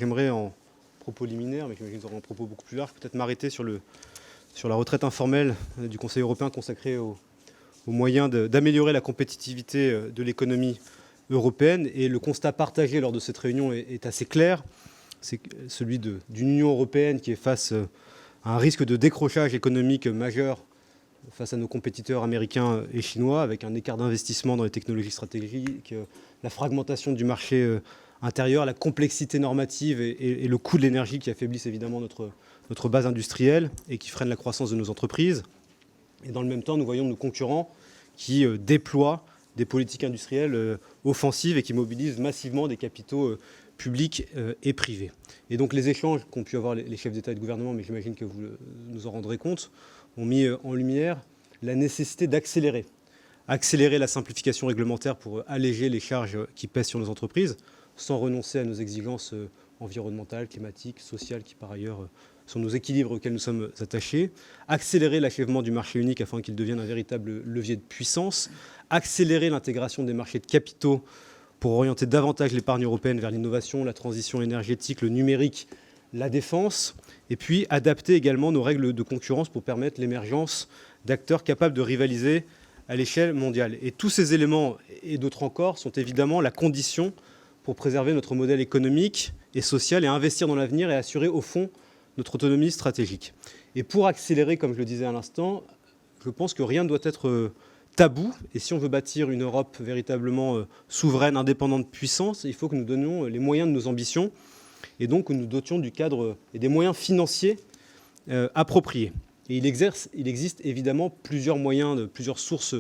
J'aimerais, en propos liminaire, mais j'imagine que vous aurez un propos beaucoup plus large, peut-être m'arrêter sur la retraite informelle du Conseil européen consacrée aux moyens d'améliorer la compétitivité de l'économie européenne. Et le constat partagé lors de cette réunion est assez clair. C'est celui d'une Union européenne qui est face à un risque de décrochage économique majeur face à nos compétiteurs américains et chinois, avec un écart d'investissement dans les technologies stratégiques, la fragmentation du marché intérieur, la complexité normative et le coût de l'énergie qui affaiblissent évidemment notre base industrielle et qui freinent la croissance de nos entreprises. Et dans le même temps, nous voyons nos concurrents qui déploient des politiques industrielles offensives et qui mobilisent massivement des capitaux publics et privés. Et donc les échanges qu'ont pu avoir les chefs d'État et de gouvernement, mais j'imagine que vous nous en rendrez compte, ont mis en lumière la nécessité d'accélérer la simplification réglementaire pour alléger les charges qui pèsent sur nos entreprises, sans renoncer à nos exigences environnementales, climatiques, sociales, qui par ailleurs sont nos équilibres auxquels nous sommes attachés, accélérer l'achèvement du marché unique afin qu'il devienne un véritable levier de puissance, accélérer l'intégration des marchés de capitaux pour orienter davantage l'épargne européenne vers l'innovation, la transition énergétique, le numérique, la défense, et puis adapter également nos règles de concurrence pour permettre l'émergence d'acteurs capables de rivaliser à l'échelle mondiale. Et tous ces éléments, et d'autres encore, sont évidemment la condition pour préserver notre modèle économique et social et investir dans l'avenir et assurer au fond notre autonomie stratégique. Et pour accélérer, comme je le disais à l'instant, je pense que rien ne doit être tabou. Et si on veut bâtir une Europe véritablement souveraine, indépendante, puissante, il faut que nous donnions les moyens de nos ambitions et donc que nous dotions du cadre et des moyens financiers appropriés. Et il existe évidemment plusieurs moyens, plusieurs sources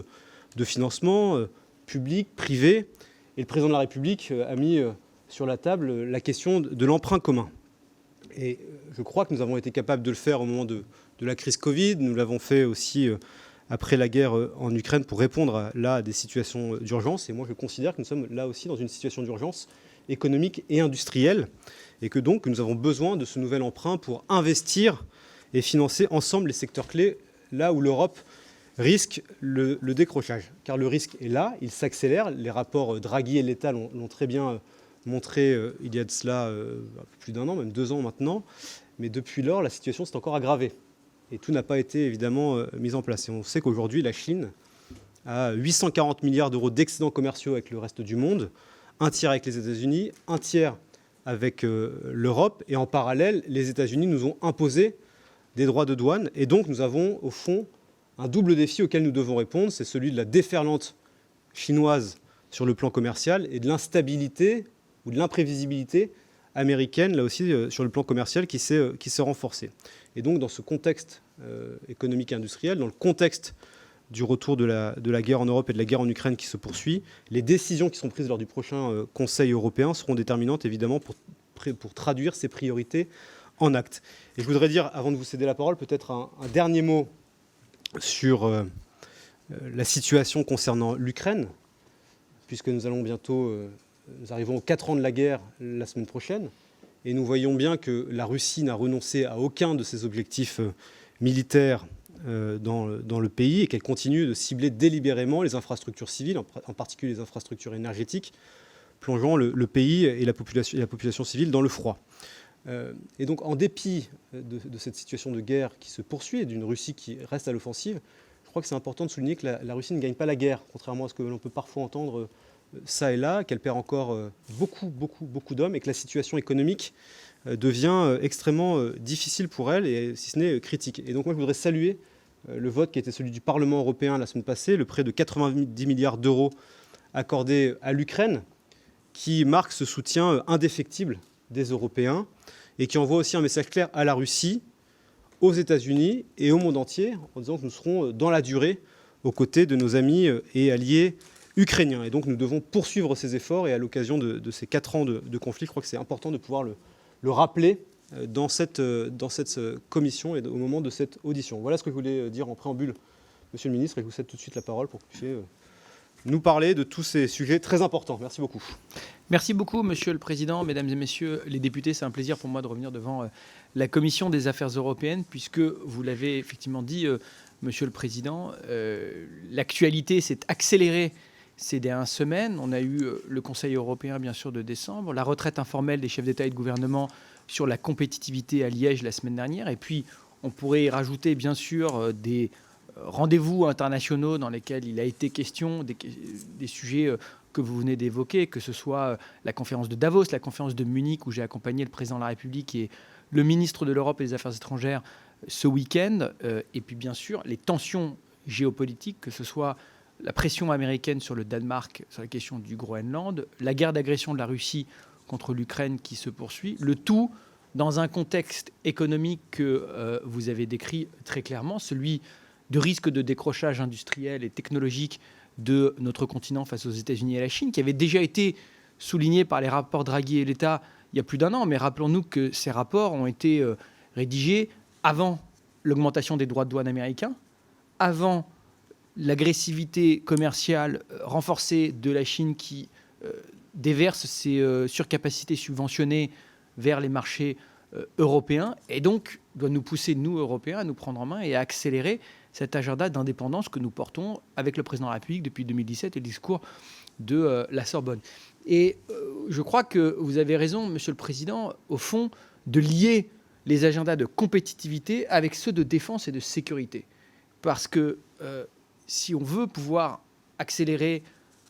de financement, public, privé. Et le président de la République a mis sur la table la question de l'emprunt commun. Et je crois que nous avons été capables de le faire au moment de la crise Covid. Nous l'avons fait aussi après la guerre en Ukraine pour répondre à des situations d'urgence. Et moi, je considère que nous sommes là aussi dans une situation d'urgence économique et industrielle. Et que donc, nous avons besoin de ce nouvel emprunt pour investir et financer ensemble les secteurs clés, là où l'Europe risque le décrochage. Car le risque est là, il s'accélère. Les rapports Draghi et l'État l'ont très bien montré il y a de cela plus d'un an, même 2 ans maintenant. Mais depuis lors, la situation s'est encore aggravée. Et tout n'a pas été évidemment mis en place. Et on sait qu'aujourd'hui, la Chine a 840 milliards d'euros d'excédents commerciaux avec le reste du monde, un tiers avec les États-Unis, un tiers avec l'Europe. Et en parallèle, les États-Unis nous ont imposé des droits de douane. Et donc, nous avons au fond un double défi auquel nous devons répondre. C'est celui de la déferlante chinoise sur le plan commercial et de l'instabilité ou de l'imprévisibilité américaine, là aussi, sur le plan commercial, qui s'est renforcée. Et donc, dans ce contexte économique et industriel, dans le contexte du retour de la guerre en Europe et de la guerre en Ukraine qui se poursuit, les décisions qui sont prises lors du prochain Conseil européen seront déterminantes, évidemment, pour traduire ces priorités en actes. Et je voudrais dire, avant de vous céder la parole, peut-être un dernier mot sur la situation concernant l'Ukraine, puisque nous allons bientôt... Nous arrivons aux 4 ans de la guerre la semaine prochaine et nous voyons bien que la Russie n'a renoncé à aucun de ses objectifs militaires dans le pays et qu'elle continue de cibler délibérément les infrastructures civiles, en particulier les infrastructures énergétiques, plongeant le pays et la population civile dans le froid. Et donc, en dépit de cette situation de guerre qui se poursuit et d'une Russie qui reste à l'offensive, je crois que c'est important de souligner que la Russie ne gagne pas la guerre, contrairement à ce que l'on peut parfois entendre ça et là, qu'elle perd encore beaucoup d'hommes et que la situation économique devient extrêmement difficile pour elle, et si ce n'est critique. Et donc moi, je voudrais saluer le vote qui était celui du Parlement européen la semaine passée, le prêt de 90 milliards d'euros accordé à l'Ukraine, qui marque ce soutien indéfectible des Européens et qui envoie aussi un message clair à la Russie, aux États-Unis et au monde entier, en disant que nous serons dans la durée aux côtés de nos amis et alliés ukrainiens. Et donc nous devons poursuivre ces efforts, et à l'occasion de ces 4 ans de conflit, je crois que c'est important de pouvoir le rappeler dans cette commission et au moment de cette audition. Voilà ce que je voulais dire en préambule, Monsieur le Ministre, et je vous cède tout de suite la parole pour que vous puissiez nous parler de tous ces sujets très importants. Merci beaucoup. Merci beaucoup, Monsieur le Président, Mesdames et Messieurs les députés. C'est un plaisir pour moi de revenir devant la Commission des Affaires européennes, puisque vous l'avez effectivement dit, Monsieur le Président, l'actualité s'est accélérée ces dernières semaines. On a eu le Conseil européen, bien sûr, de décembre, la retraite informelle des chefs d'État et de gouvernement sur la compétitivité à Liège la semaine dernière. Et puis, on pourrait y rajouter, bien sûr, des rendez-vous internationaux dans lesquels il a été question des sujets que vous venez d'évoquer, que ce soit la conférence de Davos, la conférence de Munich, où j'ai accompagné le président de la République et le ministre de l'Europe et des Affaires étrangères ce week-end, et puis bien sûr les tensions géopolitiques, que ce soit la pression américaine sur le Danemark, sur la question du Groenland, la guerre d'agression de la Russie contre l'Ukraine qui se poursuit, le tout dans un contexte économique que vous avez décrit très clairement, celui de risque de décrochage industriel et technologique de notre continent face aux États-Unis et à la Chine, qui avait déjà été souligné par les rapports Draghi et l'État il y a plus d'un an. Mais rappelons-nous que ces rapports ont été rédigés avant l'augmentation des droits de douane américains, avant l'agressivité commerciale renforcée de la Chine qui déverse ses surcapacités subventionnées vers les marchés européens, et donc doit nous pousser, nous, Européens, à nous prendre en main et à accélérer cet agenda d'indépendance que nous portons avec le président de la République depuis 2017 et le discours de la Sorbonne. Et je crois que vous avez raison, Monsieur le Président, au fond, de lier les agendas de compétitivité avec ceux de défense et de sécurité. Parce que si on veut pouvoir accélérer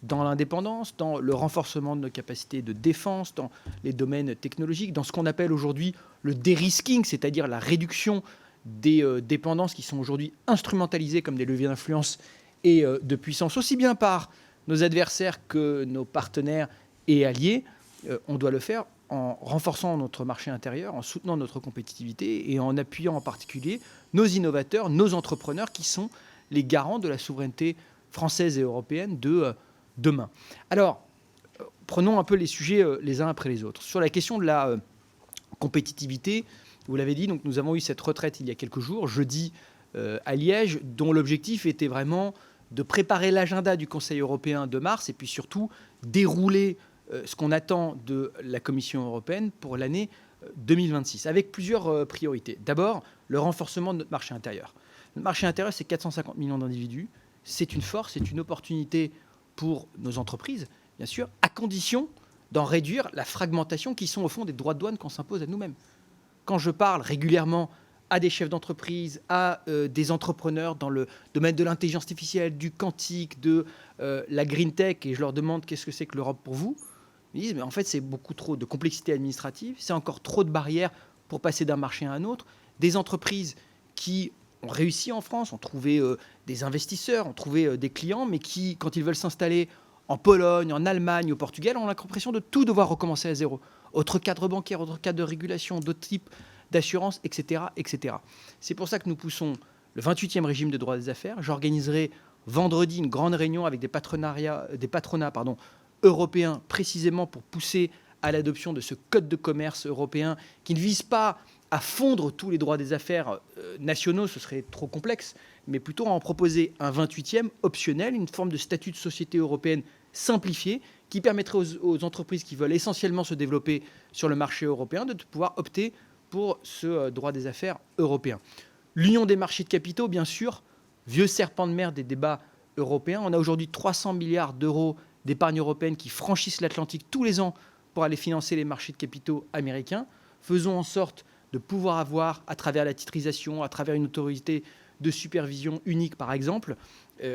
dans l'indépendance, dans le renforcement de nos capacités de défense, dans les domaines technologiques, dans ce qu'on appelle aujourd'hui le dérisking, c'est-à-dire la réduction des dépendances qui sont aujourd'hui instrumentalisées comme des leviers d'influence et de puissance, aussi bien par nos adversaires que nos partenaires et alliés, on doit le faire en renforçant notre marché intérieur, en soutenant notre compétitivité et en appuyant en particulier nos innovateurs, nos entrepreneurs qui sont les garants de la souveraineté française et européenne de demain. Alors, prenons un peu les sujets les uns après les autres. Sur la question de la compétitivité, vous l'avez dit, donc nous avons eu cette retraite il y a quelques jours, jeudi à Liège, dont l'objectif était vraiment de préparer l'agenda du Conseil européen de mars et puis surtout dérouler ce qu'on attend de la Commission européenne pour l'année 2026, avec plusieurs priorités. D'abord, le renforcement de notre marché intérieur. Notre marché intérieur, c'est 450 millions d'individus. C'est une force, c'est une opportunité pour nos entreprises, bien sûr, à condition d'en réduire la fragmentation qui sont au fond des droits de douane qu'on s'impose à nous-mêmes. Quand je parle régulièrement à des chefs d'entreprise, à des entrepreneurs dans le domaine de l'intelligence artificielle, du quantique, de la green tech, et je leur demande qu'est-ce que c'est que l'Europe pour vous, ils disent mais en fait c'est beaucoup trop de complexité administrative, c'est encore trop de barrières pour passer d'un marché à un autre. Des entreprises qui ont réussi en France, ont trouvé des investisseurs, ont trouvé des clients, mais qui, quand ils veulent s'installer en Pologne, en Allemagne, au Portugal, ont l'impression de tout devoir recommencer à zéro. Autre cadre bancaire, autre cadre de régulation, d'autres types d'assurance, etc., etc. C'est pour ça que nous poussons le 28e régime de droit des affaires. J'organiserai vendredi une grande réunion avec des patronats européens précisément pour pousser à l'adoption de ce code de commerce européen qui ne vise pas à fondre tous les droits des affaires nationaux, ce serait trop complexe, mais plutôt à en proposer un 28e optionnel, une forme de statut de société européenne simplifié qui permettrait aux entreprises qui veulent essentiellement se développer sur le marché européen de pouvoir opter pour ce droit des affaires européen. L'union des marchés de capitaux, bien sûr, vieux serpent de mer des débats européens. On a aujourd'hui 300 milliards d'euros d'épargne européenne qui franchissent l'Atlantique tous les ans pour aller financer les marchés de capitaux américains. Faisons en sorte de pouvoir avoir, à travers la titrisation, à travers une autorité de supervision unique, par exemple,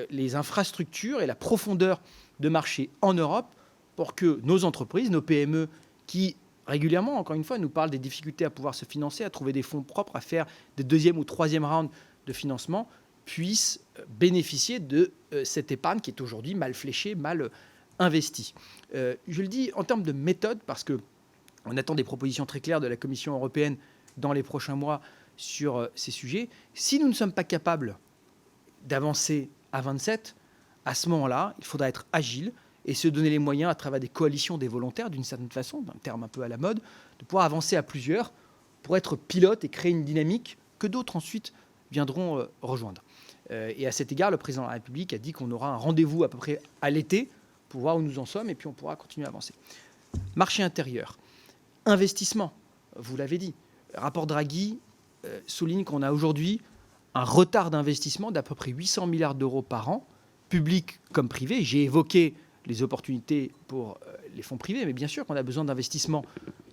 les infrastructures et la profondeur de marché en Europe pour que nos entreprises, nos PME, qui régulièrement, encore une fois, nous parlent des difficultés à pouvoir se financer, à trouver des fonds propres, à faire des deuxième ou troisième rounds de financement, puissent bénéficier de cette épargne qui est aujourd'hui mal fléchée, mal investie. Je le dis en termes de méthode parce qu'on attend des propositions très claires de la Commission européenne dans les prochains mois sur ces sujets. Si nous ne sommes pas capables d'avancer à 27, à ce moment-là, il faudra être agile et se donner les moyens, à travers des coalitions des volontaires, d'une certaine façon, d'un terme un peu à la mode, de pouvoir avancer à plusieurs pour être pilote et créer une dynamique que d'autres ensuite viendront rejoindre. Et à cet égard, le président de la République a dit qu'on aura un rendez-vous à peu près à l'été pour voir où nous en sommes et puis on pourra continuer à avancer. Marché intérieur, investissement, vous l'avez dit. Le rapport Draghi souligne qu'on a aujourd'hui un retard d'investissement d'à peu près 800 milliards d'euros par an, public comme privé. J'ai évoqué les opportunités pour les fonds privés, mais bien sûr qu'on a besoin d'investissements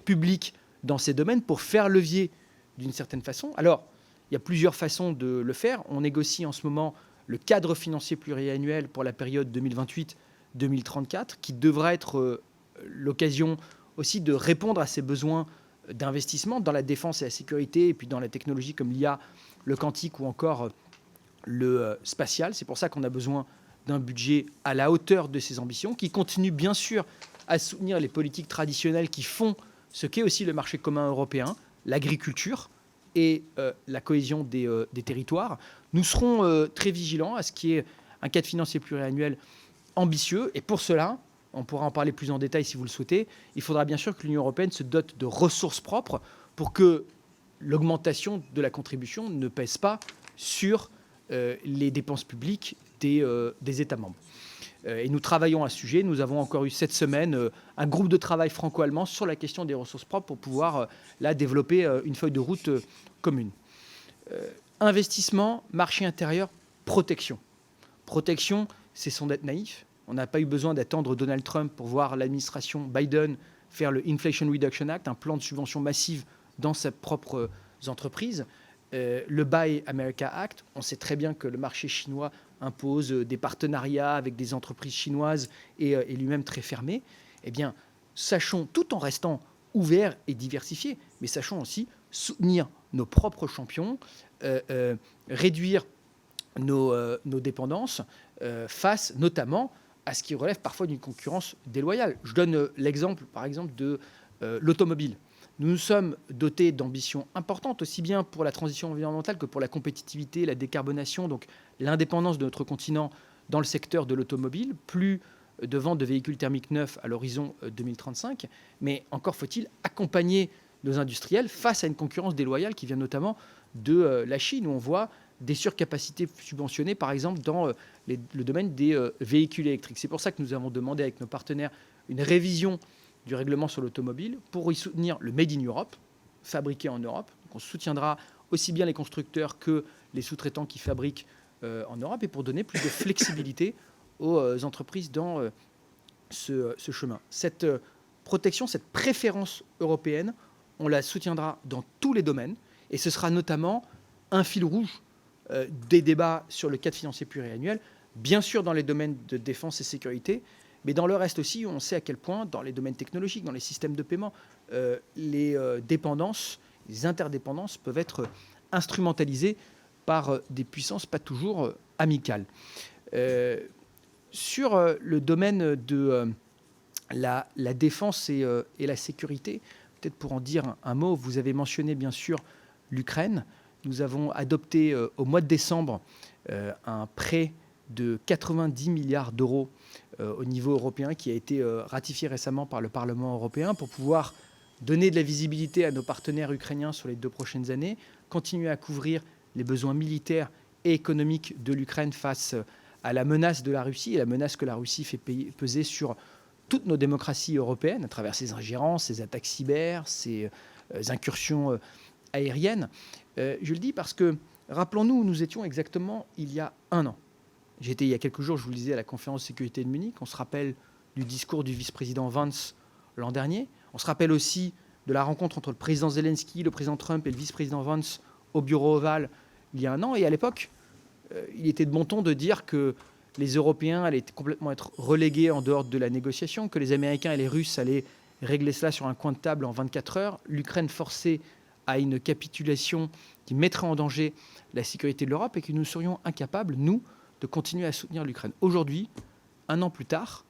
publics dans ces domaines pour faire levier d'une certaine façon. Alors, il y a plusieurs façons de le faire. On négocie en ce moment le cadre financier pluriannuel pour la période 2028-2034, qui devra être l'occasion aussi de répondre à ces besoins d'investissement dans la défense et la sécurité, et puis dans la technologie comme l'IA, le quantique ou encore le spatial. C'est pour ça qu'on a besoin d'un budget à la hauteur de ces ambitions, qui continue bien sûr à soutenir les politiques traditionnelles qui font ce qu'est aussi le marché commun européen, l'agriculture et la cohésion des territoires. Nous serons très vigilants à ce qu'il y ait un cadre financier pluriannuel ambitieux, et pour cela, on pourra en parler plus en détail si vous le souhaitez, il faudra bien sûr que l'Union européenne se dote de ressources propres pour que l'augmentation de la contribution ne pèse pas sur les dépenses publiques des États membres. Et nous travaillons à ce sujet. Nous avons encore eu cette semaine un groupe de travail franco-allemand sur la question des ressources propres pour pouvoir là développer une feuille de route commune. Investissement, marché intérieur, protection. Protection, c'est sans être naïf. On n'a pas eu besoin d'attendre Donald Trump pour voir l'administration Biden faire le Inflation Reduction Act, un plan de subvention massive dans ses propres entreprises. Le Buy America Act, on sait très bien que le marché chinois impose des partenariats avec des entreprises chinoises et lui-même très fermé. Eh bien, sachons, tout en restant ouverts et diversifiés, mais sachons aussi soutenir nos propres champions, réduire nos dépendances face notamment à ce qui relève parfois d'une concurrence déloyale. Je donne l'exemple, par exemple, de l'automobile. Nous nous sommes dotés d'ambitions importantes, aussi bien pour la transition environnementale que pour la compétitivité, la décarbonation, donc l'indépendance de notre continent dans le secteur de l'automobile, plus de ventes de véhicules thermiques neufs à l'horizon 2035. Mais encore faut-il accompagner nos industriels face à une concurrence déloyale qui vient notamment de la Chine, où on voit des surcapacités subventionnées, par exemple, dans le domaine des véhicules électriques. C'est pour ça que nous avons demandé avec nos partenaires une révision du règlement sur l'automobile pour y soutenir le Made in Europe, fabriqué en Europe. Donc on soutiendra aussi bien les constructeurs que les sous-traitants qui fabriquent en Europe, et pour donner plus de flexibilité aux entreprises dans ce chemin. Cette protection, cette préférence européenne, on la soutiendra dans tous les domaines, et ce sera notamment un fil rouge des débats sur le cadre financier pluriannuel, bien sûr dans les domaines de défense et sécurité, mais dans le reste aussi, on sait à quel point, dans les domaines technologiques, dans les systèmes de paiement, les dépendances, les interdépendances peuvent être instrumentalisées par des puissances pas toujours amicales. Sur le domaine de la défense et la sécurité, peut-être pour en dire un mot, vous avez mentionné bien sûr l'Ukraine. Nous avons adopté au mois de décembre un prêt de 90 milliards d'euros au niveau européen qui a été ratifié récemment par le Parlement européen pour pouvoir donner de la visibilité à nos partenaires ukrainiens sur les 2 prochaines années, continuer à couvrir les besoins militaires et économiques de l'Ukraine face à la menace de la Russie et la menace que la Russie fait peser sur toutes nos démocraties européennes à travers ses ingérences, ses attaques cyber, ses incursions aériennes. Je le dis parce que, rappelons-nous où nous étions exactement il y a 1 an. J'étais il y a quelques jours, je vous le disais, à la conférence de sécurité de Munich. On se rappelle du discours du vice-président Vance l'an dernier. On se rappelle aussi de la rencontre entre le président Zelensky, le président Trump et le vice-président Vance au bureau ovale il y a 1 an. Et à l'époque, il était de bon ton de dire que les Européens allaient complètement être relégués en dehors de la négociation, que les Américains et les Russes allaient régler cela sur un coin de table en 24 heures, l'Ukraine forcée à une capitulation qui mettrait en danger la sécurité de l'Europe et que nous serions incapables, nous, de continuer à soutenir l'Ukraine. Aujourd'hui, 1 an plus tard,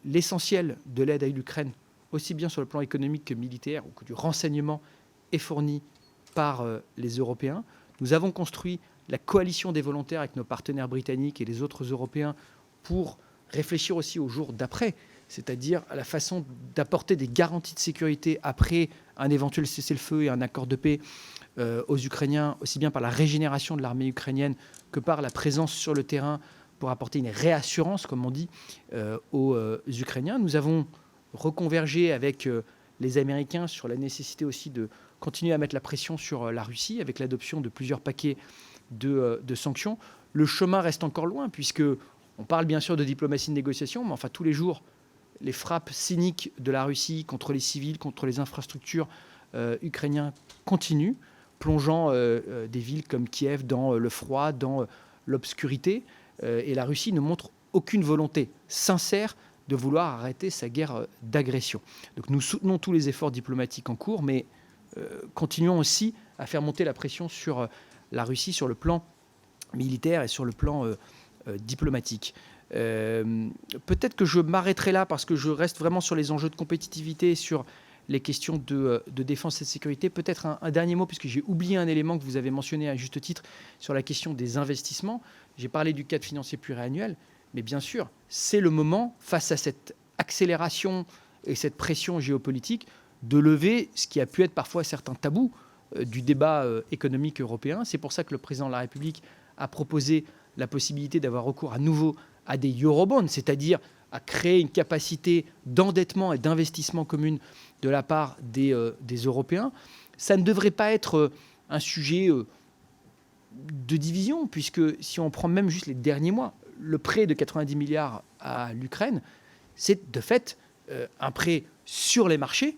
l'essentiel de l'aide à l'Ukraine, aussi bien sur le plan économique que militaire ou que du renseignement, est fourni par les Européens. Nous avons construit la coalition des volontaires avec nos partenaires britanniques et les autres Européens pour réfléchir aussi au jour d'après, c'est-à-dire à la façon d'apporter des garanties de sécurité après un éventuel cessez-le-feu et un accord de paix aux Ukrainiens, aussi bien par la régénération de l'armée ukrainienne que par la présence sur le terrain pour apporter une réassurance, comme on dit, aux Ukrainiens. Nous avons reconvergé avec les Américains sur la nécessité aussi de continuer à mettre la pression sur la Russie avec l'adoption de plusieurs paquets de sanctions. Le chemin reste encore loin puisque On parle bien sûr de diplomatie de négociation, mais enfin tous les jours, les frappes cyniques de la Russie contre les civils, contre les infrastructures ukrainiennes continuent, plongeant des villes comme Kiev dans le froid, dans l'obscurité. Et la Russie ne montre aucune volonté sincère de vouloir arrêter sa guerre d'agression. Donc nous soutenons tous les efforts diplomatiques en cours, mais continuons aussi à faire monter la pression sur la Russie sur le plan militaire et sur le plan diplomatique. Peut-être que je m'arrêterai là parce que je reste vraiment sur les enjeux de compétitivité, sur les questions de défense et de sécurité. Peut-être un dernier mot, puisque j'ai oublié un élément que vous avez mentionné à juste titre sur la question des investissements. J'ai parlé du cadre financier pluriannuel, mais bien sûr, c'est le moment, face à cette accélération et cette pression géopolitique, de lever ce qui a pu être parfois certains tabous du débat économique européen. C'est pour ça que le président de la République a proposé la possibilité d'avoir recours à nouveau à des eurobonds, c'est-à-dire à créer une capacité d'endettement et d'investissement commune de la part des Européens. Ça ne devrait pas être un sujet de division, puisque si on prend même juste les derniers mois, le prêt de 90 milliards à l'Ukraine, c'est de fait un prêt sur les marchés,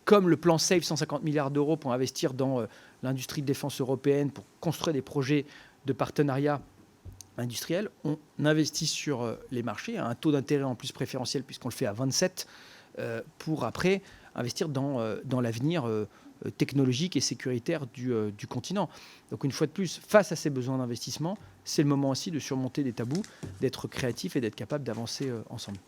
comme le plan SAFE, 150 milliards d'euros pour investir dans l'industrie de défense européenne, pour construire des projets de partenariat industriel. On investit sur les marchés à un taux d'intérêt en plus préférentiel, puisqu'on le fait à 27, pour après investir dans l'avenir technologique et sécuritaire du continent. Donc une fois de plus, face à ces besoins d'investissement, c'est le moment aussi de surmonter des tabous, d'être créatif et d'être capable d'avancer ensemble.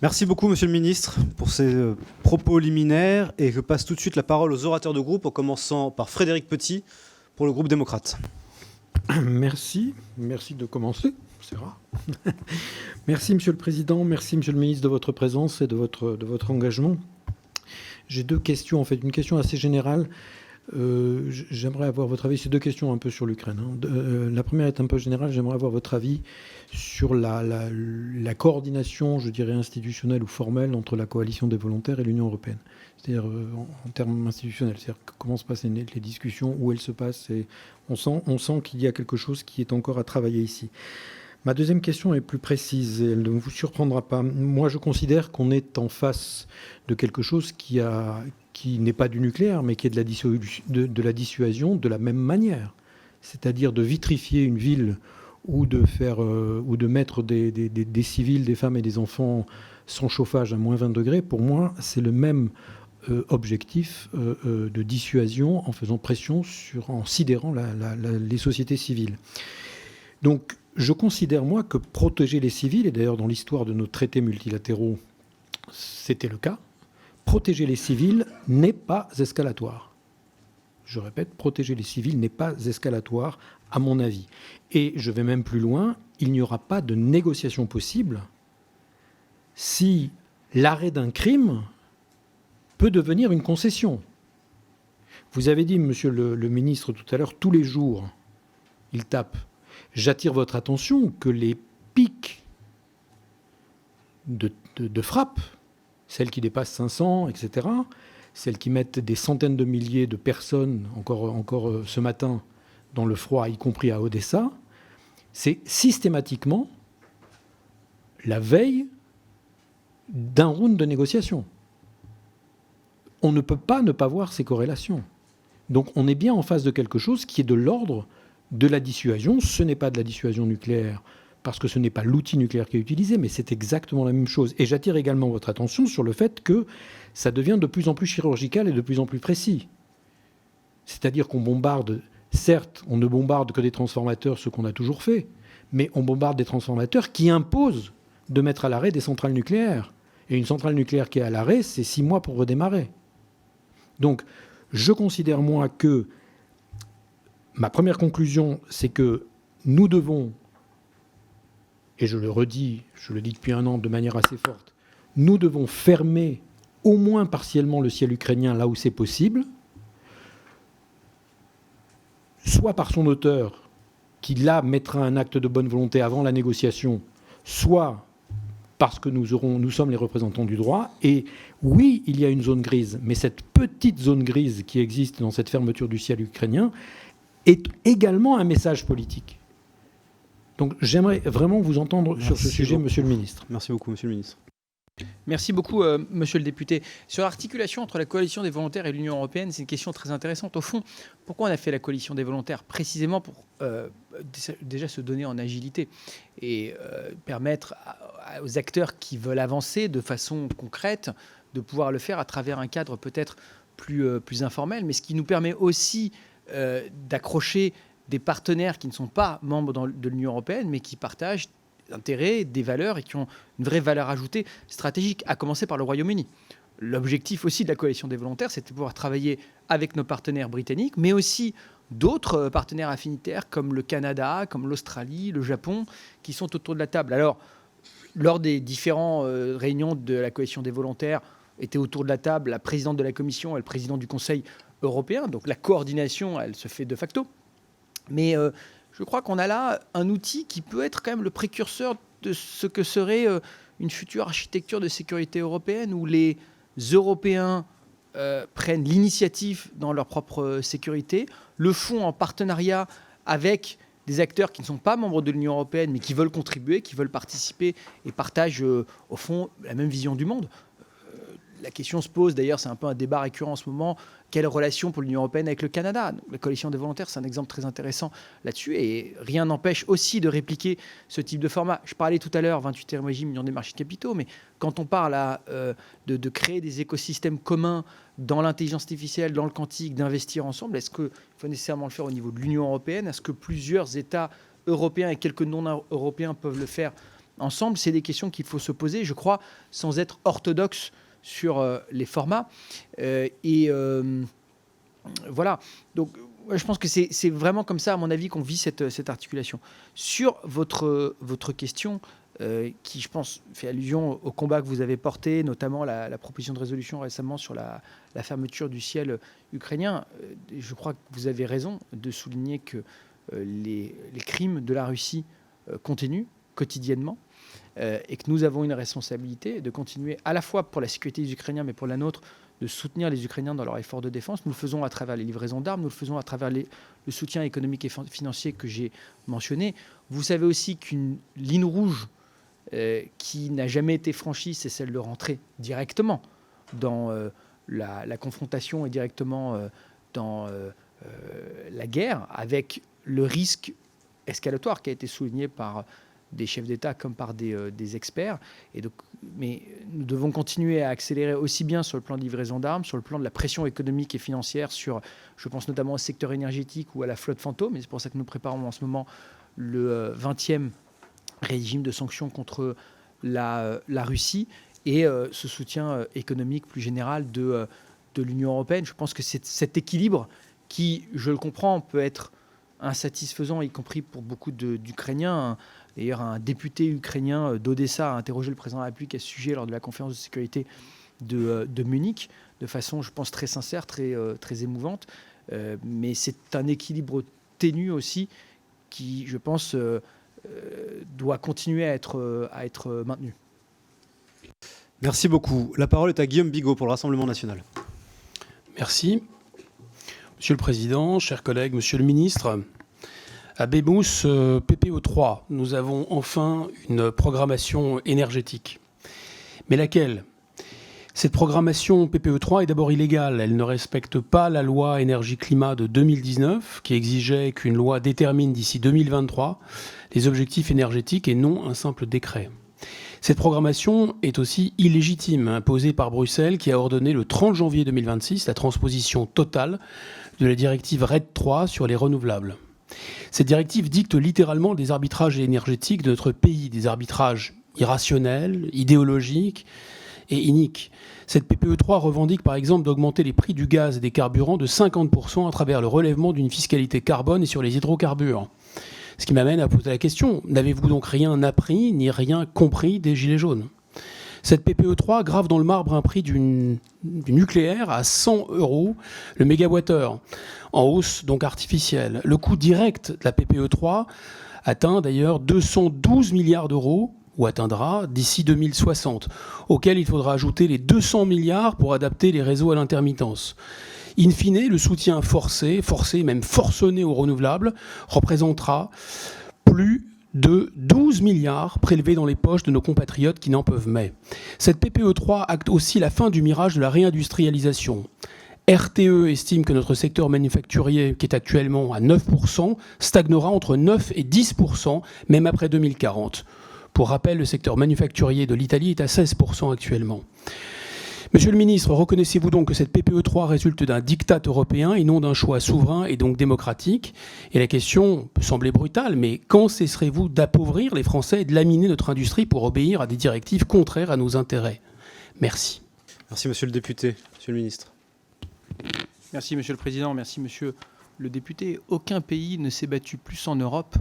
Merci beaucoup, Monsieur le Ministre, pour ces propos liminaires. Et je passe tout de suite la parole aux orateurs de groupe, en commençant par Frédéric Petit, pour le groupe démocrate. Merci de commencer, c'est rare. Merci, Monsieur le Président, merci, Monsieur le Ministre, de votre présence et de votre engagement. J'ai deux questions, en fait, une question assez générale. J'aimerais avoir votre avis, c'est deux questions un peu sur l'Ukraine. La première est un peu générale, j'aimerais avoir votre avis sur la coordination, je dirais, institutionnelle ou formelle entre la coalition des volontaires et l'Union européenne. C'est-à-dire en termes institutionnels, c'est-à-dire comment se passent les discussions, où elles se passent, et on sent qu'il y a quelque chose qui est encore à travailler ici. Ma deuxième question est plus précise et elle ne vous surprendra pas. Moi, je considère qu'on est en face de quelque chose qui n'est pas du nucléaire, mais qui est de la dissuasion de la même manière. C'est-à-dire de vitrifier une ville ou de mettre des civils, des femmes et des enfants sans chauffage à moins 20 degrés. Pour moi, c'est le même objectif de dissuasion en faisant pression en sidérant les sociétés civiles. Donc, je considère, moi, que protéger les civils, et d'ailleurs dans l'histoire de nos traités multilatéraux, c'était le cas, protéger les civils n'est pas escalatoire. Je répète, protéger les civils n'est pas escalatoire, à mon avis. Et je vais même plus loin, il n'y aura pas de négociation possible si l'arrêt d'un crime peut devenir une concession. Vous avez dit, Monsieur le ministre, tout à l'heure, tous les jours, il tape. J'attire votre attention que les pics de frappe, celles qui dépassent 500, etc., celles qui mettent des centaines de milliers de personnes, encore ce matin, dans le froid, y compris à Odessa, c'est systématiquement la veille d'un round de négociation. On ne peut pas ne pas voir ces corrélations. Donc on est bien en face de quelque chose qui est de l'ordre de la dissuasion. Ce n'est pas de la dissuasion nucléaire, parce que ce n'est pas l'outil nucléaire qui est utilisé, mais c'est exactement la même chose. Et j'attire également votre attention sur le fait que ça devient de plus en plus chirurgical et de plus en plus précis. C'est-à-dire qu'on bombarde, certes, on ne bombarde que des transformateurs, ce qu'on a toujours fait, mais on bombarde des transformateurs qui imposent de mettre à l'arrêt des centrales nucléaires. Et une centrale nucléaire qui est à l'arrêt, c'est 6 mois pour redémarrer. Donc, je considère, moi, que ma première conclusion, c'est que nous devons, et je le dis depuis un an de manière assez forte, nous devons fermer au moins partiellement le ciel ukrainien là où c'est possible, soit par son auteur, qui là mettra un acte de bonne volonté avant la négociation, soit parce que nous sommes les représentants du droit. Et oui, il y a une zone grise, mais cette petite zone grise qui existe dans cette fermeture du ciel ukrainien est également un message politique. Donc j'aimerais vraiment vous entendre sur ce sujet, beaucoup. Monsieur le Ministre. Merci beaucoup, Monsieur le Ministre. Merci beaucoup, monsieur le député. Sur l'articulation entre la coalition des volontaires et l'Union européenne, c'est une question très intéressante. Au fond, pourquoi on a fait la coalition des volontaires? Précisément pour déjà se donner en agilité et permettre aux acteurs qui veulent avancer de façon concrète de pouvoir le faire à travers un cadre peut-être plus informel, mais ce qui nous permet aussi d'accrocher des partenaires qui ne sont pas membres de l'Union européenne, mais qui partagent d'intérêts, des valeurs et qui ont une vraie valeur ajoutée stratégique, à commencer par le Royaume-Uni. L'objectif aussi de la coalition des volontaires, c'était de pouvoir travailler avec nos partenaires britanniques, mais aussi d'autres partenaires affinitaires comme le Canada, comme l'Australie, le Japon, qui sont autour de la table. Alors, lors des différentes réunions de la coalition des volontaires, étaient autour de la table la présidente de la Commission et le président du Conseil européen. Donc la coordination, elle se fait de facto. Mais je crois qu'on a là un outil qui peut être quand même le précurseur de ce que serait une future architecture de sécurité européenne où les Européens prennent l'initiative dans leur propre sécurité, le font en partenariat avec des acteurs qui ne sont pas membres de l'Union européenne mais qui veulent contribuer, qui veulent participer et partagent au fond la même vision du monde. La question se pose, d'ailleurs c'est un peu un débat récurrent en ce moment, quelle relation pour l'Union européenne avec le Canada? Donc, la coalition des volontaires, c'est un exemple très intéressant là-dessus et rien n'empêche aussi de répliquer ce type de format. Je parlais tout à l'heure, 28e régime, union des marchés de capitaux, mais quand on parle de créer des écosystèmes communs dans l'intelligence artificielle, dans le quantique, d'investir ensemble, est-ce qu'il faut nécessairement le faire au niveau de l'Union européenne? Est-ce que plusieurs États européens et quelques non-européens peuvent le faire ensemble? C'est des questions qu'il faut se poser, je crois, sans être orthodoxe sur les formats. Voilà. Donc, je pense que c'est vraiment comme ça, à mon avis, qu'on vit cette articulation. Sur votre question, qui, je pense, fait allusion au combat que vous avez porté, notamment la proposition de résolution récemment sur la fermeture du ciel ukrainien, je crois que vous avez raison de souligner que les crimes de la Russie continuent quotidiennement. Et que nous avons une responsabilité de continuer à la fois pour la sécurité des Ukrainiens, mais pour la nôtre, de soutenir les Ukrainiens dans leur effort de défense. Nous le faisons à travers les livraisons d'armes, nous le faisons à travers le soutien économique et financier que j'ai mentionné. Vous savez aussi qu'une ligne rouge qui n'a jamais été franchie, c'est celle de rentrer directement dans la confrontation et directement dans la guerre, avec le risque escalatoire qui a été souligné par des chefs d'État comme par des experts. Et donc, mais nous devons continuer à accélérer aussi bien sur le plan de livraison d'armes, sur le plan de la pression économique et financière, je pense notamment au secteur énergétique ou à la flotte fantôme. Et c'est pour ça que nous préparons en ce moment le 20e régime de sanctions contre la Russie et ce soutien économique plus général de l'Union européenne. Je pense que c'est cet équilibre qui, je le comprends, peut être insatisfaisant, y compris pour beaucoup d'Ukrainiens. D'ailleurs, un député ukrainien d'Odessa a interrogé le président de la République à ce sujet lors de la conférence de sécurité de Munich, de façon, je pense, très sincère, très émouvante. Mais c'est un équilibre ténu aussi qui, je pense, doit continuer à être maintenu. Merci beaucoup. La parole est à Guillaume Bigot pour le Rassemblement national. Merci. Monsieur le Président, chers collègues, Monsieur le Ministre, à Bébous, PPE3, nous avons enfin une programmation énergétique. Mais laquelle? Cette programmation PPE3 est d'abord illégale. Elle ne respecte pas la loi énergie-climat de 2019, qui exigeait qu'une loi détermine d'ici 2023 les objectifs énergétiques et non un simple décret. Cette programmation est aussi illégitime, imposée par Bruxelles, qui a ordonné le 30 janvier 2026 la transposition totale de la directive RED 3 sur les renouvelables. Cette directive dicte littéralement des arbitrages énergétiques de notre pays, des arbitrages irrationnels, idéologiques et iniques. Cette PPE3 revendique par exemple d'augmenter les prix du gaz et des carburants de 50% à travers le relèvement d'une fiscalité carbone et sur les hydrocarbures. Ce qui m'amène à poser la question, n'avez-vous donc rien appris ni rien compris des Gilets jaunes? Cette PPE3 grave dans le marbre un prix du nucléaire à 100 € le mégawattheure, en hausse donc artificielle. Le coût direct de la PPE3 atteint d'ailleurs 212 milliards d'euros, ou atteindra d'ici 2060, auquel il faudra ajouter les 200 milliards pour adapter les réseaux à l'intermittence. In fine, le soutien forcé, même forcené aux renouvelables, représentera plus de 12 milliards prélevés dans les poches de nos compatriotes qui n'en peuvent mais. Cette PPE3 acte aussi la fin du mirage de la réindustrialisation. RTE estime que notre secteur manufacturier, qui est actuellement à 9%, stagnera entre 9 et 10%, même après 2040. Pour rappel, le secteur manufacturier de l'Italie est à 16% actuellement. Monsieur le ministre, reconnaissez-vous donc que cette PPE3 résulte d'un diktat européen et non d'un choix souverain et donc démocratique? Et la question peut sembler brutale, mais quand cesserez-vous d'appauvrir les Français et de laminer notre industrie pour obéir à des directives contraires à nos intérêts? Merci. Merci, monsieur le député. Monsieur le ministre. Merci, Monsieur le Président. Merci, Monsieur le député. Aucun pays ne s'est battu plus en Europe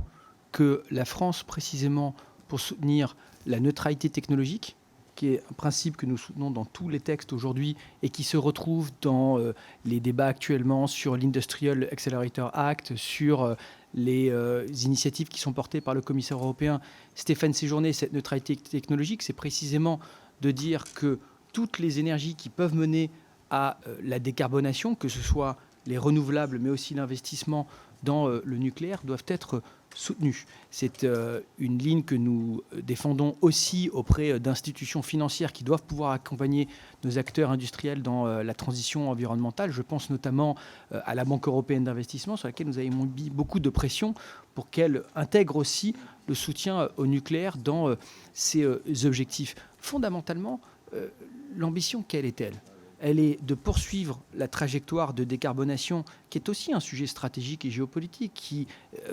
que la France, précisément pour soutenir la neutralité technologique, qui est un principe que nous soutenons dans tous les textes aujourd'hui et qui se retrouve dans les débats actuellement sur l'Industrial Accelerator Act, sur les initiatives qui sont portées par le commissaire européen Stéphane Séjourné. Cette neutralité technologique, c'est précisément de dire que toutes les énergies qui peuvent mener à la décarbonation, que ce soit les renouvelables, mais aussi l'investissement dans le nucléaire, doivent être soutenus. C'est une ligne que nous défendons aussi auprès d'institutions financières qui doivent pouvoir accompagner nos acteurs industriels dans la transition environnementale. Je pense notamment à la Banque européenne d'investissement, sur laquelle nous avons mis beaucoup de pression pour qu'elle intègre aussi le soutien au nucléaire dans ses objectifs. Fondamentalement, l'ambition, quelle est-elle ? Elle est de poursuivre la trajectoire de décarbonation, qui est aussi un sujet stratégique et géopolitique, qui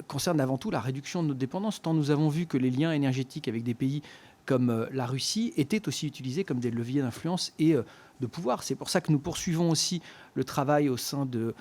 concerne avant tout la réduction de notre dépendance, tant nous avons vu que les liens énergétiques avec des pays comme la Russie étaient aussi utilisés comme des leviers d'influence et de pouvoir. C'est pour ça que nous poursuivons aussi le travail au sein de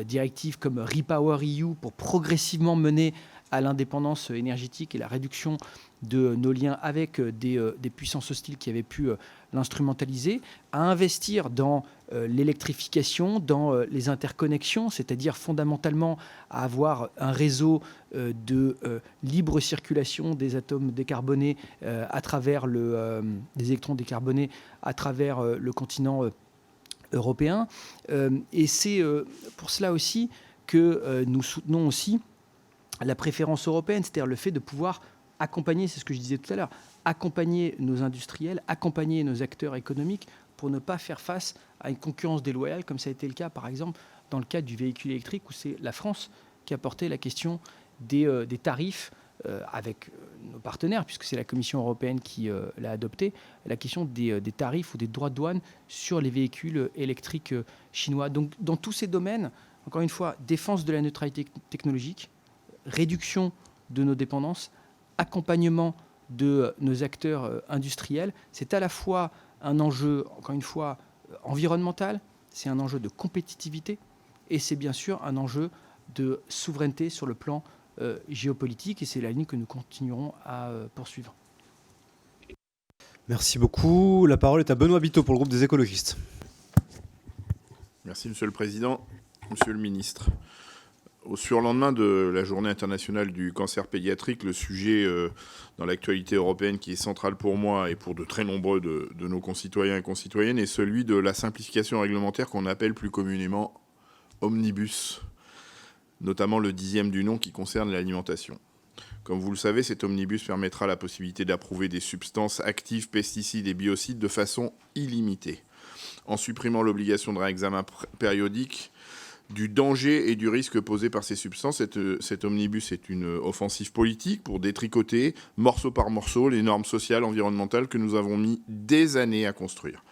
directives comme REPowerEU pour progressivement mener à l'indépendance énergétique et la réduction de nos liens avec des puissances hostiles qui avaient pu l'instrumentaliser, à investir dans l'électrification, dans les interconnexions, c'est-à-dire fondamentalement à avoir un réseau de libre circulation des atomes décarbonés à travers des électrons décarbonés à travers le continent européen. Et c'est pour cela aussi que nous soutenons aussi la préférence européenne, c'est-à-dire le fait de pouvoir accompagner, c'est ce que je disais tout à l'heure, accompagner nos industriels, accompagner nos acteurs économiques pour ne pas faire face à une concurrence déloyale, comme ça a été le cas, par exemple, dans le cadre du véhicule électrique, où c'est la France qui a porté la question des tarifs avec nos partenaires, puisque c'est la Commission européenne qui l'a adopté, la question des tarifs ou des droits de douane sur les véhicules électriques chinois. Donc, dans tous ces domaines, encore une fois, défense de la neutralité technologique, réduction de nos dépendances, accompagnement de nos acteurs industriels. C'est à la fois un enjeu, encore une fois, environnemental, c'est un enjeu de compétitivité et c'est bien sûr un enjeu de souveraineté sur le plan géopolitique et c'est la ligne que nous continuerons à poursuivre. Merci beaucoup. La parole est à Benoît Biteau pour le groupe des écologistes. Merci Monsieur le Président, Monsieur le Ministre. Au surlendemain de la Journée internationale du cancer pédiatrique, le sujet dans l'actualité européenne qui est central pour moi et pour de très nombreux de nos concitoyens et concitoyennes est celui de la simplification réglementaire qu'on appelle plus communément omnibus, notamment le 10e du nom qui concerne l'alimentation. Comme vous le savez, cet omnibus permettra la possibilité d'approuver des substances actives, pesticides et biocides de façon illimitée, en supprimant l'obligation de réexamen périodique du danger et du risque posé par ces substances. Cet omnibus est une offensive politique pour détricoter, morceau par morceau, les normes sociales, environnementales que nous avons mis des années à construire.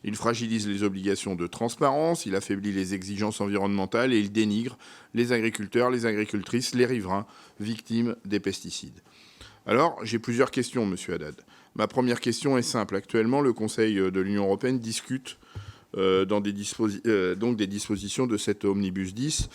Il fragilise les obligations de transparence, il affaiblit les exigences environnementales et il dénigre les agriculteurs, les agricultrices, les riverains, victimes des pesticides. Alors, j'ai plusieurs questions, Monsieur Haddad. Ma première question est simple. Actuellement, le Conseil de l'Union européenne discute donc des dispositions de cet Omnibus 10,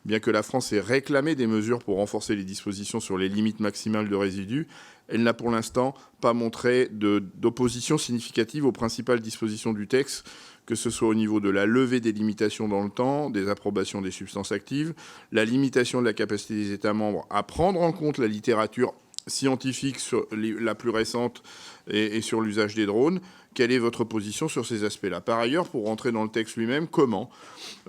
bien que la France ait réclamé des mesures pour renforcer les dispositions sur les limites maximales de résidus, elle n'a pour l'instant pas montré d'opposition significative aux principales dispositions du texte, que ce soit au niveau de la levée des limitations dans le temps, des approbations des substances actives, la limitation de la capacité des États membres à prendre en compte la littérature scientifique sur la plus récente et sur l'usage des drones. Quelle est votre position sur ces aspects-là? Par ailleurs, pour rentrer dans le texte lui-même, comment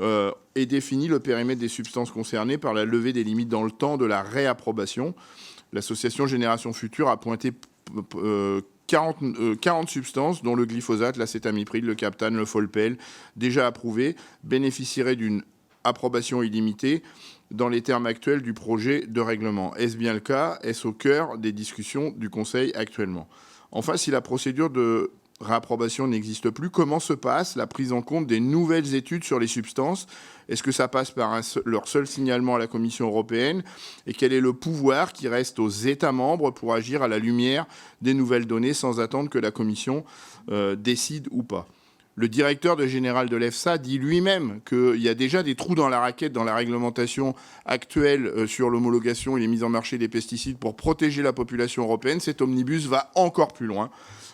est défini le périmètre des substances concernées par la levée des limites dans le temps de la réapprobation? L'association Génération Future a pointé 40 substances, dont le glyphosate, l'acétamipride, le captane, le folpel, déjà approuvés, bénéficieraient d'une approbation illimitée dans les termes actuels du projet de règlement. Est-ce bien le cas? Est-ce au cœur des discussions du Conseil actuellement? Enfin, si la procédure de réapprobation n'existe plus, comment se passe la prise en compte des nouvelles études sur les substances? Est-ce que ça passe par leur seul signalement à la Commission européenne? Et quel est le pouvoir qui reste aux États membres pour agir à la lumière des nouvelles données sans attendre que la Commission décide ou pas? Le directeur général de l'EFSA dit lui-même qu'il y a déjà des trous dans la raquette dans la réglementation actuelle sur l'homologation et les mises en marché des pesticides pour protéger la population européenne. Cet omnibus va encore plus loin.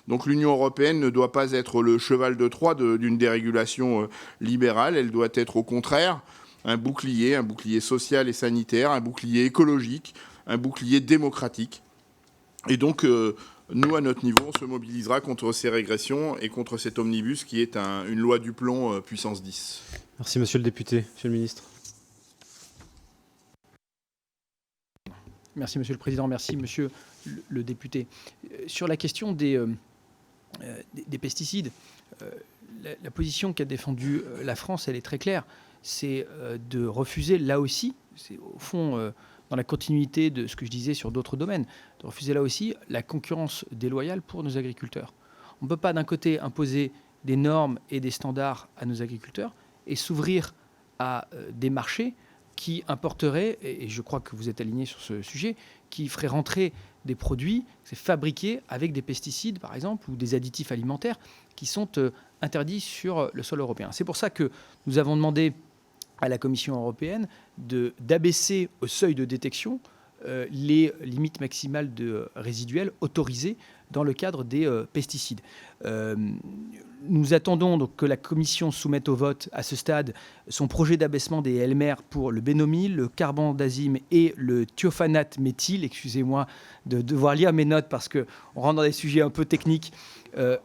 Donc l'Union européenne ne doit pas être le cheval de Troie d'une dérégulation libérale. Elle doit être au contraire un bouclier social et sanitaire, un bouclier écologique, un bouclier démocratique. Et donc, nous, à notre niveau, on se mobilisera contre ces régressions et contre cet omnibus qui est une loi du plomb puissance 10. Merci, monsieur le député. Monsieur le ministre. Merci, monsieur le président. Merci, monsieur le député. Sur la question des pesticides, la position qu'a défendue la France, elle est très claire. C'est de refuser, là aussi, c'est au fond dans la continuité de ce que je disais sur d'autres domaines, de refuser là aussi la concurrence déloyale pour nos agriculteurs. On ne peut pas d'un côté imposer des normes et des standards à nos agriculteurs et s'ouvrir à des marchés qui importeraient, et je crois que vous êtes aligné sur ce sujet, qui feraient rentrer des produits fabriqués avec des pesticides, par exemple, ou des additifs alimentaires qui sont interdits sur le sol européen. C'est pour ça que nous avons demandé à la Commission européenne d'abaisser au seuil de détection les limites maximales de résiduels autorisées dans le cadre des pesticides. Nous attendons donc que la Commission soumette au vote à ce stade son projet d'abaissement des LMR pour le bénomyl, le carbendazime et le thiophanate méthyle. Excusez-moi de devoir lire mes notes parce qu'on rentre dans des sujets un peu techniques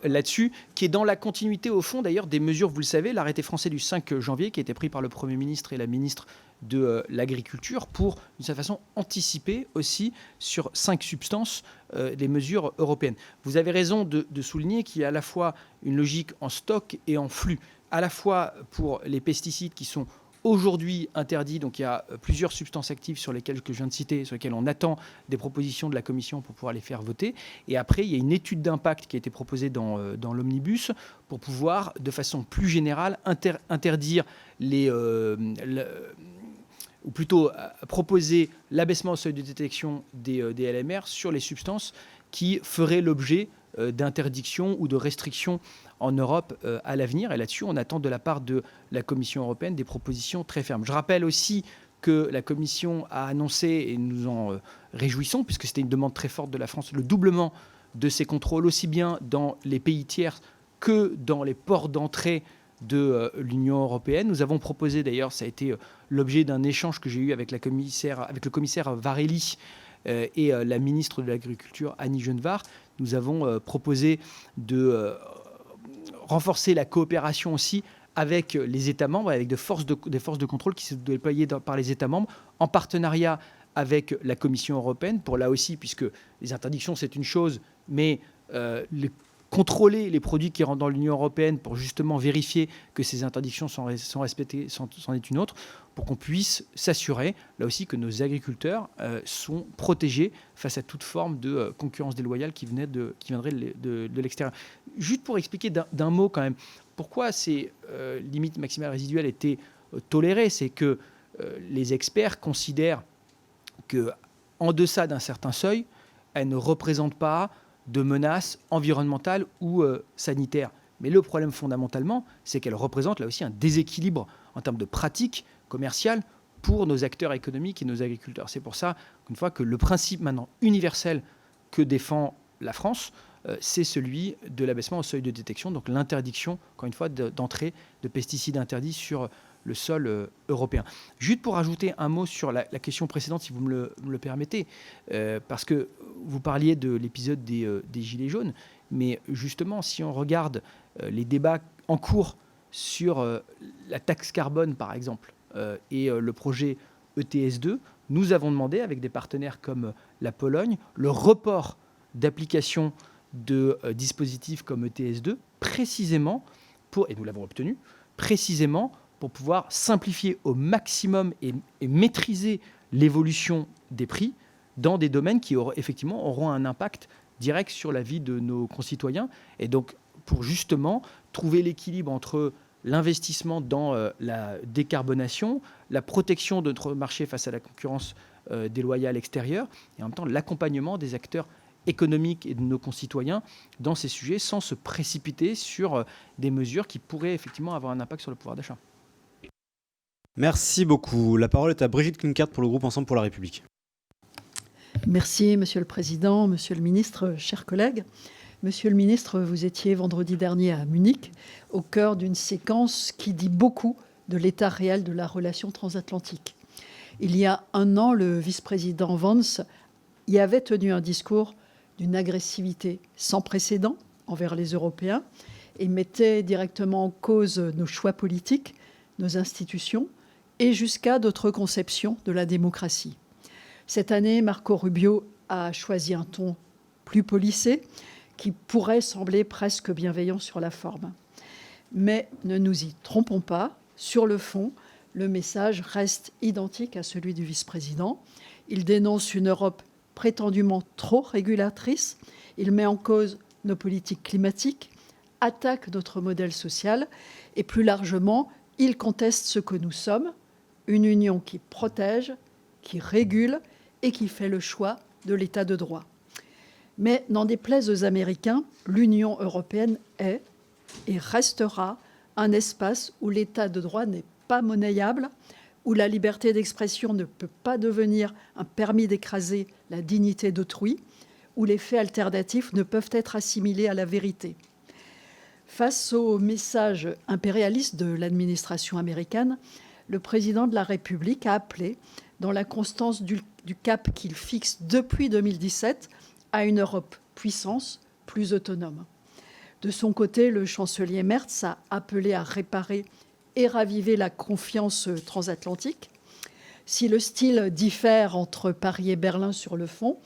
là-dessus, qui est dans la continuité au fond d'ailleurs des mesures, vous le savez, l'arrêté français du 5 janvier qui a été pris par le Premier ministre et la ministre de l'Agriculture pour, d'une certaine façon, anticiper aussi sur 5 substances les mesures européennes. Vous avez raison de souligner qu'il y a à la fois une logique en stock et en flux, à la fois pour les pesticides qui sont aujourd'hui interdits, donc il y a plusieurs substances actives sur lesquelles que je viens de citer, sur lesquelles on attend des propositions de la Commission pour pouvoir les faire voter. Et après, il y a une étude d'impact qui a été proposée dans l'omnibus pour pouvoir, de façon plus générale, interdire ou plutôt proposer l'abaissement au seuil de détection des LMR sur les substances qui feraient l'objet d'interdiction ou de restrictions en Europe à l'avenir. Et là-dessus, on attend de la part de la Commission européenne des propositions très fermes. Je rappelle aussi que la Commission a annoncé, et nous en réjouissons, puisque c'était une demande très forte de la France, le doublement de ces contrôles, aussi bien dans les pays tiers que dans les ports d'entrée de l'Union européenne. Nous avons proposé, d'ailleurs, ça a été l'objet d'un échange que j'ai eu avec le commissaire Varelli et la ministre de l'Agriculture, Annie Genevard. Nous avons proposé de renforcer la coopération aussi avec les États membres, avec des forces de contrôle qui sont déployées par les États membres, en partenariat avec la Commission européenne, pour là aussi, puisque les interdictions c'est une chose, mais contrôler les produits qui rentrent dans l'Union européenne pour justement vérifier que ces interdictions sont respectées, c'en est une autre, pour qu'on puisse s'assurer, là aussi, que nos agriculteurs sont protégés face à toute forme de concurrence déloyale qui viendrait de l'extérieur. Juste pour expliquer d'un mot quand même, pourquoi ces limites maximales résiduelles étaient tolérées, c'est que les experts considèrent qu'en deçà d'un certain seuil, elles ne représentent pas de menaces environnementales ou sanitaires. Mais le problème fondamentalement, c'est qu'elle représente là aussi un déséquilibre en termes de pratiques commerciales pour nos acteurs économiques et nos agriculteurs. C'est pour ça, une fois que le principe maintenant universel que défend la France, c'est celui de l'abaissement au seuil de détection, donc l'interdiction, encore une fois, d'entrée de pesticides interdits sur le sol européen. Juste pour ajouter un mot sur la question précédente, si vous me le permettez, parce que vous parliez de l'épisode des Gilets jaunes, mais justement, si on regarde les débats en cours sur la taxe carbone, par exemple, et le projet ETS2, nous avons demandé, avec des partenaires comme la Pologne, le report d'application de dispositifs comme ETS2, précisément et nous l'avons obtenu, précisément pour pouvoir simplifier au maximum et maîtriser l'évolution des prix dans des domaines qui effectivement auront un impact direct sur la vie de nos concitoyens. Et donc, pour justement trouver l'équilibre entre l'investissement dans la décarbonation, la protection de notre marché face à la concurrence déloyale extérieure, et en même temps l'accompagnement des acteurs économiques et de nos concitoyens dans ces sujets sans se précipiter sur des mesures qui pourraient effectivement avoir un impact sur le pouvoir d'achat. Merci beaucoup. La parole est à Brigitte Klinkert pour le groupe Ensemble pour la République. Merci, Monsieur le Président, Monsieur le Ministre, chers collègues. Monsieur le Ministre, vous étiez vendredi dernier à Munich, au cœur d'une séquence qui dit beaucoup de l'état réel de la relation transatlantique. Il y a un an, le vice-président Vance y avait tenu un discours d'une agressivité sans précédent envers les Européens et mettait directement en cause nos choix politiques, nos institutions et jusqu'à d'autres conceptions de la démocratie. Cette année, Marco Rubio a choisi un ton plus policé qui pourrait sembler presque bienveillant sur la forme. Mais ne nous y trompons pas, sur le fond, le message reste identique à celui du vice-président. Il dénonce une Europe prétendument trop régulatrice, il met en cause nos politiques climatiques, attaque notre modèle social et plus largement, il conteste ce que nous sommes, une union qui protège, qui régule et qui fait le choix de l'état de droit. Mais n'en déplaise aux Américains, l'Union européenne est et restera un espace où l'état de droit n'est pas monnayable, où la liberté d'expression ne peut pas devenir un permis d'écraser la dignité d'autrui, où les faits alternatifs ne peuvent être assimilés à la vérité. Face au message impérialiste de l'administration américaine, le président de la République a appelé, dans la constance du cap qu'il fixe depuis 2017, à une Europe puissance plus autonome. De son côté, le chancelier Merz a appelé à réparer et raviver la confiance transatlantique. Si le style diffère entre Paris et Berlin sur le fond,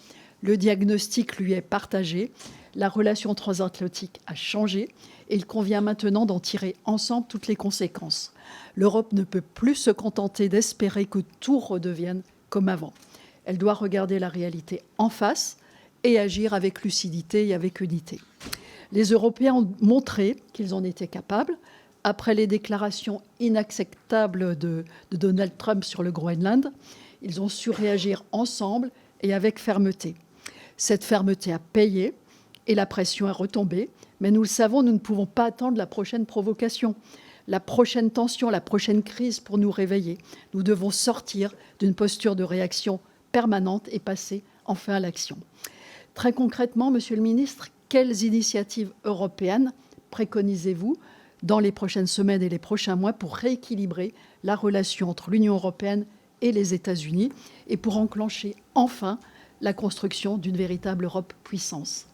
le diagnostic lui est partagé, la relation transatlantique a changé et il convient maintenant d'en tirer ensemble toutes les conséquences. L'Europe ne peut plus se contenter d'espérer que tout redevienne comme avant. Elle doit regarder la réalité en face et agir avec lucidité et avec unité. Les Européens ont montré qu'ils en étaient capables. Après les déclarations inacceptables de Donald Trump sur le Groenland, ils ont su réagir ensemble et avec fermeté. Cette fermeté a payé et la pression est retombée. Mais nous le savons, nous ne pouvons pas attendre la prochaine provocation, la prochaine tension, la prochaine crise pour nous réveiller. Nous devons sortir d'une posture de réaction permanente et passer enfin à l'action. Très concrètement, Monsieur le Ministre, quelles initiatives européennes préconisez-vous dans les prochaines semaines et les prochains mois pour rééquilibrer la relation entre l'Union européenne et les États-Unis et pour enclencher enfin la construction d'une véritable Europe puissance?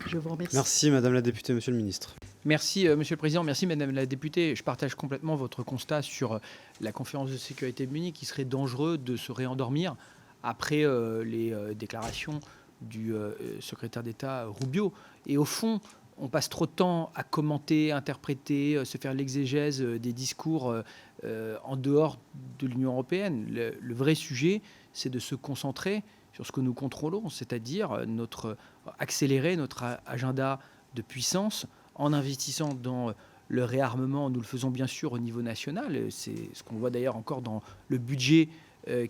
Je vous remercie. Merci Madame la députée, Monsieur le Ministre. Merci Monsieur le Président, merci Madame la députée. Je partage complètement votre constat sur la conférence de sécurité de Munich. Il serait dangereux de se réendormir après les déclarations du secrétaire d'État Rubio. Et au fond, on passe trop de temps à commenter, interpréter, se faire l'exégèse des discours en dehors de l'Union européenne. Le vrai sujet, c'est de se concentrer sur ce que nous contrôlons, c'est-à-dire accélérer notre agenda de puissance en investissant dans le réarmement. Nous le faisons bien sûr au niveau national. C'est ce qu'on voit d'ailleurs encore dans le budget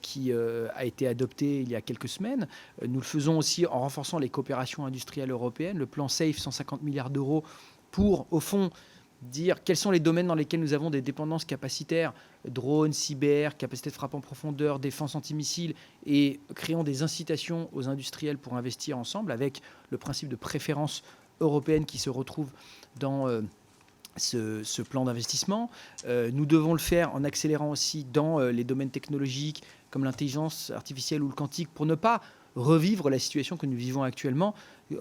qui a été adopté il y a quelques semaines. Nous le faisons aussi en renforçant les coopérations industrielles européennes, le plan SAFE, 150 milliards d'euros pour, au fond, dire quels sont les domaines dans lesquels nous avons des dépendances capacitaires, drones, cyber, capacité de frappe en profondeur, défense antimissile, et créons des incitations aux industriels pour investir ensemble avec le principe de préférence européenne qui se retrouve dans ce plan d'investissement. Nous devons le faire en accélérant aussi dans les domaines technologiques comme l'intelligence artificielle ou le quantique pour ne pas revivre la situation que nous vivons actuellement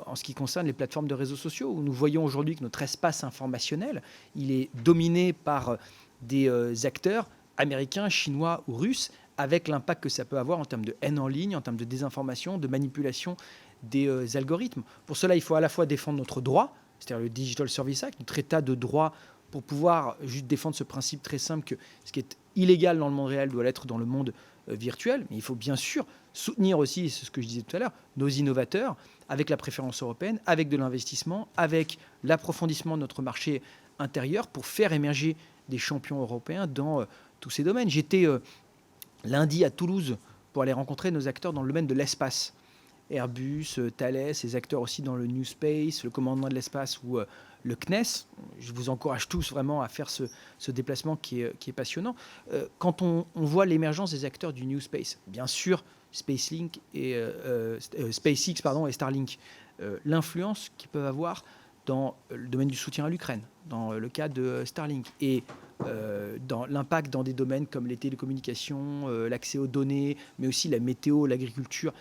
en ce qui concerne les plateformes de réseaux sociaux, où nous voyons aujourd'hui que notre espace informationnel, il est dominé par des acteurs américains, chinois ou russes, avec l'impact que ça peut avoir en termes de haine en ligne, en termes de désinformation, de manipulation des algorithmes. Pour cela, il faut à la fois défendre notre droit, c'est-à-dire le Digital Services Act, notre état de droit, pour pouvoir juste défendre ce principe très simple que ce qui est illégal dans le monde réel doit l'être dans le monde virtuel. Mais il faut bien sûr soutenir aussi, c'est ce que je disais tout à l'heure, nos innovateurs avec la préférence européenne, avec de l'investissement, avec l'approfondissement de notre marché intérieur pour faire émerger des champions européens dans tous ces domaines. J'étais lundi à Toulouse pour aller rencontrer nos acteurs dans le domaine de l'espace. Airbus, Thales, les acteurs aussi dans le New Space, le commandement de l'espace ou le CNES. Je vous encourage tous vraiment à faire ce déplacement qui est passionnant. Quand on voit l'émergence des acteurs du New Space, bien sûr, SpaceX et Starlink, l'influence qu'ils peuvent avoir dans le domaine du soutien à l'Ukraine, dans le cas de Starlink, et dans l'impact dans des domaines comme les télécommunications, l'accès aux données, mais aussi la météo, l'agriculture,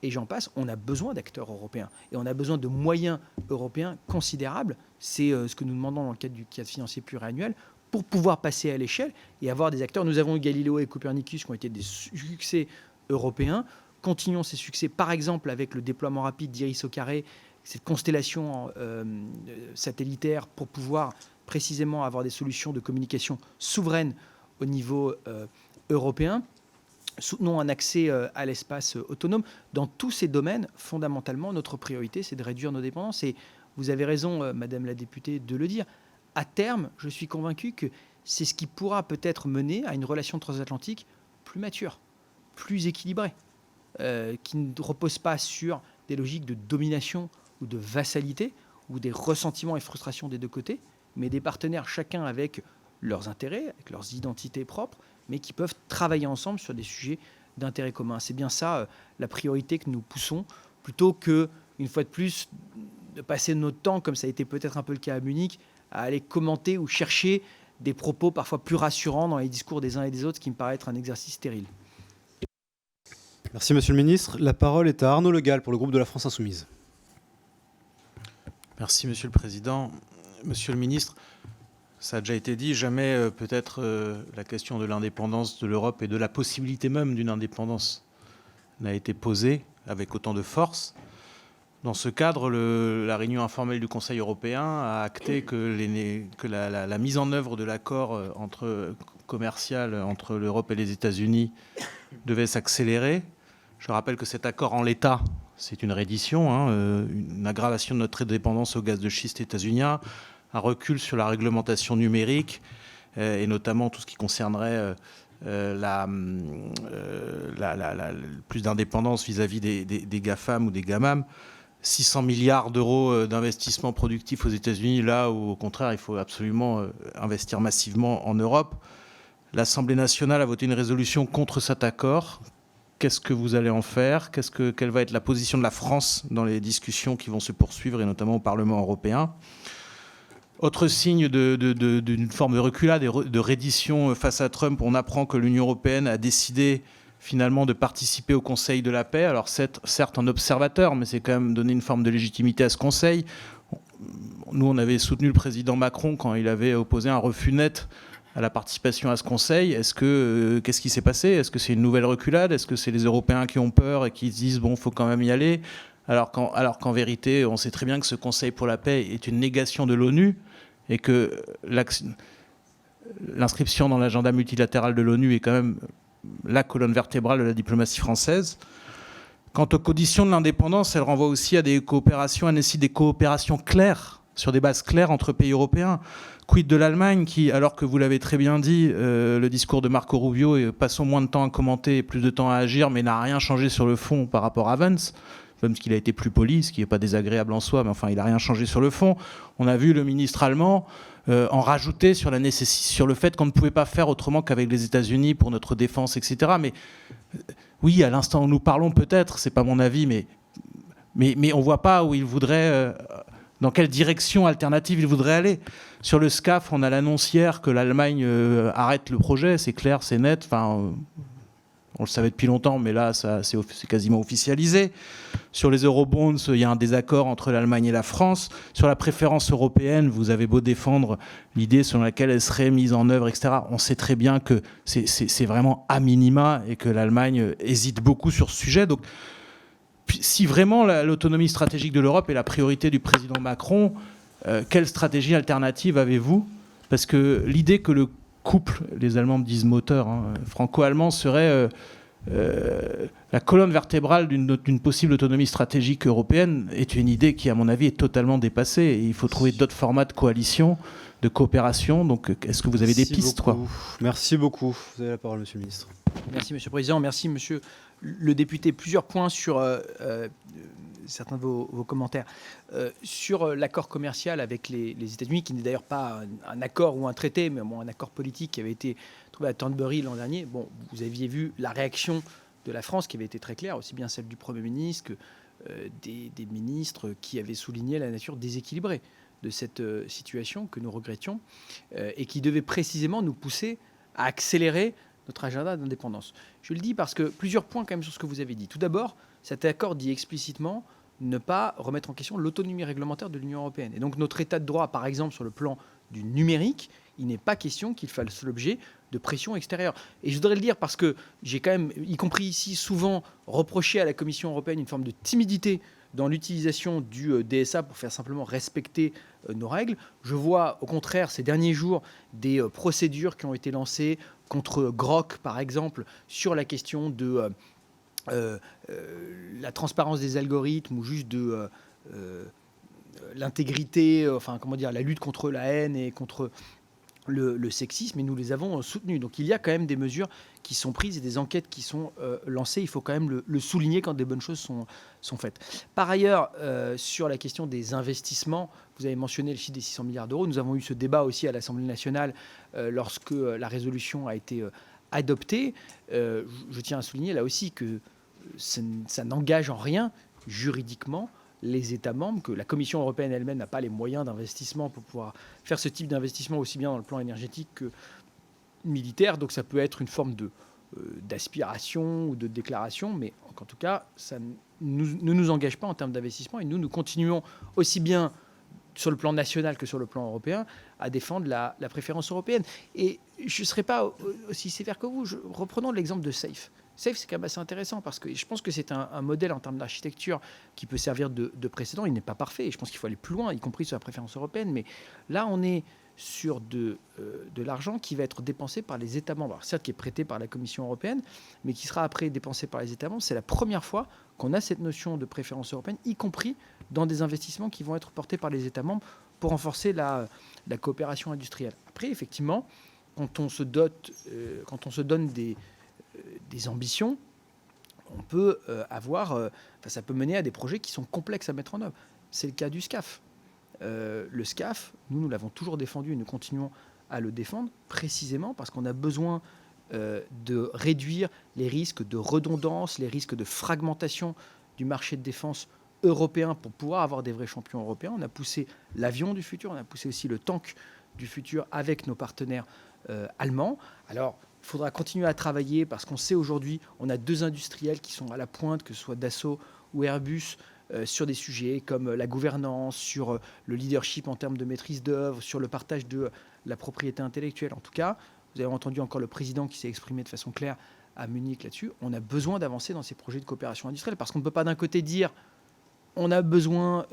et j'en passe, on a besoin d'acteurs européens. Et on a besoin de moyens européens considérables. C'est ce que nous demandons dans le cadre du cadre financier pluriannuel pour pouvoir passer à l'échelle et avoir des acteurs. Nous avons eu Galileo et Copernicus qui ont été des succès européens. Continuons ces succès, par exemple, avec le déploiement rapide d'Iris au carré, cette constellation satellitaire pour pouvoir précisément avoir des solutions de communication souveraines au niveau européen. Soutenons un accès à l'espace autonome. Dans tous ces domaines, fondamentalement, notre priorité, c'est de réduire nos dépendances. Et vous avez raison, Madame la députée, de le dire. À terme, je suis convaincu que c'est ce qui pourra peut-être mener à une relation transatlantique plus mature, plus équilibrée, qui ne repose pas sur des logiques de domination ou de vassalité, ou des ressentiments et frustrations des deux côtés, mais des partenaires, chacun avec leurs intérêts, avec leurs identités propres, mais qui peuvent travailler ensemble sur des sujets d'intérêt commun. C'est bien ça la priorité que nous poussons, plutôt que, une fois de plus, de passer notre temps, comme ça a été peut-être un peu le cas à Munich, à aller commenter ou chercher des propos parfois plus rassurants dans les discours des uns et des autres, ce qui me paraît être un exercice stérile. Merci Monsieur le Ministre. La parole est à Arnaud Le Gall pour le groupe de la France Insoumise. Merci Monsieur le Président. Monsieur le Ministre, ça a déjà été dit, jamais peut-être la question de l'indépendance de l'Europe et de la possibilité même d'une indépendance n'a été posée avec autant de force. Dans ce cadre, la réunion informelle du Conseil européen a acté que la mise en œuvre de l'accord commercial entre l'Europe et les États-Unis devait s'accélérer. Je rappelle que cet accord en l'état, c'est une reddition, une aggravation de notre dépendance au gaz de schiste états-unien, un recul sur la réglementation numérique et notamment tout ce qui concernerait plus d'indépendance vis-à-vis des GAFAM ou des GAMAM. 600 milliards d'euros d'investissement productif aux États-Unis, là où au contraire il faut absolument investir massivement en Europe. L'Assemblée nationale a voté une résolution contre cet accord. Qu'est-ce que vous allez en faire ? Quelle va être la position de la France dans les discussions qui vont se poursuivre, et notamment au Parlement européen ? Autre signe d'une forme de reculade et de reddition face à Trump, on apprend que l'Union européenne a décidé finalement de participer au Conseil de la paix. Alors certes en observateur, mais c'est quand même donner une forme de légitimité à ce Conseil. Nous, on avait soutenu le président Macron quand il avait opposé un refus net à la participation à ce Conseil. Qu'est-ce qui s'est passé ? Est-ce que c'est une nouvelle reculade ? Est-ce que c'est les Européens qui ont peur et qui se disent bon, faut quand même y aller ? Alors qu'en vérité, on sait très bien que ce Conseil pour la paix est une négation de l'ONU et que l'inscription dans l'agenda multilatéral de l'ONU est quand même la colonne vertébrale de la diplomatie française. Quant aux conditions de l'indépendance, elle renvoie aussi à des coopérations, elle nécessite des coopérations claires, sur des bases claires entre pays européens. Quid de l'Allemagne qui, alors que vous l'avez très bien dit, le discours de Marco Rubio, passons moins de temps à commenter et plus de temps à agir, mais n'a rien changé sur le fond par rapport à Vance, même qu'il a été plus poli, ce qui n'est pas désagréable en soi, mais enfin, il n'a rien changé sur le fond. On a vu le ministre allemand en rajouter sur le fait qu'on ne pouvait pas faire autrement qu'avec les États-Unis pour notre défense, etc. Mais oui, à l'instant où nous parlons, peut-être, c'est pas mon avis, mais on ne voit pas où il voudrait, dans quelle direction alternative il voudrait aller. Sur le SCAF, on a l'annonce hier que l'Allemagne arrête le projet, c'est clair, c'est net. Enfin, On le savait depuis longtemps, mais là, c'est quasiment officialisé. Sur les eurobonds, il y a un désaccord entre l'Allemagne et la France. Sur la préférence européenne, vous avez beau défendre l'idée selon laquelle elle serait mise en œuvre, etc. On sait très bien que c'est vraiment à minima et que l'Allemagne hésite beaucoup sur ce sujet. Donc, si vraiment l'autonomie stratégique de l'Europe est la priorité du président Macron, quelle stratégie alternative avez-vous? Parce que l'idée que le couple, les Allemands me disent moteur, franco-allemand, serait la colonne vertébrale d'une possible autonomie stratégique européenne est une idée qui, à mon avis, est totalement dépassée. Et il faut trouver d'autres formats de coalition, de coopération. Donc, est-ce que vous avez des pistes, quoi? Merci beaucoup. Vous avez la parole, Monsieur le Ministre. Merci, Monsieur le Président. Merci, Monsieur le député. Plusieurs points sur certains de vos commentaires. Sur l'accord commercial avec les États-Unis, qui n'est d'ailleurs pas un accord ou un traité, mais un accord politique qui avait été trouvé à Thornbury l'an dernier. Bon, vous aviez vu la réaction de la France qui avait été très claire, aussi bien celle du Premier ministre que des ministres qui avaient souligné la nature déséquilibrée de cette situation que nous regrettions et qui devait précisément nous pousser à accélérer notre agenda d'indépendance. Je le dis parce que plusieurs points quand même sur ce que vous avez dit. Tout d'abord, cet accord dit explicitement ne pas remettre en question l'autonomie réglementaire de l'Union européenne. Et donc notre état de droit, par exemple sur le plan du numérique, il n'est pas question qu'il fasse l'objet de pression extérieure. Et je voudrais le dire parce que j'ai quand même, y compris ici, souvent reproché à la Commission européenne une forme de timidité dans l'utilisation du DSA pour faire simplement respecter nos règles. Je vois au contraire ces derniers jours des procédures qui ont été lancées contre Grok, par exemple, sur la question de la transparence des algorithmes ou juste de l'intégrité, enfin comment dire, la lutte contre la haine et contre le sexisme, et nous les avons soutenus. Donc il y a quand même des mesures qui sont prises et des enquêtes qui sont lancées. Il faut quand même le souligner quand des bonnes choses sont faites. Par ailleurs, sur la question des investissements, vous avez mentionné le chiffre des 600 milliards d'euros. Nous avons eu ce débat aussi à l'Assemblée nationale lorsque la résolution a été adoptée. Je tiens à souligner là aussi que ça n'engage en rien juridiquement les États membres, que la Commission européenne elle-même n'a pas les moyens d'investissement pour pouvoir faire ce type d'investissement aussi bien dans le plan énergétique que militaire. Donc ça peut être une forme d'aspiration ou de déclaration, mais en tout cas, ça ne nous engage pas en termes d'investissement. Et nous continuons aussi bien sur le plan national que sur le plan européen à défendre la préférence européenne. Et je ne serai pas aussi sévère que vous. Reprenons l'exemple de SAFE. SAFE, c'est quand même assez intéressant parce que je pense que c'est un modèle en termes d'architecture qui peut servir de précédent. Il n'est pas parfait et je pense qu'il faut aller plus loin, y compris sur la préférence européenne. Mais là, on est sur de l'argent qui va être dépensé par les États membres. Alors, certes, qui est prêté par la Commission européenne, mais qui sera après dépensé par les États membres. C'est la première fois qu'on a cette notion de préférence européenne, y compris dans des investissements qui vont être portés par les États membres pour renforcer la coopération industrielle. Après, effectivement, quand on se donne des ambitions, on peut ça peut mener à des projets qui sont complexes à mettre en œuvre. C'est le cas du SCAF. Le SCAF, nous l'avons toujours défendu et nous continuons à le défendre précisément parce qu'on a besoin de réduire les risques de redondance, les risques de fragmentation du marché de défense européen pour pouvoir avoir des vrais champions européens. On a poussé l'avion du futur, on a poussé aussi le tank du futur avec nos partenaires allemands. Alors, il faudra continuer à travailler parce qu'on sait aujourd'hui, on a deux industriels qui sont à la pointe, que ce soit Dassault ou Airbus, sur des sujets comme la gouvernance, sur le leadership en termes de maîtrise d'œuvre, sur le partage de la propriété intellectuelle. En tout cas, vous avez entendu encore le président qui s'est exprimé de façon claire à Munich là-dessus. On a besoin d'avancer dans ces projets de coopération industrielle parce qu'on ne peut pas d'un côté dire on a besoin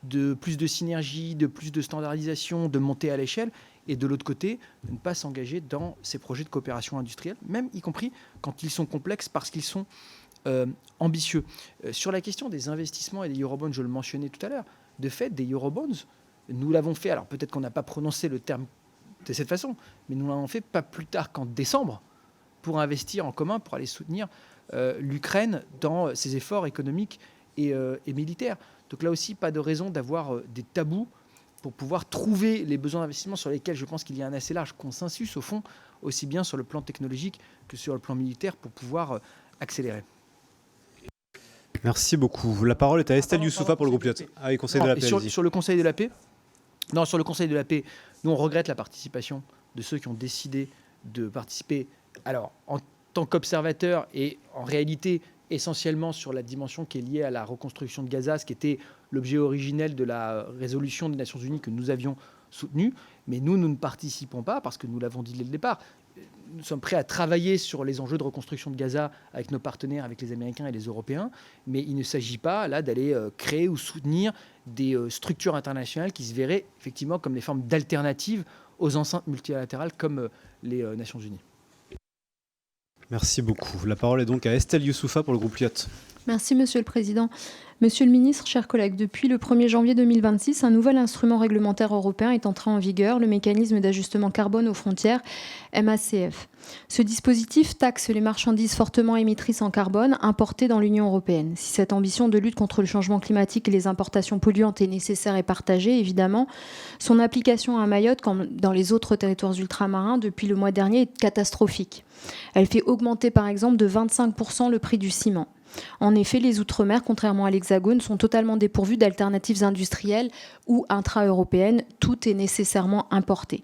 de plus de synergie, de plus de standardisation, de montée à l'échelle, et de l'autre côté, de ne pas s'engager dans ces projets de coopération industrielle, même y compris quand ils sont complexes parce qu'ils sont ambitieux. Sur la question des investissements et des eurobonds, je le mentionnais tout à l'heure, de fait, des eurobonds, nous l'avons fait, alors peut-être qu'on n'a pas prononcé le terme de cette façon, mais nous l'avons fait pas plus tard qu'en décembre pour investir en commun, pour aller soutenir l'Ukraine dans ses efforts économiques et militaires. Donc là aussi, pas de raison d'avoir des tabous pour pouvoir trouver les besoins d'investissement sur lesquels je pense qu'il y a un assez large consensus, au fond, aussi bien sur le plan technologique que sur le plan militaire, pour pouvoir accélérer. Merci beaucoup. La parole est à Estelle Youssoufa pour le groupe Lyot. Ah oui, Conseil de la paix. Sur le Conseil de la paix, non, sur le Conseil de la paix, nous on regrette la participation de ceux qui ont décidé de participer. Alors, tant qu'observateur et en réalité essentiellement sur la dimension qui est liée à la reconstruction de Gaza, ce qui était l'objet originel de la résolution des Nations Unies que nous avions soutenue. Mais nous ne participons pas parce que nous l'avons dit dès le départ. Nous sommes prêts à travailler sur les enjeux de reconstruction de Gaza avec nos partenaires, avec les Américains et les Européens, mais il ne s'agit pas là d'aller créer ou soutenir des structures internationales qui se verraient effectivement comme des formes d'alternatives aux enceintes multilatérales comme les Nations Unies. Merci beaucoup. La parole est donc à Estelle Youssoufa pour le groupe Lyot. Merci Monsieur le Président. Monsieur le Ministre, chers collègues, depuis le 1er janvier 2026, un nouvel instrument réglementaire européen est entré en vigueur, le mécanisme d'ajustement carbone aux frontières, MACF. Ce dispositif taxe les marchandises fortement émettrices en carbone importées dans l'Union européenne. Si cette ambition de lutte contre le changement climatique et les importations polluantes est nécessaire et partagée, évidemment, son application à Mayotte, comme dans les autres territoires ultramarins, depuis le mois dernier, est catastrophique. Elle fait augmenter par exemple de 25% le prix du ciment. En effet, les Outre-mer, contrairement à l'Hexagone, sont totalement dépourvus d'alternatives industrielles ou intra-européennes. Tout est nécessairement importé.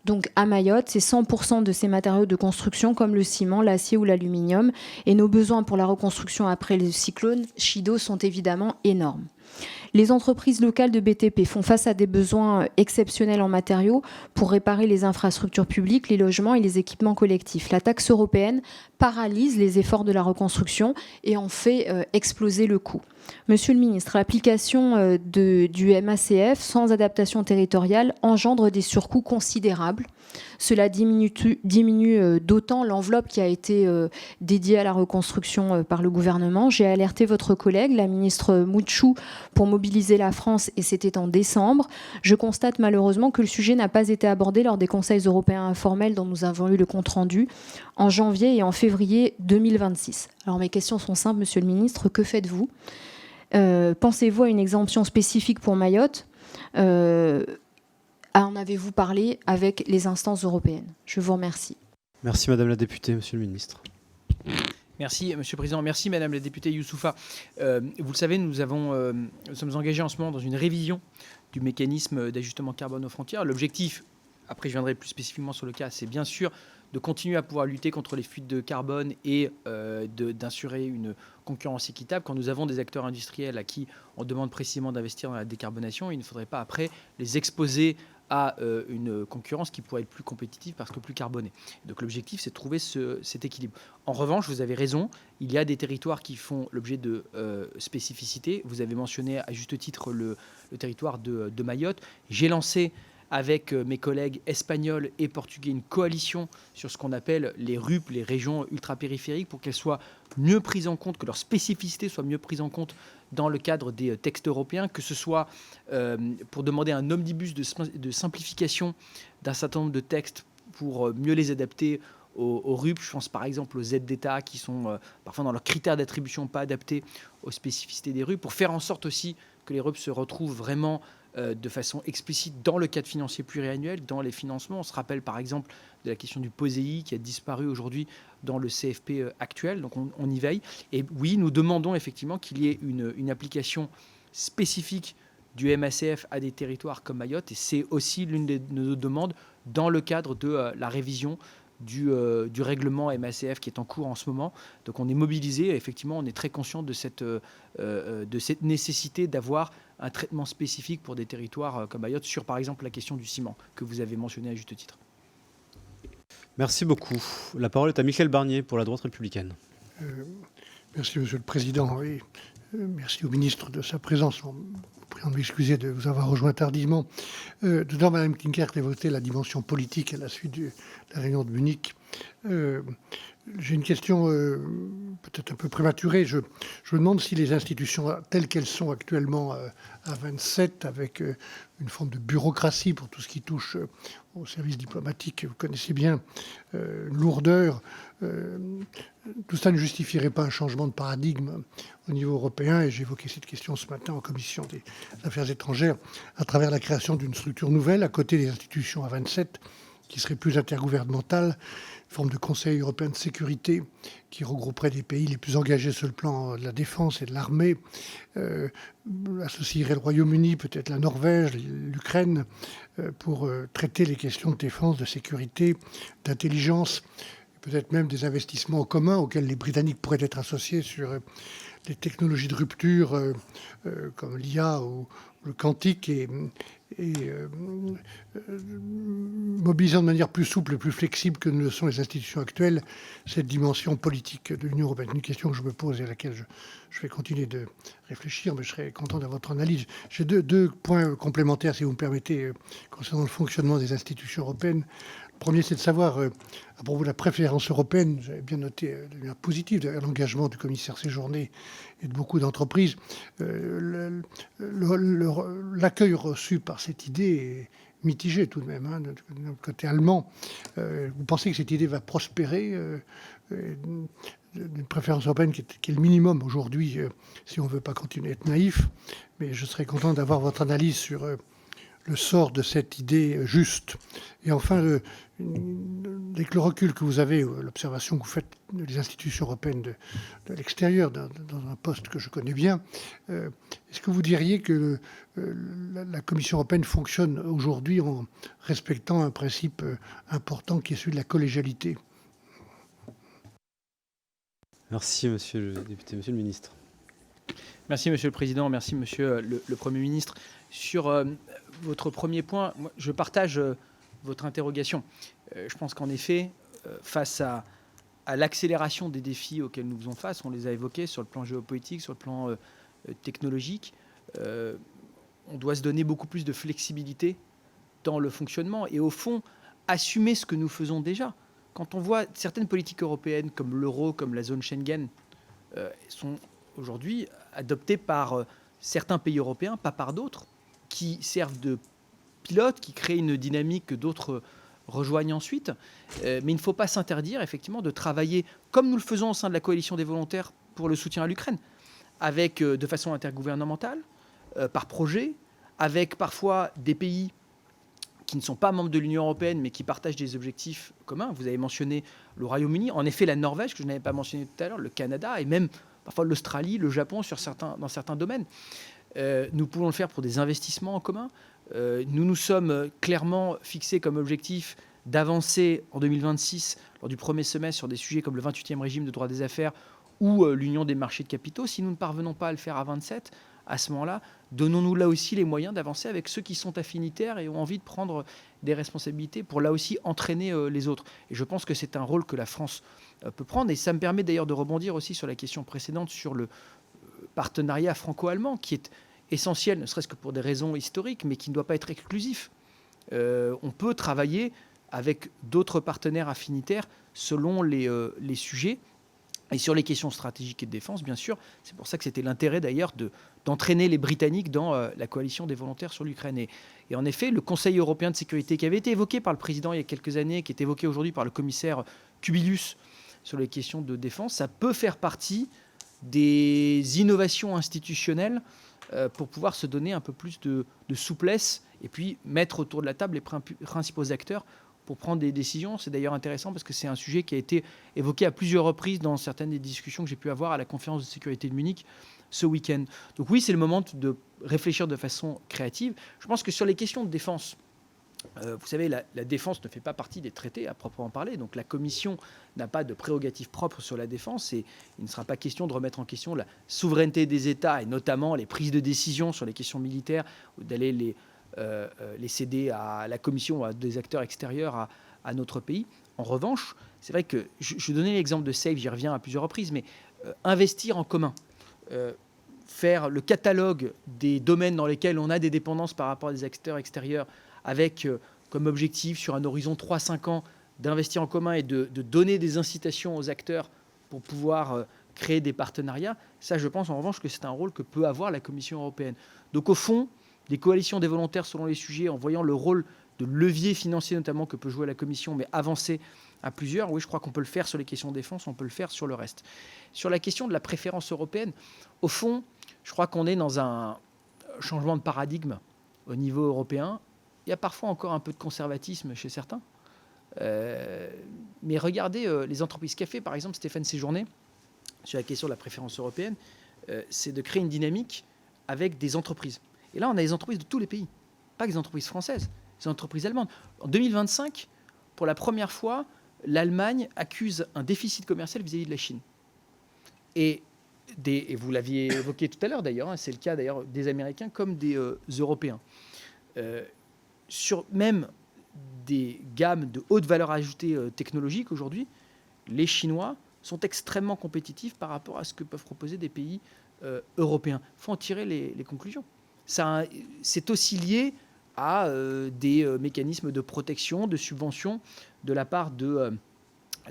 Donc à Mayotte, c'est 100% de ces matériaux de construction comme le ciment, l'acier ou l'aluminium. Et nos besoins pour la reconstruction après le cyclone Chido sont évidemment énormes. Les entreprises locales de BTP font face à des besoins exceptionnels en matériaux pour réparer les infrastructures publiques, les logements et les équipements collectifs. La taxe européenne paralyse les efforts de la reconstruction et en fait exploser le coût. Monsieur le ministre, l'application du MACF sans adaptation territoriale engendre des surcoûts considérables. Cela diminue d'autant l'enveloppe qui a été dédiée à la reconstruction par le gouvernement. J'ai alerté votre collègue, la ministre Mouchou, pour mobiliser la France et c'était en décembre. Je constate malheureusement que le sujet n'a pas été abordé lors des conseils européens informels dont nous avons eu le compte-rendu en janvier et en février 2026. Alors mes questions sont simples, monsieur le ministre. Que faites-vous ? Pensez-vous à une exemption spécifique pour Mayotte ? En avez-vous parlé avec les instances européennes ? Je vous remercie. Merci Madame la députée, Monsieur le ministre. Merci Monsieur le Président. Merci Madame la députée Youssoufa. Vous le savez, nous sommes engagés en ce moment dans une révision du mécanisme d'ajustement carbone aux frontières. L'objectif, après je viendrai plus spécifiquement sur le cas, c'est bien sûr de continuer à pouvoir lutter contre les fuites de carbone et d'assurer une concurrence équitable. Quand nous avons des acteurs industriels à qui on demande précisément d'investir dans la décarbonation, il ne faudrait pas après les exposer à une concurrence qui pourrait être plus compétitive parce que plus carbonée. Donc l'objectif, c'est de trouver cet équilibre. En revanche, vous avez raison, il y a des territoires qui font l'objet de spécificités. Vous avez mentionné à juste titre le territoire de Mayotte. J'ai lancé avec mes collègues espagnols et portugais une coalition sur ce qu'on appelle les RUP, les régions ultra-périphériques, pour qu'elles soient mieux prises en compte, que leurs spécificités soient mieux prises en compte dans le cadre des textes européens, que ce soit pour demander un omnibus de simplification d'un certain nombre de textes pour mieux les adapter aux RUP. Je pense par exemple aux aides d'État qui sont parfois dans leurs critères d'attribution pas adaptés aux spécificités des RUP, pour faire en sorte aussi que les RUP se retrouvent vraiment de façon explicite dans le cadre financier pluriannuel, dans les financements. On se rappelle par exemple de la question du POSEI qui a disparu aujourd'hui dans le CFP actuel, donc on y veille. Et oui, nous demandons effectivement qu'il y ait une application spécifique du MACF à des territoires comme Mayotte, et c'est aussi l'une de nos demandes dans le cadre de la révision du règlement MACF qui est en cours en ce moment. Donc on est mobilisé, et effectivement on est très conscient de cette nécessité d'avoir un traitement spécifique pour des territoires comme Mayotte sur par exemple la question du ciment que vous avez mentionné à juste titre. Merci beaucoup. La parole est à Michel Barnier pour la droite républicaine. Merci Monsieur le Président et merci au ministre de sa présence. En priant de m'excuser de vous avoir rejoint tardivement. Dedans, Mme Klinkert évoquait la dimension politique à la suite de la réunion de Munich. J'ai une question peut-être un peu prématurée. Je me demande si les institutions telles qu'elles sont actuellement à 27, avec une forme de bureaucratie pour tout ce qui touche au service diplomatique, vous connaissez bien, lourdeur, tout ça ne justifierait pas un changement de paradigme au niveau européen. Et j'évoquais cette question ce matin en commission des affaires étrangères, à travers la création d'une structure nouvelle à côté des institutions à 27, qui serait plus intergouvernementale, une forme de Conseil européen de sécurité qui regrouperait les pays les plus engagés sur le plan de la défense et de l'armée, associerait le Royaume-Uni, peut-être la Norvège, l'Ukraine, pour traiter les questions de défense, de sécurité, d'intelligence. peut-être même des investissements communs auxquels les Britanniques pourraient être associés sur les technologies de rupture comme l'IA ou le quantique et mobilisant de manière plus souple et plus flexible que ne le sont les institutions actuelles cette dimension politique de l'Union européenne. Une question que je me pose et à laquelle je vais continuer de réfléchir, mais je serais content d'avoir votre analyse. J'ai deux points complémentaires, si vous me permettez, concernant le fonctionnement des institutions européennes. Le premier, c'est de savoir, à propos de la préférence européenne, j'avais bien noté de manière positive l'engagement du commissaire Séjourné et de beaucoup d'entreprises. L'accueil reçu par cette idée est mitigé tout de même, hein, de notre côté allemand. Vous pensez que cette idée va prospérer d'une préférence européenne qui est le minimum aujourd'hui, si on ne veut pas continuer à être naïf. Mais je serais content d'avoir votre analyse sur le sort de cette idée juste. Et enfin, avec le recul que vous avez, l'observation que vous faites des institutions européennes de l'extérieur, dans un poste que je connais bien, est-ce que vous diriez que la Commission européenne fonctionne aujourd'hui en respectant un principe important qui est celui de la collégialité ? Merci, monsieur le député. Monsieur le ministre. Merci, Monsieur le Président. Merci, Monsieur le Premier ministre. Sur votre premier point, moi, je partage votre interrogation. Je pense qu'en effet, face à l'accélération des défis auxquels nous faisons face, on les a évoqués sur le plan géopolitique, sur le plan technologique, on doit se donner beaucoup plus de flexibilité dans le fonctionnement et au fond, assumer ce que nous faisons déjà. Quand on voit certaines politiques européennes comme l'euro, comme la zone Schengen, sont aujourd'hui adoptées par certains pays européens, pas par d'autres, qui servent de pilotes, qui créent une dynamique que d'autres rejoignent ensuite. Mais il ne faut pas s'interdire effectivement de travailler comme nous le faisons au sein de la coalition des volontaires pour le soutien à l'Ukraine, avec de façon intergouvernementale, par projet, avec parfois des pays qui ne sont pas membres de l'Union européenne, mais qui partagent des objectifs communs. Vous avez mentionné le Royaume-Uni, en effet la Norvège, que je n'avais pas mentionné tout à l'heure, le Canada, et même parfois l'Australie, le Japon dans certains domaines. Nous pouvons le faire pour des investissements en commun. Nous nous sommes clairement fixés comme objectif d'avancer en 2026, lors du premier semestre, sur des sujets comme le 28e régime de droit des affaires ou l'union des marchés de capitaux. Si nous ne parvenons pas à le faire à 27, à ce moment-là, donnons-nous là aussi les moyens d'avancer avec ceux qui sont affinitaires et ont envie de prendre des responsabilités pour là aussi entraîner les autres. Et je pense que c'est un rôle que la France peut prendre. Et ça me permet d'ailleurs de rebondir aussi sur la question précédente sur le partenariat franco-allemand, qui est essentiel, ne serait-ce que pour des raisons historiques, mais qui ne doit pas être exclusif. On peut travailler avec d'autres partenaires affinitaires selon les sujets. Et sur les questions stratégiques et de défense, bien sûr, c'est pour ça que c'était l'intérêt d'ailleurs d'entraîner les Britanniques dans la coalition des volontaires sur l'Ukraine. Et en effet, le Conseil européen de sécurité qui avait été évoqué par le président il y a quelques années, qui est évoqué aujourd'hui par le commissaire Kubilius sur les questions de défense, ça peut faire partie des innovations institutionnelles pour pouvoir se donner un peu plus de souplesse et puis mettre autour de la table les principaux acteurs pour prendre des décisions. C'est d'ailleurs intéressant parce que c'est un sujet qui a été évoqué à plusieurs reprises dans certaines des discussions que j'ai pu avoir à la conférence de sécurité de Munich ce week-end. Donc oui, c'est le moment de réfléchir de façon créative. Je pense que sur les questions de défense, vous savez, la défense ne fait pas partie des traités à proprement parler. Donc la Commission n'a pas de prérogatives propres sur la défense et il ne sera pas question de remettre en question la souveraineté des États et notamment les prises de décision sur les questions militaires ou d'aller les céder à la Commission ou à des acteurs extérieurs à notre pays. En revanche, c'est vrai que je donnais l'exemple de SAFE, j'y reviens à plusieurs reprises, mais investir en commun, faire le catalogue des domaines dans lesquels on a des dépendances par rapport à des acteurs extérieurs avec comme objectif sur un horizon 3-5 ans d'investir en commun et de donner des incitations aux acteurs pour pouvoir créer des partenariats, ça je pense en revanche que c'est un rôle que peut avoir la Commission européenne. Donc au fond, des coalitions des volontaires selon les sujets, en voyant le rôle de levier financier notamment que peut jouer la Commission, mais avancer à plusieurs, oui je crois qu'on peut le faire sur les questions de défense, on peut le faire sur le reste. Sur la question de la préférence européenne, au fond, je crois qu'on est dans un changement de paradigme au niveau européen. Il y a parfois encore un peu de conservatisme chez certains. Mais regardez les entreprises. Ce qu'a fait par exemple Stéphane Séjourné sur la question de la préférence européenne, c'est de créer une dynamique avec des entreprises. Et là, on a des entreprises de tous les pays, pas que des entreprises françaises, des entreprises allemandes. En 2025, pour la première fois, l'Allemagne accuse un déficit commercial vis-à-vis de la Chine. Et vous l'aviez évoqué tout à l'heure d'ailleurs, c'est le cas d'ailleurs des Américains comme des Européens. Sur même des gammes de haute valeur ajoutée technologique aujourd'hui, les Chinois sont extrêmement compétitifs par rapport à ce que peuvent proposer des pays européens. Il faut en tirer les conclusions. C'est aussi lié à des mécanismes de protection, de subvention de la part de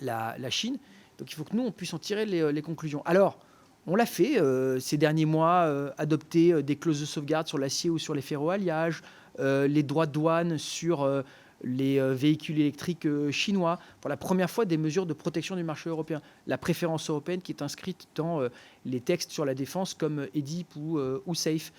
la Chine. Donc il faut que nous, on puisse en tirer les conclusions. Alors, on l'a fait ces derniers mois, adopter des clauses de sauvegarde sur l'acier ou sur les ferroalliages, les droits de douane sur les véhicules électriques chinois. Pour la première fois, des mesures de protection du marché européen. La préférence européenne qui est inscrite dans les textes sur la défense comme EDIP ou SAFE.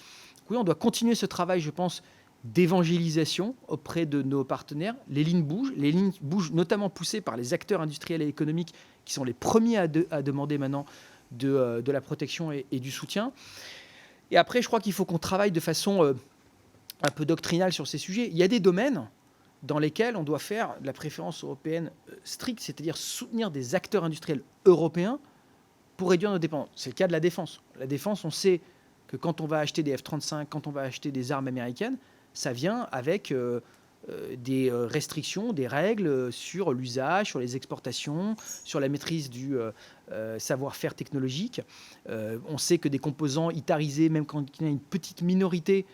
Oui, on doit continuer ce travail, je pense, d'évangélisation auprès de nos partenaires. Les lignes bougent notamment poussées par les acteurs industriels et économiques qui sont les premiers à demander maintenant de la protection et du soutien. Et après, je crois qu'il faut qu'on travaille de façon un peu doctrinale sur ces sujets. Il y a des domaines dans lesquels on doit faire de la préférence européenne stricte, c'est-à-dire soutenir des acteurs industriels européens pour réduire nos dépendances. C'est le cas de la défense. La défense, on sait que quand on va acheter des F-35, quand on va acheter des armes américaines, ça vient avec des restrictions, des règles sur l'usage, sur les exportations, sur la maîtrise du savoir-faire technologique. On sait que des composants itarisés, même quand il y a une petite minorité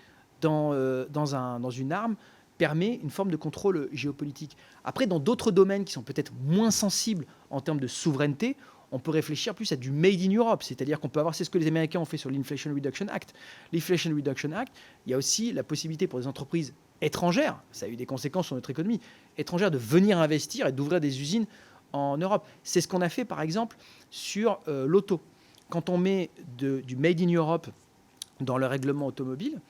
dans une arme, permet une forme de contrôle géopolitique. Après, dans d'autres domaines qui sont peut-être moins sensibles en termes de souveraineté, on peut réfléchir plus à du Made in Europe, c'est-à-dire qu'on peut avoir, c'est ce que les Américains ont fait sur l'Inflation Reduction Act. L'Inflation Reduction Act, il y a aussi la possibilité pour des entreprises étrangères, ça a eu des conséquences sur notre économie, étrangères de venir investir et d'ouvrir des usines en Europe. C'est ce qu'on a fait par exemple sur l'auto. Quand on met du Made in Europe dans le règlement automobile,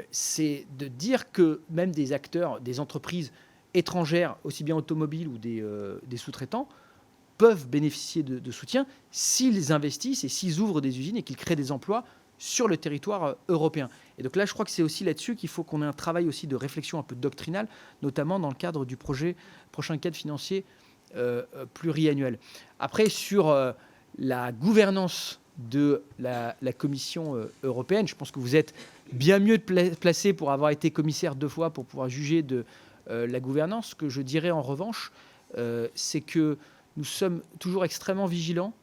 c'est de dire que même des acteurs, des entreprises étrangères, aussi bien automobiles ou des sous-traitants, peuvent bénéficier de soutien s'ils investissent et s'ils ouvrent des usines et qu'ils créent des emplois sur le territoire européen. Et donc là, je crois que c'est aussi là-dessus qu'il faut qu'on ait un travail aussi de réflexion un peu doctrinale, notamment dans le cadre du prochain cadre financier pluriannuel. Après, sur la gouvernance de la Commission européenne, je pense que vous êtes bien mieux placé pour avoir été commissaire 2 fois pour pouvoir juger de la gouvernance. Ce que je dirais en revanche, c'est que nous sommes toujours extrêmement vigilants,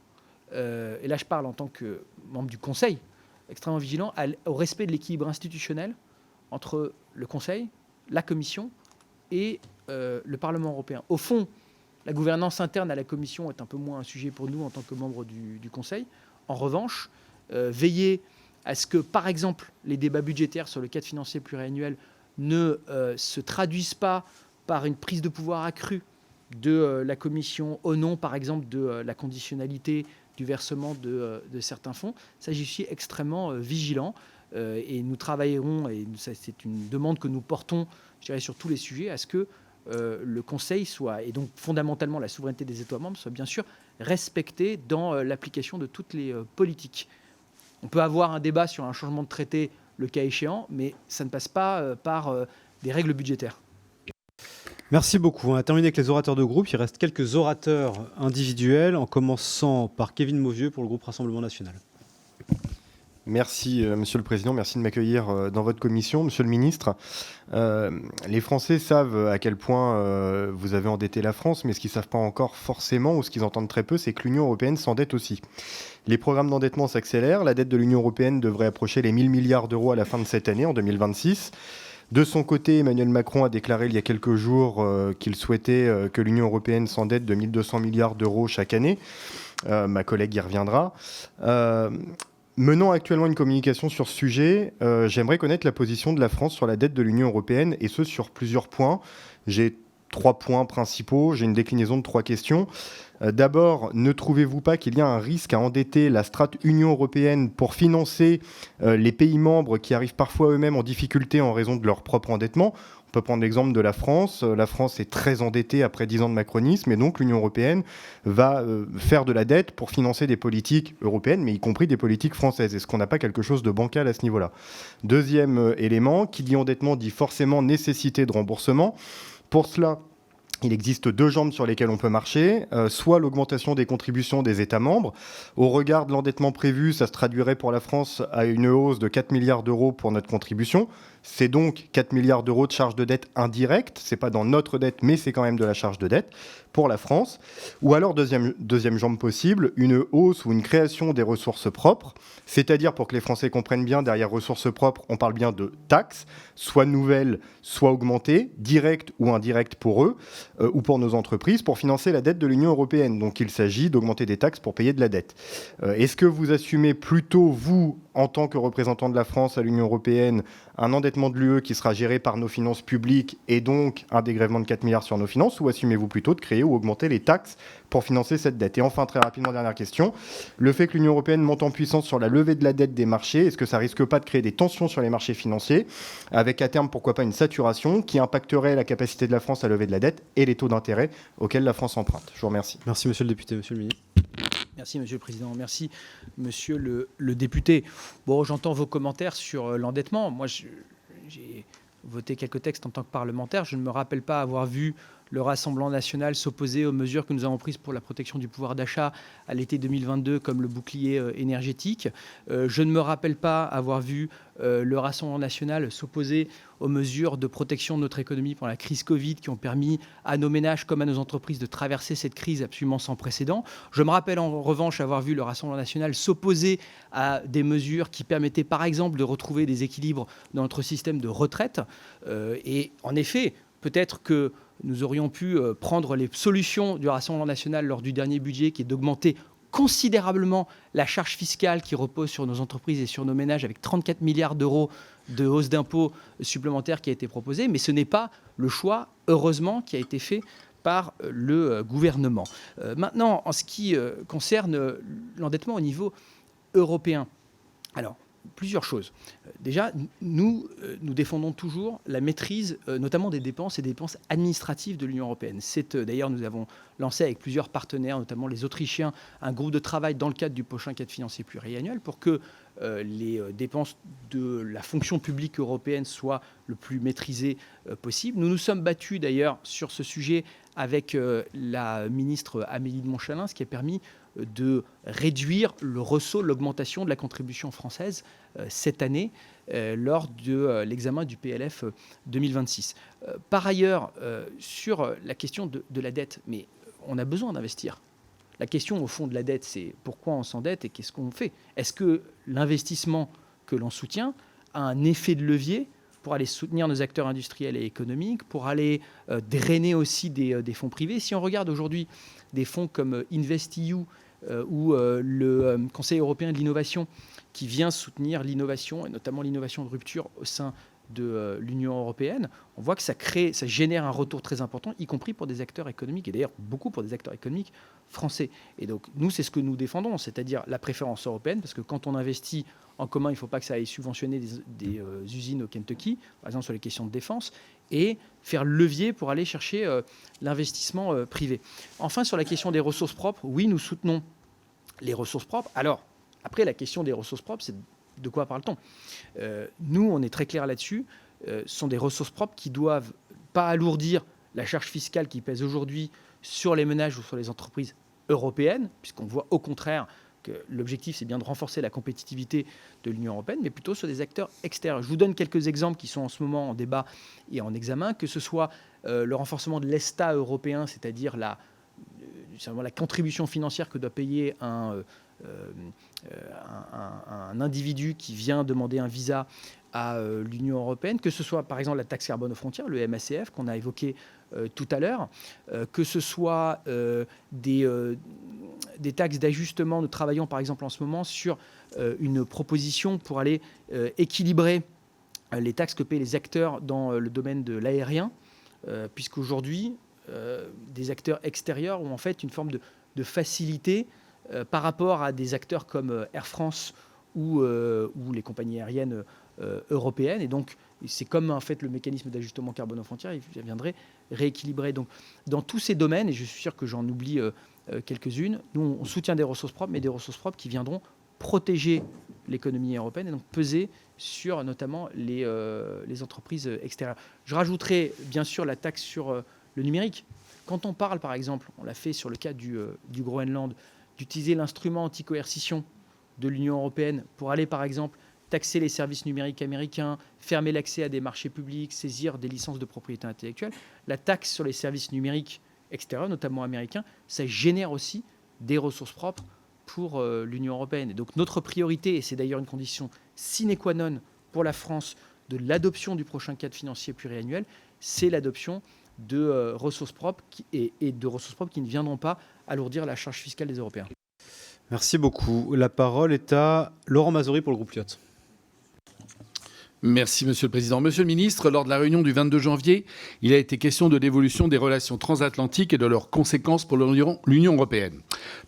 et là je parle en tant que membre du Conseil, extrêmement vigilants au respect de l'équilibre institutionnel entre le Conseil, la Commission et le Parlement européen. Au fond, la gouvernance interne à la Commission est un peu moins un sujet pour nous en tant que membres du Conseil. En revanche, veiller à ce que, par exemple, les débats budgétaires sur le cadre financier pluriannuel ne se traduisent pas par une prise de pouvoir accrue de la Commission au nom, par exemple, de la conditionnalité du versement de certains fonds. Ça, j'y suis extrêmement vigilant et nous travaillerons, et c'est une demande que nous portons, je dirais, sur tous les sujets, à ce que le Conseil soit, et donc fondamentalement la souveraineté des États membres, soit bien sûr respectée dans l'application de toutes les politiques. On peut avoir un débat sur un changement de traité, le cas échéant, mais ça ne passe pas par des règles budgétaires. Merci beaucoup. On a terminé avec les orateurs de groupe. Il reste quelques orateurs individuels, en commençant par Kevin Mauvieux pour le groupe Rassemblement National. Merci, Monsieur le Président. Merci de m'accueillir dans votre commission. Monsieur le Ministre, les Français savent à quel point vous avez endetté la France, mais ce qu'ils ne savent pas encore forcément, ou ce qu'ils entendent très peu, c'est que l'Union européenne s'endette aussi. Les programmes d'endettement s'accélèrent. La dette de l'Union européenne devrait approcher les 1 000 milliards d'euros à la fin de cette année, en 2026. De son côté, Emmanuel Macron a déclaré il y a quelques jours qu'il souhaitait que l'Union européenne s'endette de 1 200 milliards d'euros chaque année. Ma collègue y reviendra. Menant actuellement une communication sur ce sujet, j'aimerais connaître la position de la France sur la dette de l'Union européenne, et ce sur plusieurs points. J'ai 3 points principaux, j'ai une déclinaison de 3 questions. D'abord, ne trouvez-vous pas qu'il y a un risque à endetter la strate Union européenne pour financer les pays membres qui arrivent parfois eux-mêmes en difficulté en raison de leur propre endettement ? On peut prendre l'exemple de la France. La France est très endettée après 10 ans de macronisme, et donc l'Union européenne va faire de la dette pour financer des politiques européennes, mais y compris des politiques françaises. Est-ce qu'on n'a pas quelque chose de bancal à ce niveau-là ? Deuxième élément, qui dit endettement dit forcément nécessité de remboursement. Pour cela, Il existe 2 jambes sur lesquelles on peut marcher, soit l'augmentation des contributions des États membres. Au regard de l'endettement prévu, ça se traduirait pour la France à une hausse de 4 milliards d'euros pour notre contribution. C'est donc 4 milliards d'euros de charge de dette indirecte. Ce n'est pas dans notre dette, mais c'est quand même de la charge de dette pour la France. Ou alors, deuxième jambe possible, une hausse ou une création des ressources propres. C'est-à-dire, pour que les Français comprennent bien, derrière ressources propres, on parle bien de taxes, soit nouvelles, soit augmentées, directes ou indirectes pour eux, ou pour nos entreprises, pour financer la dette de l'Union européenne. Donc il s'agit d'augmenter des taxes pour payer de la dette. Est-ce que vous assumez plutôt, vous, en tant que représentant de la France à l'Union européenne, un endettement de l'UE qui sera géré par nos finances publiques et donc un dégrèvement de 4 milliards sur nos finances, ou assumez-vous plutôt de créer ou augmenter les taxes pour financer cette dette? Et enfin, très rapidement, dernière question, le fait que l'Union européenne monte en puissance sur la levée de la dette des marchés, est-ce que ça risque pas de créer des tensions sur les marchés financiers, avec à terme, pourquoi pas, une saturation qui impacterait la capacité de la France à lever de la dette et les taux d'intérêt auxquels la France emprunte? Je vous remercie. Merci, monsieur le député. Monsieur le ministre. Merci, Monsieur le Président. Merci, Monsieur le député. Bon, j'entends vos commentaires sur l'endettement. Moi, j'ai voté quelques textes en tant que parlementaire. Je ne me rappelle pas avoir vu le Rassemblement national s'opposer aux mesures que nous avons prises pour la protection du pouvoir d'achat à l'été 2022, comme le bouclier énergétique. Je ne me rappelle pas avoir vu le Rassemblement national s'opposer aux mesures de protection de notre économie pendant la crise Covid, qui ont permis à nos ménages comme à nos entreprises de traverser cette crise absolument sans précédent. Je me rappelle en revanche avoir vu le Rassemblement national s'opposer à des mesures qui permettaient par exemple de retrouver des équilibres dans notre système de retraite. Et en effet, peut-être que nous aurions pu prendre les solutions du Rassemblement national lors du dernier budget, qui est d'augmenter considérablement la charge fiscale qui repose sur nos entreprises et sur nos ménages, avec 34 milliards d'euros de hausse d'impôts supplémentaires qui a été proposé. Mais ce n'est pas le choix, heureusement, qui a été fait par le gouvernement. Maintenant, en ce qui concerne l'endettement au niveau européen, alors, plusieurs choses. Déjà, nous défendons toujours la maîtrise, notamment des dépenses et des dépenses administratives de l'Union européenne. D'ailleurs, nous avons lancé avec plusieurs partenaires, notamment les Autrichiens, un groupe de travail dans le cadre du prochain cadre financier pluriannuel pour que les dépenses de la fonction publique européenne soient le plus maîtrisées possible. Nous nous sommes battus d'ailleurs sur ce sujet avec la ministre Amélie de Montchalin, ce qui a permis de réduire le ressaut, l'augmentation de la contribution française cette année lors de l'examen du PLF 2026. Par ailleurs, sur la question de la dette, mais on a besoin d'investir. La question au fond de la dette, c'est pourquoi on s'endette et qu'est-ce qu'on fait? Est-ce que l'investissement que l'on soutient a un effet de levier pour aller soutenir nos acteurs industriels et économiques, pour aller drainer aussi des fonds privés? Si on regarde aujourd'hui des fonds comme InvestEU ou le Conseil européen de l'innovation, qui vient soutenir l'innovation, et notamment l'innovation de rupture au sein de l'Union européenne, on voit que ça génère un retour très important, y compris pour des acteurs économiques, et d'ailleurs beaucoup pour des acteurs économiques français. Et donc nous, c'est ce que nous défendons, c'est-à-dire la préférence européenne, parce que quand on investit en commun, il ne faut pas que ça aille subventionner des usines au Kentucky, par exemple sur les questions de défense, et faire levier pour aller chercher l'investissement privé. Enfin, sur la question des ressources propres, oui, nous soutenons les ressources propres. Alors, après, la question des ressources propres, c'est de quoi parle-t-on? Nous, on est très clair là-dessus. Ce sont des ressources propres qui ne doivent pas alourdir la charge fiscale qui pèse aujourd'hui sur les ménages ou sur les entreprises européennes, puisqu'on voit au contraire que l'objectif, c'est bien de renforcer la compétitivité de l'Union européenne, mais plutôt sur des acteurs extérieurs. Je vous donne quelques exemples qui sont en ce moment en débat et en examen, que ce soit le renforcement de l'ESTA européen, c'est-à-dire la contribution financière que doit payer un individu qui vient demander un visa à l'Union européenne, que ce soit par exemple la taxe carbone aux frontières, le MACF qu'on a évoqué tout à l'heure, que ce soit des taxes d'ajustement. Nous travaillons par exemple en ce moment sur une proposition pour aller équilibrer les taxes que paient les acteurs dans le domaine de l'aérien, puisqu'aujourd'hui, des acteurs extérieurs ont en fait une forme de facilité par rapport à des acteurs comme Air France ou les compagnies aériennes européennes. Et donc, c'est comme en fait le mécanisme d'ajustement carbone aux frontières, il viendrait rééquilibrer. Donc, dans tous ces domaines, et je suis sûr que j'en oublie quelques-unes, nous, on soutient des ressources propres, mais des ressources propres qui viendront protéger l'économie européenne et donc peser sur notamment les entreprises extérieures. Je rajouterai bien sûr la taxe sur le numérique. Quand on parle, par exemple, on l'a fait sur le cas du Groenland, d'utiliser l'instrument anti-coercition de l'Union européenne pour aller, par exemple, taxer les services numériques américains, fermer l'accès à des marchés publics, saisir des licences de propriété intellectuelle, la taxe sur les services numériques extérieurs, notamment américains, ça génère aussi des ressources propres pour l'Union européenne. Et donc notre priorité, et c'est d'ailleurs une condition sine qua non pour la France de l'adoption du prochain cadre financier pluriannuel, c'est l'adoption de ressources propres et de ressources propres qui ne viendront pas alourdir la charge fiscale des Européens. Merci beaucoup. La parole est à Laurent Mazory pour le groupe Lyot. Merci, Monsieur le Président. Monsieur le Ministre, lors de la réunion du 22 janvier, il a été question de l'évolution des relations transatlantiques et de leurs conséquences pour l'Union européenne.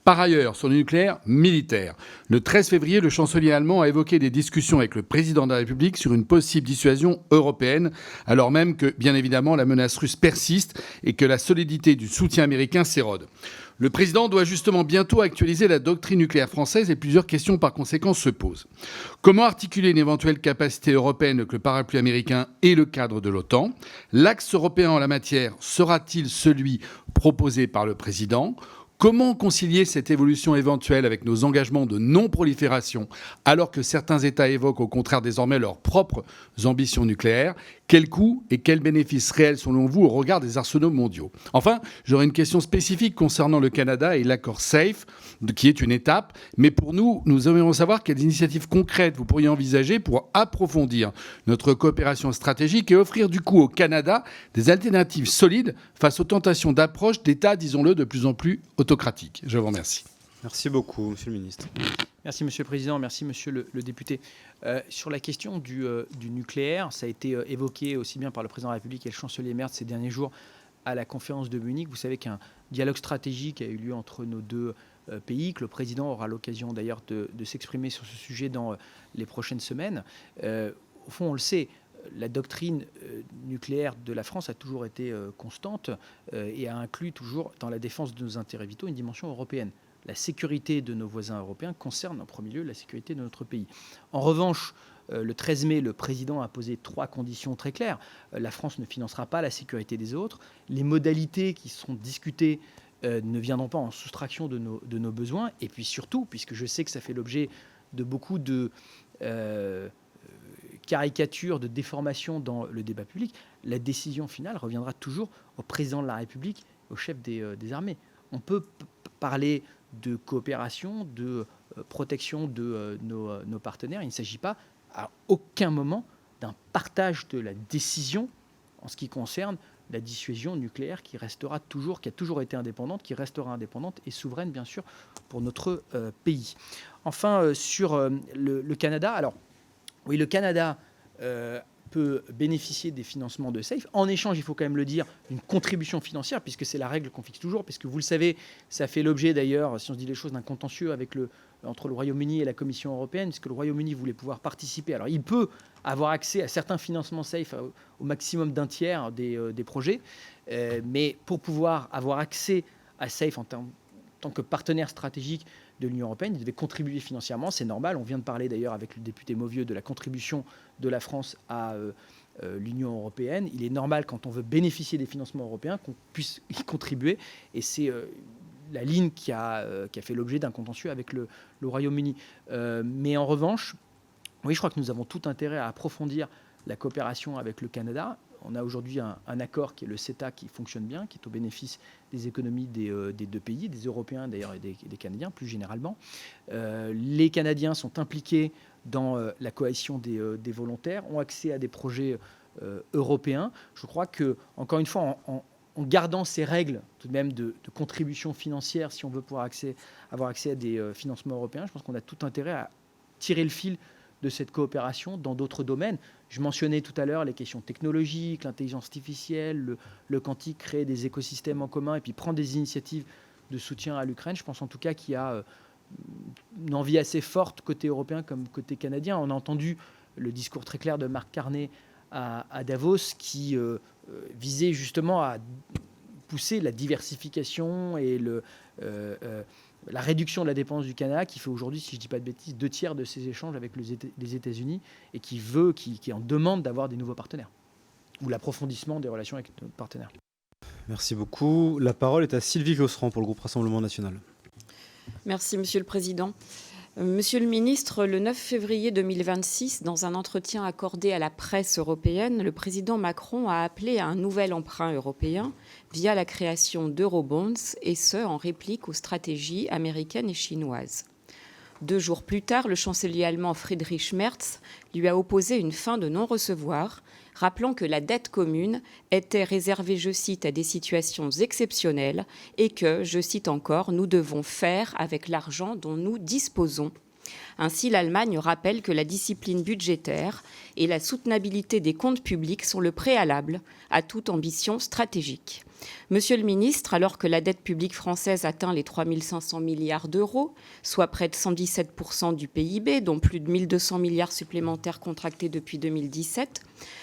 Par ailleurs, sur le nucléaire militaire, le 13 février, le chancelier allemand a évoqué des discussions avec le président de la République sur une possible dissuasion européenne, alors même que, bien évidemment, la menace russe persiste et que la solidité du soutien américain s'érode. Le président doit justement bientôt actualiser la doctrine nucléaire française et plusieurs questions par conséquent se posent. Comment articuler une éventuelle capacité européenne avec le parapluie américain et le cadre de l'OTAN ? L'axe européen en la matière sera-t-il celui proposé par le président ? Comment concilier cette évolution éventuelle avec nos engagements de non-prolifération alors que certains États évoquent au contraire désormais leurs propres ambitions nucléaires ? Quel coût et quels bénéfices réels selon vous au regard des arsenaux mondiaux ? Enfin, j'aurais une question spécifique concernant le Canada et l'accord SAFE, qui est une étape. Mais pour nous aimerions savoir quelles initiatives concrètes vous pourriez envisager pour approfondir notre coopération stratégique et offrir du coup au Canada des alternatives solides face aux tentations d'approche d'États, disons-le, de plus en plus autocratiques. Je vous remercie. Merci beaucoup, Monsieur le Ministre. Merci, Monsieur le Président. Merci, Monsieur le député. Sur la question du nucléaire, ça a été évoqué aussi bien par le Président de la République et le chancelier Merz ces derniers jours à la conférence de Munich. Vous savez qu'un dialogue stratégique a eu lieu entre nos deux pays, que le Président aura l'occasion d'ailleurs de s'exprimer sur ce sujet dans les prochaines semaines. Au fond, on le sait, la doctrine nucléaire de la France a toujours été constante et a inclus toujours dans la défense de nos intérêts vitaux une dimension européenne. La sécurité de nos voisins européens concerne en premier lieu la sécurité de notre pays. En revanche, le 13 mai, le président a posé 3 conditions très claires. La France ne financera pas la sécurité des autres. Les modalités qui seront discutées ne viendront pas en soustraction de nos besoins. Et puis surtout, puisque je sais que ça fait l'objet de beaucoup de caricatures, de déformations dans le débat public, la décision finale reviendra toujours au président de la République, au chef des armées. On peut parler de coopération, de protection de nos partenaires. Il ne s'agit pas à aucun moment d'un partage de la décision en ce qui concerne la dissuasion nucléaire qui a toujours été indépendante, qui restera indépendante et souveraine, bien sûr, pour notre pays. Enfin, sur le Canada, alors oui, le Canada peut bénéficier des financements de SAFE. En échange, il faut quand même le dire, d'une contribution financière, puisque c'est la règle qu'on fixe toujours, puisque vous le savez, ça fait l'objet d'ailleurs, si on se dit les choses, d'un contentieux entre le Royaume-Uni et la Commission européenne, puisque le Royaume-Uni voulait pouvoir participer. Alors il peut avoir accès à certains financements SAFE au maximum d'un tiers des projets, mais pour pouvoir avoir accès à SAFE en tant que partenaire stratégique de l'Union européenne, il devait contribuer financièrement, c'est normal. On vient de parler d'ailleurs avec le député Mauvieux de la contribution de la France à l'Union européenne. Il est normal, quand on veut bénéficier des financements européens, qu'on puisse y contribuer. Et c'est la ligne qui a fait l'objet d'un contentieux avec le Royaume-Uni. Mais en revanche, oui, je crois que nous avons tout intérêt à approfondir la coopération avec le Canada. On a aujourd'hui un accord qui est le CETA qui fonctionne bien, qui est au bénéfice des économies des deux pays, des Européens d'ailleurs et des Canadiens plus généralement. Les Canadiens sont impliqués dans la coalition des volontaires, ont accès à des projets européens. Je crois que, encore une fois, en gardant ces règles tout de même de contribution financière, si on veut pouvoir avoir accès à des financements européens, je pense qu'on a tout intérêt à tirer le fil de cette coopération dans d'autres domaines. Je mentionnais tout à l'heure les questions technologiques, l'intelligence artificielle, le quantique, créer des écosystèmes en commun et puis prendre des initiatives de soutien à l'Ukraine. Je pense en tout cas qu'il y a une envie assez forte côté européen comme côté canadien. On a entendu le discours très clair de Mark Carney à Davos qui visait justement à pousser la diversification et la réduction de la dépendance du Canada, qui fait aujourd'hui, si je ne dis pas de bêtises, 2/3 de ses échanges avec les États-Unis et qui est en demande d'avoir des nouveaux partenaires ou l'approfondissement des relations avec nos partenaires. Merci beaucoup. La parole est à Sylvie Josserand pour le groupe Rassemblement national. Merci, Monsieur le Président. Monsieur le ministre, le 9 février 2026, dans un entretien accordé à la presse européenne, le président Macron a appelé à un nouvel emprunt européen via la création d'eurobonds, et ce, en réplique aux stratégies américaines et chinoises. 2 jours plus tard, le chancelier allemand Friedrich Merz lui a opposé une fin de non-recevoir, rappelant que la dette commune était réservée, je cite, à des situations exceptionnelles et que, je cite encore, nous devons faire avec l'argent dont nous disposons. Ainsi, l'Allemagne rappelle que la discipline budgétaire et la soutenabilité des comptes publics sont le préalable à toute ambition stratégique. Monsieur le ministre, alors que la dette publique française atteint les 3 500 milliards d'euros, soit près de 117% du PIB, dont plus de 1 200 milliards supplémentaires contractés depuis 2017,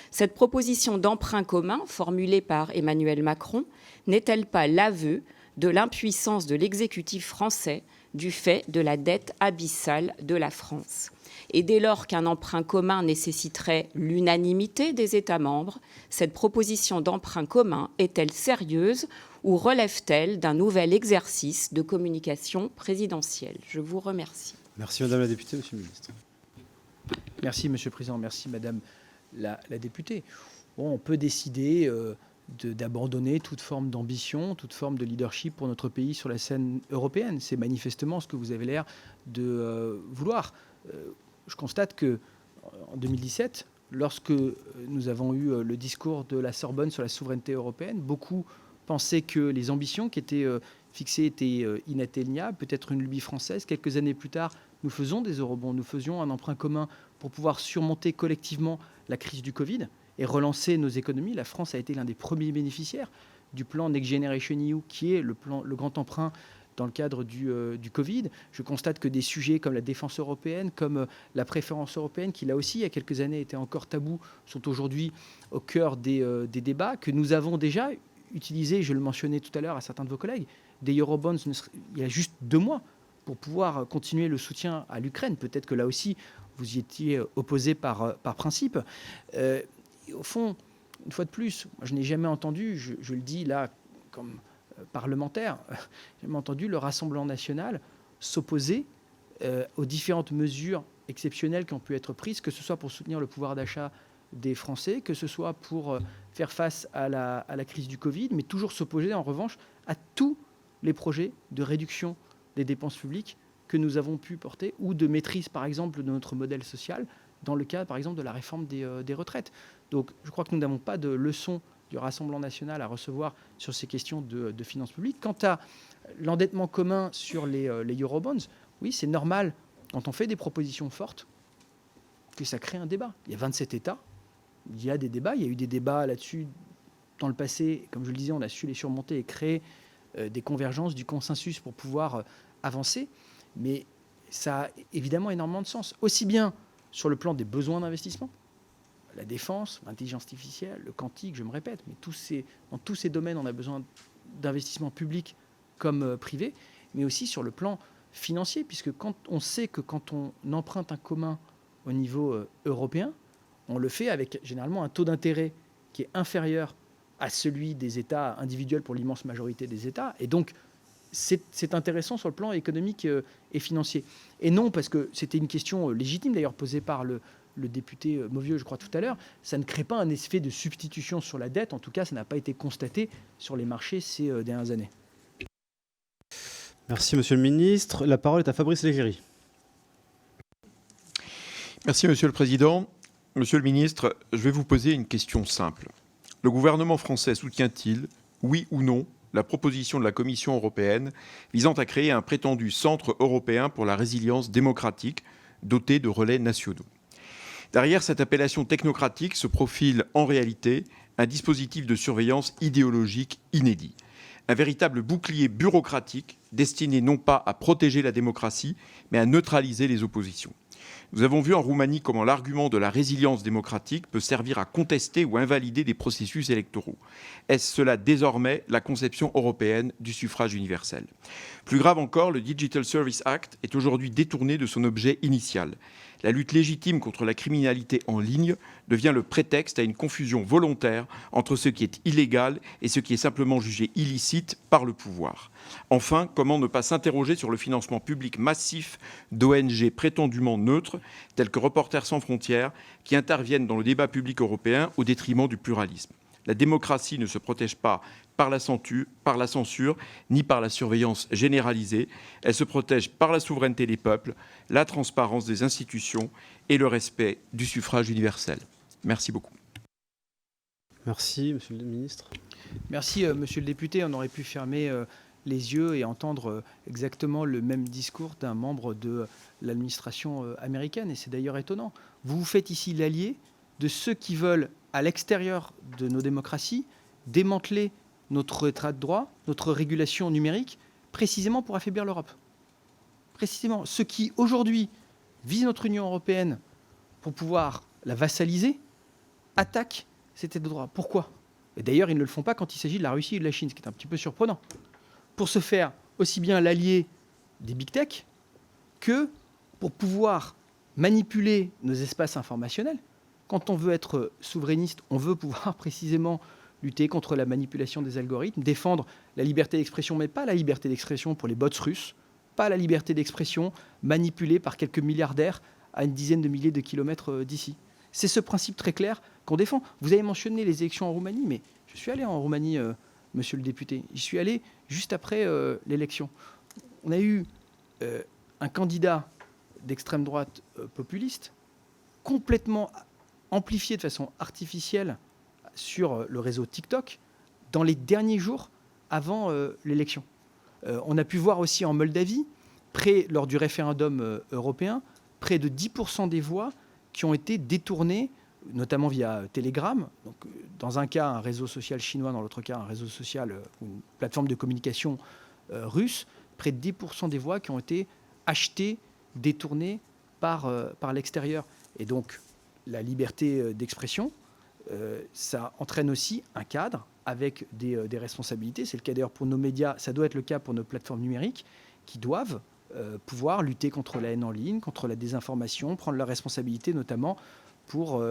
cette proposition d'emprunt commun formulée par Emmanuel Macron n'est-elle pas l'aveu de l'impuissance de l'exécutif français du fait de la dette abyssale de la France? Et dès lors qu'un emprunt commun nécessiterait l'unanimité des États membres, cette proposition d'emprunt commun est-elle sérieuse ou relève-t-elle d'un nouvel exercice de communication présidentielle? Je vous remercie. Merci Madame la députée, Monsieur le ministre. Merci Monsieur le Président, merci Madame la députée. Bon, on peut décider d'abandonner toute forme d'ambition, toute forme de leadership pour notre pays sur la scène européenne. C'est manifestement ce que vous avez l'air de vouloir. Je constate qu'en 2017, lorsque nous avons eu le discours de la Sorbonne sur la souveraineté européenne, beaucoup pensaient que les ambitions qui étaient fixées étaient inatteignables, peut-être une lubie française. Quelques années plus tard, nous faisons des eurobonds, nous faisions un emprunt commun pour pouvoir surmonter collectivement la crise du Covid et relancer nos économies. La France a été l'un des premiers bénéficiaires du plan Next Generation EU, qui est le grand emprunt dans le cadre du Covid. Je constate que des sujets comme la défense européenne, comme la préférence européenne, qui là aussi, il y a quelques années, étaient encore tabous, sont aujourd'hui au cœur des débats, que nous avons déjà utilisé, je le mentionnais tout à l'heure à certains de vos collègues, des eurobonds il y a juste 2 mois pour pouvoir continuer le soutien à l'Ukraine. Peut-être que là aussi, vous y étiez opposé par principe. Et au fond, une fois de plus, moi, je n'ai jamais entendu, je le dis là comme parlementaire, j'ai jamais entendu le Rassemblement national s'opposer aux différentes mesures exceptionnelles qui ont pu être prises, que ce soit pour soutenir le pouvoir d'achat des Français, que ce soit pour faire face à la crise du Covid, mais toujours s'opposer en revanche à tous les projets de réduction des dépenses publiques que nous avons pu porter, ou de maîtrise, par exemple, de notre modèle social, dans le cas, par exemple, de la réforme des retraites. Donc, je crois que nous n'avons pas de leçon du Rassemblement national à recevoir sur ces questions de finances publiques. Quant à l'endettement commun sur les eurobonds, oui, c'est normal, quand on fait des propositions fortes, que ça crée un débat. Il y a 27 États, il y a des débats, il y a eu des débats là-dessus dans le passé. Comme je le disais, on a su les surmonter et créer des convergences, du consensus pour pouvoir avancer. Mais ça a évidemment énormément de sens, aussi bien sur le plan des besoins d'investissement, la défense, l'intelligence artificielle, le quantique, je me répète, mais dans tous ces domaines, on a besoin d'investissements publics comme privés, mais aussi sur le plan financier, puisque quand on sait que quand on emprunte un commun au niveau européen, on le fait avec généralement un taux d'intérêt qui est inférieur à celui des États individuels pour l'immense majorité des États, et donc c'est intéressant sur le plan économique et financier. Et non, parce que c'était une question légitime d'ailleurs posée par le député Mauvieux, je crois, tout à l'heure, ça ne crée pas un effet de substitution sur la dette. En tout cas, ça n'a pas été constaté sur les marchés ces dernières années. Merci, Monsieur le Ministre. La parole est à Fabrice Légéry. Merci, Monsieur le Président. Monsieur le Ministre, je vais vous poser une question simple. Le gouvernement français soutient-il, oui ou non, la proposition de la Commission européenne visant à créer un prétendu centre européen pour la résilience démocratique doté de relais nationaux? Derrière cette appellation technocratique se profile en réalité un dispositif de surveillance idéologique inédit. Un véritable bouclier bureaucratique destiné non pas à protéger la démocratie, mais à neutraliser les oppositions. Nous avons vu en Roumanie comment l'argument de la résilience démocratique peut servir à contester ou invalider des processus électoraux. Est-ce cela désormais la conception européenne du suffrage universel? Plus grave encore, le Digital Service Act est aujourd'hui détourné de son objet initial. La lutte légitime contre la criminalité en ligne devient le prétexte à une confusion volontaire entre ce qui est illégal et ce qui est simplement jugé illicite par le pouvoir. Enfin, comment ne pas s'interroger sur le financement public massif d'ONG prétendument neutres, telles que Reporters sans frontières, qui interviennent dans le débat public européen au détriment du pluralisme. La démocratie ne se protège pas par la censure, ni par la surveillance généralisée. Elle se protège par la souveraineté des peuples, la transparence des institutions et le respect du suffrage universel. Merci beaucoup. Merci, Monsieur le Ministre. Merci, Monsieur le député. On aurait pu fermer les yeux et entendre exactement le même discours d'un membre de l'administration américaine. Et c'est d'ailleurs étonnant. Vous vous faites ici l'allié de ceux qui veulent, à l'extérieur de nos démocraties, démanteler notre état de droit, notre régulation numérique, précisément pour affaiblir l'Europe. Précisément, ceux qui, aujourd'hui, visent notre Union européenne pour pouvoir la vassaliser, attaquent cet état de droit. Pourquoi ? Et d'ailleurs, ils ne le font pas quand il s'agit de la Russie et de la Chine, ce qui est un petit peu surprenant. Pour se faire aussi bien l'allié des big tech que pour pouvoir manipuler nos espaces informationnels. Quand on veut être souverainiste, on veut pouvoir précisément lutter contre la manipulation des algorithmes, défendre la liberté d'expression, mais pas la liberté d'expression pour les bots russes, pas la liberté d'expression manipulée par quelques milliardaires à une dizaine de milliers de kilomètres d'ici. C'est ce principe très clair qu'on défend. Vous avez mentionné les élections en Roumanie, mais je suis allé en Roumanie, monsieur le député. J'y suis allé juste après l'élection. On a eu un candidat d'extrême droite populiste complètement amplifié de façon artificielle sur le réseau TikTok dans les derniers jours avant l'élection. On a pu voir aussi en Moldavie, lors du référendum européen, près de 10% des voix qui ont été détournées, notamment via Telegram. Donc, dans un cas, un réseau social chinois, dans l'autre cas, un réseau social ou une plateforme de communication russe. Près de 10% des voix qui ont été achetées, détournées par l'extérieur. Et donc, la liberté d'expression, ça entraîne aussi un cadre avec des responsabilités. C'est le cas d'ailleurs pour nos médias, ça doit être le cas pour nos plateformes numériques qui doivent pouvoir lutter contre la haine en ligne, contre la désinformation, prendre leurs responsabilités notamment pour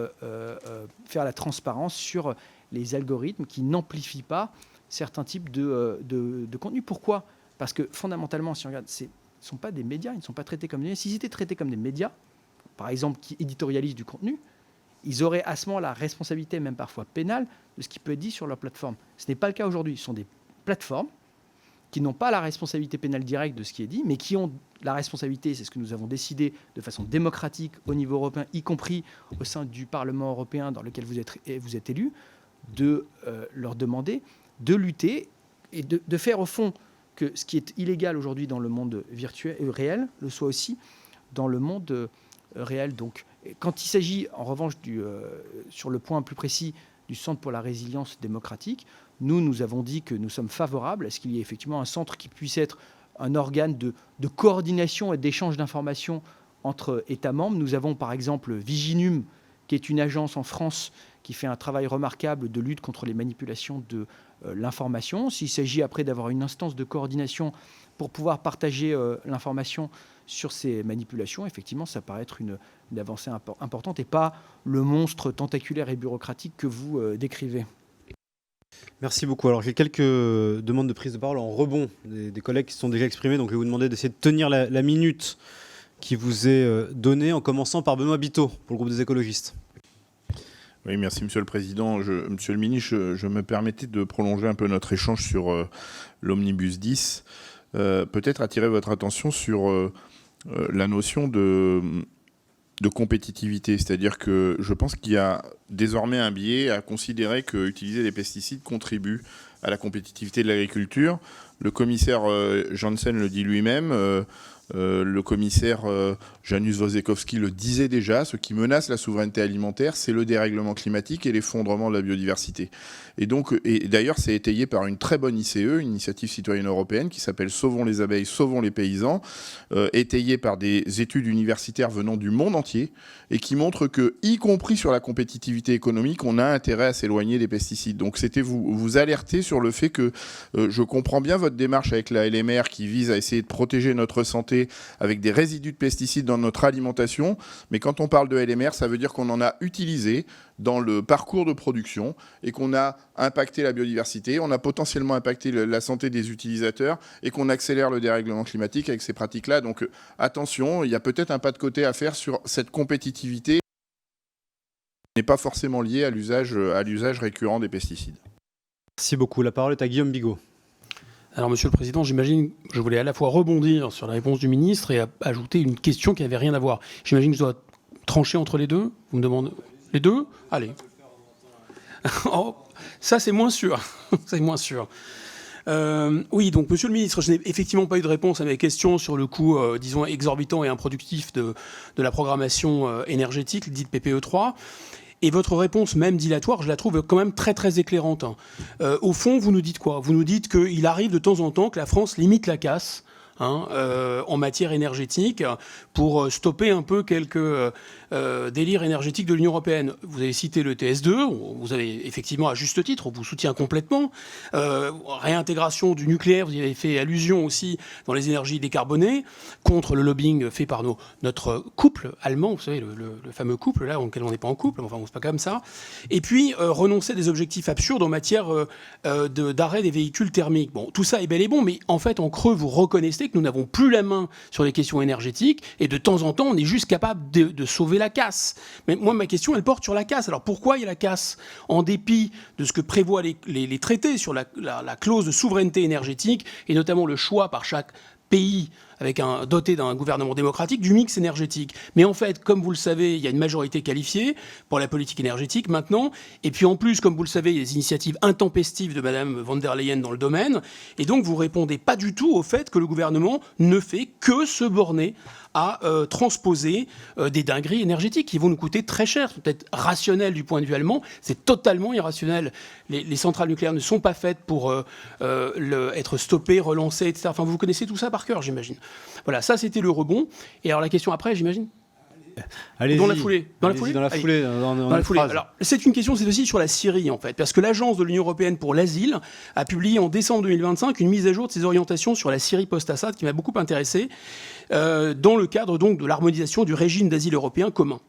faire la transparence sur les algorithmes qui n'amplifient pas certains types de contenus. Pourquoi ? Parce que fondamentalement, si on regarde, ce ne sont pas des médias, ils ne sont pas traités comme des médias. S'ils étaient traités comme des médias, par exemple, qui éditorialisent du contenu, ils auraient à ce moment la responsabilité, même parfois pénale, de ce qui peut être dit sur leur plateforme. Ce n'est pas le cas aujourd'hui. Ce sont des plateformes qui n'ont pas la responsabilité pénale directe de ce qui est dit, mais qui ont la responsabilité, c'est ce que nous avons décidé de façon démocratique au niveau européen, y compris au sein du Parlement européen dans lequel vous êtes élus, de leur demander de lutter et de faire au fond que ce qui est illégal aujourd'hui dans le monde virtuel et réel le soit aussi dans le monde réel. Donc, quand il s'agit, en revanche, sur le point plus précis du Centre pour la résilience démocratique, nous avons dit que nous sommes favorables à ce qu'il y ait effectivement un centre qui puisse être un organe de coordination et d'échange d'informations entre États membres. Nous avons par exemple Viginum, qui est une agence en France qui fait un travail remarquable de lutte contre les manipulations de l'information. S'il s'agit après d'avoir une instance de coordination pour pouvoir partager l'information sur ces manipulations, effectivement, ça paraît être une avancée importante et pas le monstre tentaculaire et bureaucratique que vous décrivez. Merci beaucoup. Alors j'ai quelques demandes de prise de parole en rebond des collègues qui se sont déjà exprimés, donc je vais vous demander d'essayer de tenir la minute qui vous est donnée, en commençant par Benoît Biteau pour le groupe des écologistes. Oui, merci Monsieur le Président. Monsieur le Ministre, je me permettais de prolonger un peu notre échange sur l'Omnibus 10. Peut-être attirer votre attention sur la notion de compétitivité. C'est-à-dire que je pense qu'il y a désormais un biais à considérer que utiliser des pesticides contribue à la compétitivité de l'agriculture. Le commissaire Janssen le dit lui-même. Le commissaire Janusz Wojciechowski le disait déjà, ce qui menace la souveraineté alimentaire, c'est le dérèglement climatique et l'effondrement de la biodiversité. Et d'ailleurs, c'est étayé par une très bonne ICE, une initiative citoyenne européenne, qui s'appelle Sauvons les abeilles, sauvons les paysans, étayée par des études universitaires venant du monde entier, et qui montrent que, y compris sur la compétitivité économique, on a intérêt à s'éloigner des pesticides. Donc c'était vous alerter sur le fait que je comprends bien votre démarche avec la LMR qui vise à essayer de protéger notre santé alimentés avec des résidus de pesticides dans notre alimentation. Mais quand on parle de LMR, ça veut dire qu'on en a utilisé dans le parcours de production et qu'on a impacté la biodiversité, on a potentiellement impacté la santé des utilisateurs et qu'on accélère le dérèglement climatique avec ces pratiques-là. Donc attention, il y a peut-être un pas de côté à faire sur cette compétitivité qui n'est pas forcément liée à l'usage récurrent des pesticides. Merci beaucoup. La parole est à Guillaume Bigot. Alors, Monsieur le Président, j'imagine, je voulais à la fois rebondir sur la réponse du ministre et ajouter une question qui n'avait rien à voir. J'imagine que je dois trancher entre les deux. Vous me demandez les deux? Allez. Oh, ça, c'est moins sûr. C'est moins sûr. Oui, donc, Monsieur le ministre, je n'ai effectivement pas eu de réponse à mes questions sur le coût, disons, exorbitant et improductif de la programmation énergétique, dite PPE3. Et votre réponse, même dilatoire, je la trouve quand même très, très éclairante. Au fond, vous nous dites quoi? Vous nous dites qu'il arrive de temps en temps que la France limite la casse en matière énergétique pour stopper un peu quelques délires énergétiques de l'Union européenne. Vous avez cité le TS2, vous avez effectivement à juste titre, on vous soutient complètement. Réintégration du nucléaire, vous y avez fait allusion aussi dans les énergies décarbonées, contre le lobbying fait par notre couple allemand, vous savez, le fameux couple là, auquel on n'est pas en couple, enfin c'est pas comme ça. Et puis renoncer à des objectifs absurdes en matière d'arrêt des véhicules thermiques. Bon, tout ça est bel et bon, mais en fait en creux vous reconnaissez que nous n'avons plus la main sur les questions énergétiques et de temps en temps on est juste capable de sauver la casse. Mais moi ma question elle porte sur la casse. Alors pourquoi il y a la casse? En dépit de ce que prévoient les traités sur la clause de souveraineté énergétique et notamment le choix par chaque pays doté d'un gouvernement démocratique du mix énergétique. Mais en fait, comme vous le savez, il y a une majorité qualifiée pour la politique énergétique maintenant. Et puis en plus, comme vous le savez, il y a des initiatives intempestives de Mme von der Leyen dans le domaine. Et donc vous répondez pas du tout au fait que le gouvernement ne fait que se borner à transposer des dingueries énergétiques qui vont nous coûter très cher. C'est peut-être rationnel du point de vue allemand, c'est totalement irrationnel. Les centrales nucléaires ne sont pas faites pour être stoppées, relancées, etc. Enfin, vous connaissez tout ça par cœur, j'imagine. Voilà, ça c'était le rebond. Et alors la question après, j'imagine? Allez-y. Dans la foulée. Dans la foulée. Alors, c'est une question, c'est aussi sur la Syrie, en fait, parce que l'Agence de l'Union européenne pour l'asile a publié en décembre 2025 une mise à jour de ses orientations sur la Syrie post-Assad qui m'a beaucoup intéressé, dans le cadre donc de l'harmonisation du régime d'asile européen commun.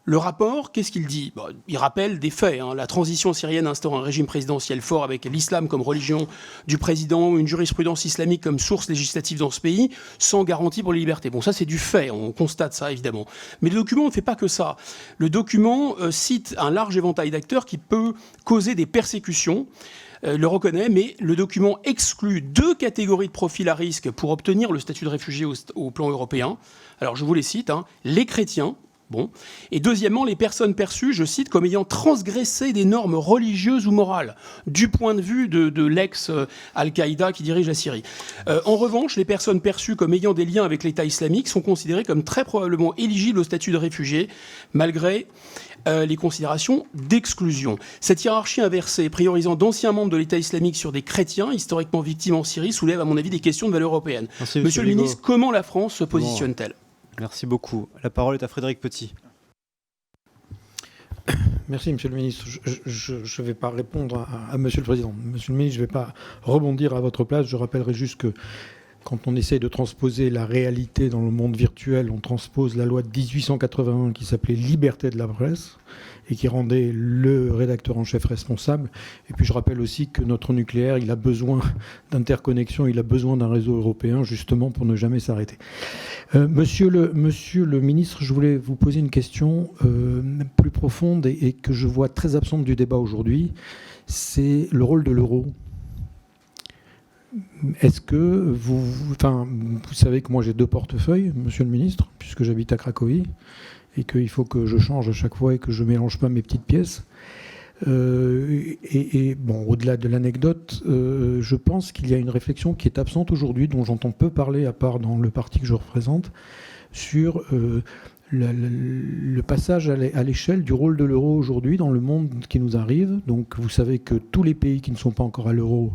Le rapport, qu'est-ce qu'il dit? Il rappelle des faits. La transition syrienne instaure un régime présidentiel fort avec l'islam comme religion du président, une jurisprudence islamique comme source législative dans ce pays, sans garantie pour les libertés. Bon, ça c'est du fait, on constate ça évidemment. Mais le document ne fait pas que ça. Le document cite un large éventail d'acteurs qui peut causer des persécutions. Le reconnaît, mais le document exclut 2 catégories de profils à risque pour obtenir le statut de réfugié au plan européen. Alors je vous les cite, les chrétiens. Bon. Et deuxièmement, les personnes perçues, je cite, comme ayant transgressé des normes religieuses ou morales, du point de vue de l'ex-Al-Qaïda qui dirige la Syrie. En revanche, les personnes perçues comme ayant des liens avec l'État islamique sont considérées comme très probablement éligibles au statut de réfugié, malgré les considérations d'exclusion. Cette hiérarchie inversée, priorisant d'anciens membres de l'État islamique sur des chrétiens, historiquement victimes en Syrie, soulève à mon avis des questions de valeur européenne. Merci, Monsieur le ministre, comment la France se positionne-t-elle? Merci beaucoup. La parole est à Frédéric Petit. Merci, Monsieur le ministre. Je ne vais pas répondre à Monsieur le Président. Monsieur le ministre, je ne vais pas rebondir à votre place. Je rappellerai juste que quand on essaye de transposer la réalité dans le monde virtuel, on transpose la loi de 1881 qui s'appelait Liberté de la presse et qui rendait le rédacteur en chef responsable. Et puis je rappelle aussi que notre nucléaire, il a besoin d'interconnexion, il a besoin d'un réseau européen justement pour ne jamais s'arrêter. Monsieur le ministre, je voulais vous poser une question plus profonde et que je vois très absente du débat aujourd'hui. C'est le rôle de l'euro. Est-ce que vous savez que moi j'ai 2 portefeuilles, monsieur le ministre, puisque j'habite à Cracovie, et qu'il faut que je change à chaque fois et que je ne mélange pas mes petites pièces. Bon, au-delà de l'anecdote, je pense qu'il y a une réflexion qui est absente aujourd'hui, dont j'entends peu parler, à part dans le parti que je représente, sur le passage à l'échelle du rôle de l'euro aujourd'hui dans le monde qui nous arrive. Donc vous savez que tous les pays qui ne sont pas encore à l'euro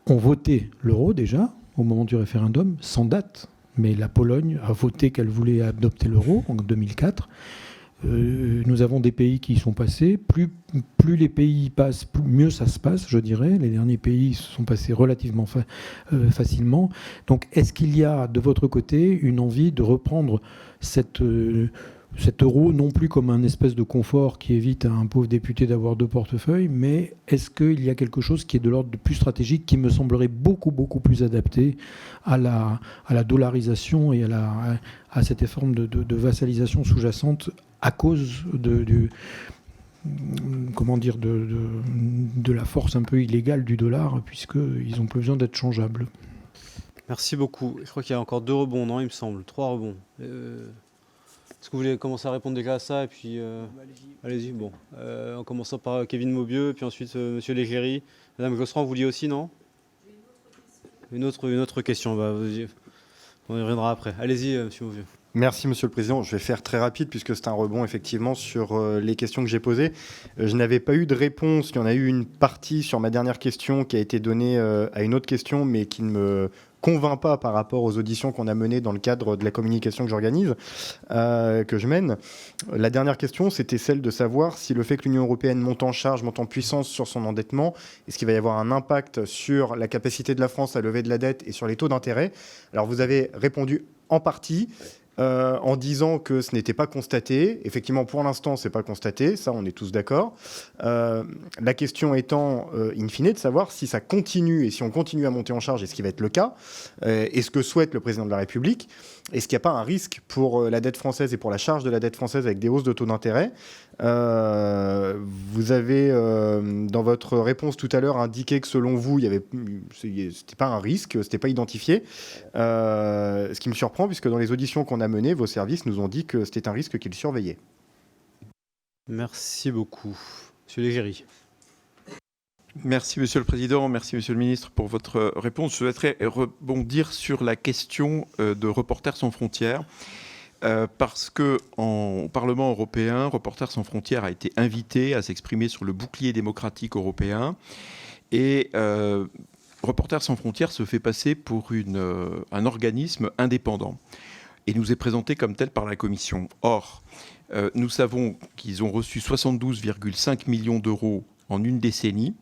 ont voté l'euro déjà, au moment du référendum, sans date. Mais la Pologne a voté qu'elle voulait adopter l'euro en 2004. Nous avons des pays qui y sont passés. Plus les pays y passent, mieux ça se passe, je dirais. Les derniers pays se sont passés relativement facilement. Donc, est-ce qu'il y a, de votre côté, une envie de reprendre cet euro, non plus comme un espèce de confort qui évite à un pauvre député d'avoir 2 portefeuilles, mais est-ce qu'il y a quelque chose qui est de l'ordre de plus stratégique, qui me semblerait beaucoup, beaucoup plus adapté à la dollarisation et à cette forme de vassalisation sous-jacente à cause de la force un peu illégale du dollar, puisqu'ils n'ont plus besoin d'être changeables. Merci beaucoup. Je crois qu'il y a encore 2 rebonds, non, il me semble. 3 rebonds. Est-ce que vous voulez commencer à répondre déjà à ça et puis allez-y. Bon, en commençant par Kevin Maubieu, puis ensuite Monsieur Légéry. Madame Josserand, vous vouliez aussi, non? Une autre question. Bah, on y reviendra après. Allez-y, Monsieur Maubieu. Merci, Monsieur le Président. Je vais faire très rapide puisque c'est un rebond effectivement sur les questions que j'ai posées. Je n'avais pas eu de réponse. Il y en a eu une partie sur ma dernière question qui a été donnée à une autre question, mais qui ne me convainc pas par rapport aux auditions qu'on a menées dans le cadre de la communication que j'organise, que je mène. La dernière question, c'était celle de savoir si le fait que l'Union européenne monte en charge, monte en puissance sur son endettement, est-ce qu'il va y avoir un impact sur la capacité de la France à lever de la dette et sur les taux d'intérêt? Alors vous avez répondu en partie. En disant que ce n'était pas constaté. Effectivement, pour l'instant, ce n'est pas constaté. Ça, on est tous d'accord. La question étant, in fine, de savoir si ça continue et si on continue à monter en charge, et ce qui va être le cas, et ce que souhaite le président de la République. Est-ce qu'il n'y a pas un risque pour la dette française et pour la charge de la dette française avec des hausses de taux d'intérêt? Vous avez, dans votre réponse tout à l'heure, indiqué que selon vous, c'était pas un risque, c'était pas identifié. Ce qui me surprend, puisque dans les auditions qu'on a menées, vos services nous ont dit que c'était un risque qu'ils surveillaient. Merci beaucoup. Monsieur Légéry. Merci, Monsieur le Président. Merci, Monsieur le Ministre, pour votre réponse. Je souhaiterais rebondir sur la question de Reporters sans frontières. Parce qu'au Parlement européen, Reporters sans frontières a été invité à s'exprimer sur le bouclier démocratique européen. Et Reporters sans frontières se fait passer pour un organisme indépendant et nous est présenté comme tel par la Commission. Or, nous savons qu'ils ont reçu 72,5 millions d'euros en une décennie.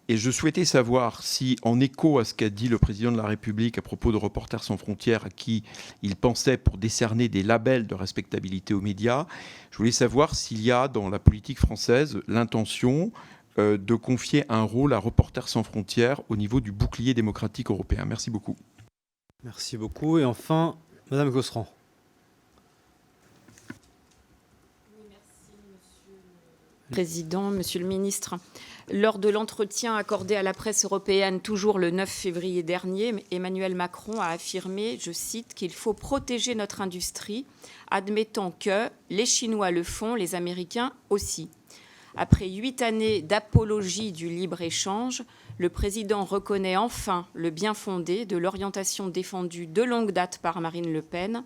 Et je souhaitais savoir si, en écho à ce qu'a dit le président de la République à propos de Reporters sans frontières, à qui il pensait pour décerner des labels de respectabilité aux médias, je voulais savoir s'il y a dans la politique française l'intention de confier un rôle à Reporters sans frontières au niveau du bouclier démocratique européen. Merci beaucoup. Merci beaucoup. Et enfin, Madame Josserand. Président, Monsieur le Ministre, lors de l'entretien accordé à la presse européenne, toujours le 9 février dernier, Emmanuel Macron a affirmé, je cite, qu'il faut protéger notre industrie, admettant que les Chinois le font, les Américains aussi. Après 8 années d'apologie du libre-échange, le président reconnaît enfin le bien-fondé de l'orientation défendue de longue date par Marine Le Pen,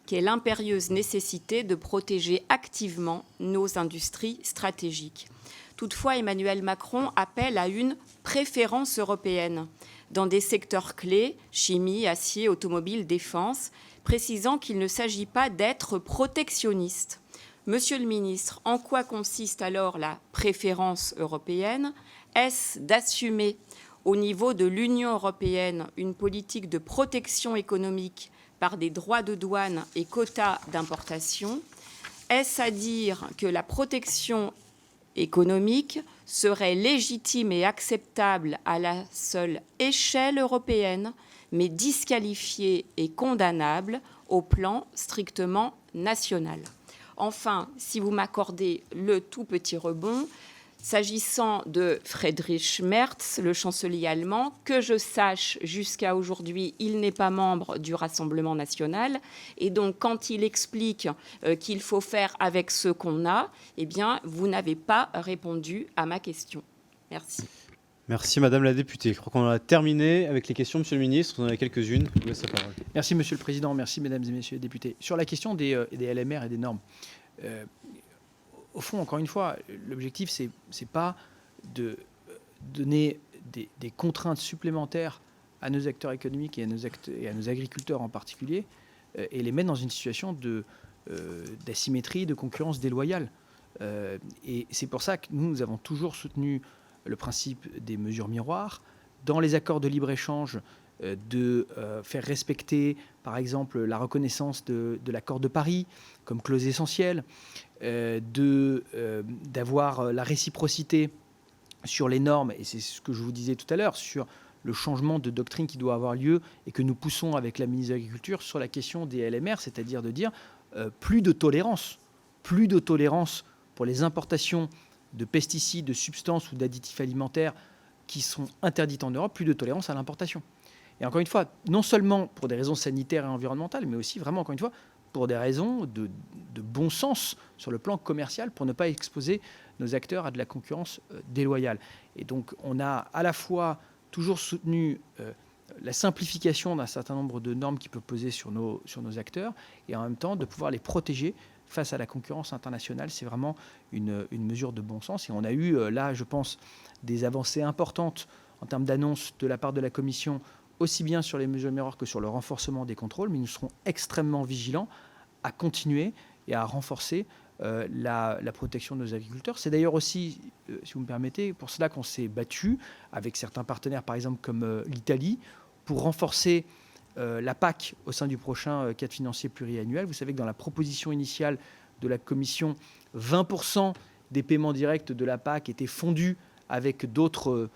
qui est l'impérieuse nécessité de protéger activement nos industries stratégiques. Toutefois, Emmanuel Macron appelle à une préférence européenne dans des secteurs clés, chimie, acier, automobile, défense, précisant qu'il ne s'agit pas d'être protectionniste. Monsieur le ministre, en quoi consiste alors la préférence européenne? Est-ce d'assumer au niveau de l'Union européenne une politique de protection économique par des droits de douane et quotas d'importation? Est-ce à dire que la protection économique serait légitime et acceptable à la seule échelle européenne, mais disqualifiée et condamnable au plan strictement national? Enfin, si vous m'accordez le tout petit rebond, s'agissant de Friedrich Merz, le chancelier allemand, que je sache, jusqu'à aujourd'hui, il n'est pas membre du Rassemblement national. Et donc, quand il explique qu'il faut faire avec ce qu'on a, eh bien, vous n'avez pas répondu à ma question. Merci. Merci, Madame la députée. Je crois qu'on a terminé avec les questions, Monsieur le Ministre. Vous en avez quelques-unes. Je vous laisse la parole. Merci, Monsieur le Président. Merci, Mesdames et Messieurs les députés. Sur la question des LMR et des normes, au fond, encore une fois, l'objectif, c'est pas de donner des contraintes supplémentaires à nos acteurs économiques et à nos agriculteurs en particulier, et les mettre dans une situation de d'asymétrie, de concurrence déloyale. Et c'est pour ça que nous avons toujours soutenu le principe des mesures miroirs. Dans les accords de libre-échange, de faire respecter, par exemple, la reconnaissance de l'accord de Paris comme clause essentielle, d'avoir la réciprocité sur les normes, et c'est ce que je vous disais tout à l'heure, sur le changement de doctrine qui doit avoir lieu et que nous poussons avec la ministre de l'Agriculture sur la question des LMR, c'est-à-dire de dire plus de tolérance pour les importations de pesticides, de substances ou d'additifs alimentaires qui sont interdites en Europe, plus de tolérance à l'importation. Et encore une fois, non seulement pour des raisons sanitaires et environnementales, mais aussi vraiment, encore une fois, pour des raisons de bon sens sur le plan commercial, pour ne pas exposer nos acteurs à de la concurrence déloyale. Et donc, on a à la fois toujours soutenu la simplification d'un certain nombre de normes qui peuvent peser sur nos acteurs, et en même temps de pouvoir les protéger face à la concurrence internationale. C'est vraiment une mesure de bon sens. Et on a eu là, je pense, des avancées importantes en termes d'annonces de la part de la Commission, aussi bien sur les mesures miroirs que sur le renforcement des contrôles, mais nous serons extrêmement vigilants à continuer et à renforcer la protection de nos agriculteurs. C'est d'ailleurs aussi, si vous me permettez, pour cela qu'on s'est battu avec certains partenaires, par exemple comme l'Italie, pour renforcer la PAC au sein du prochain cadre financier pluriannuel. Vous savez que dans la proposition initiale de la Commission, 20% des paiements directs de la PAC étaient fondus avec d'autres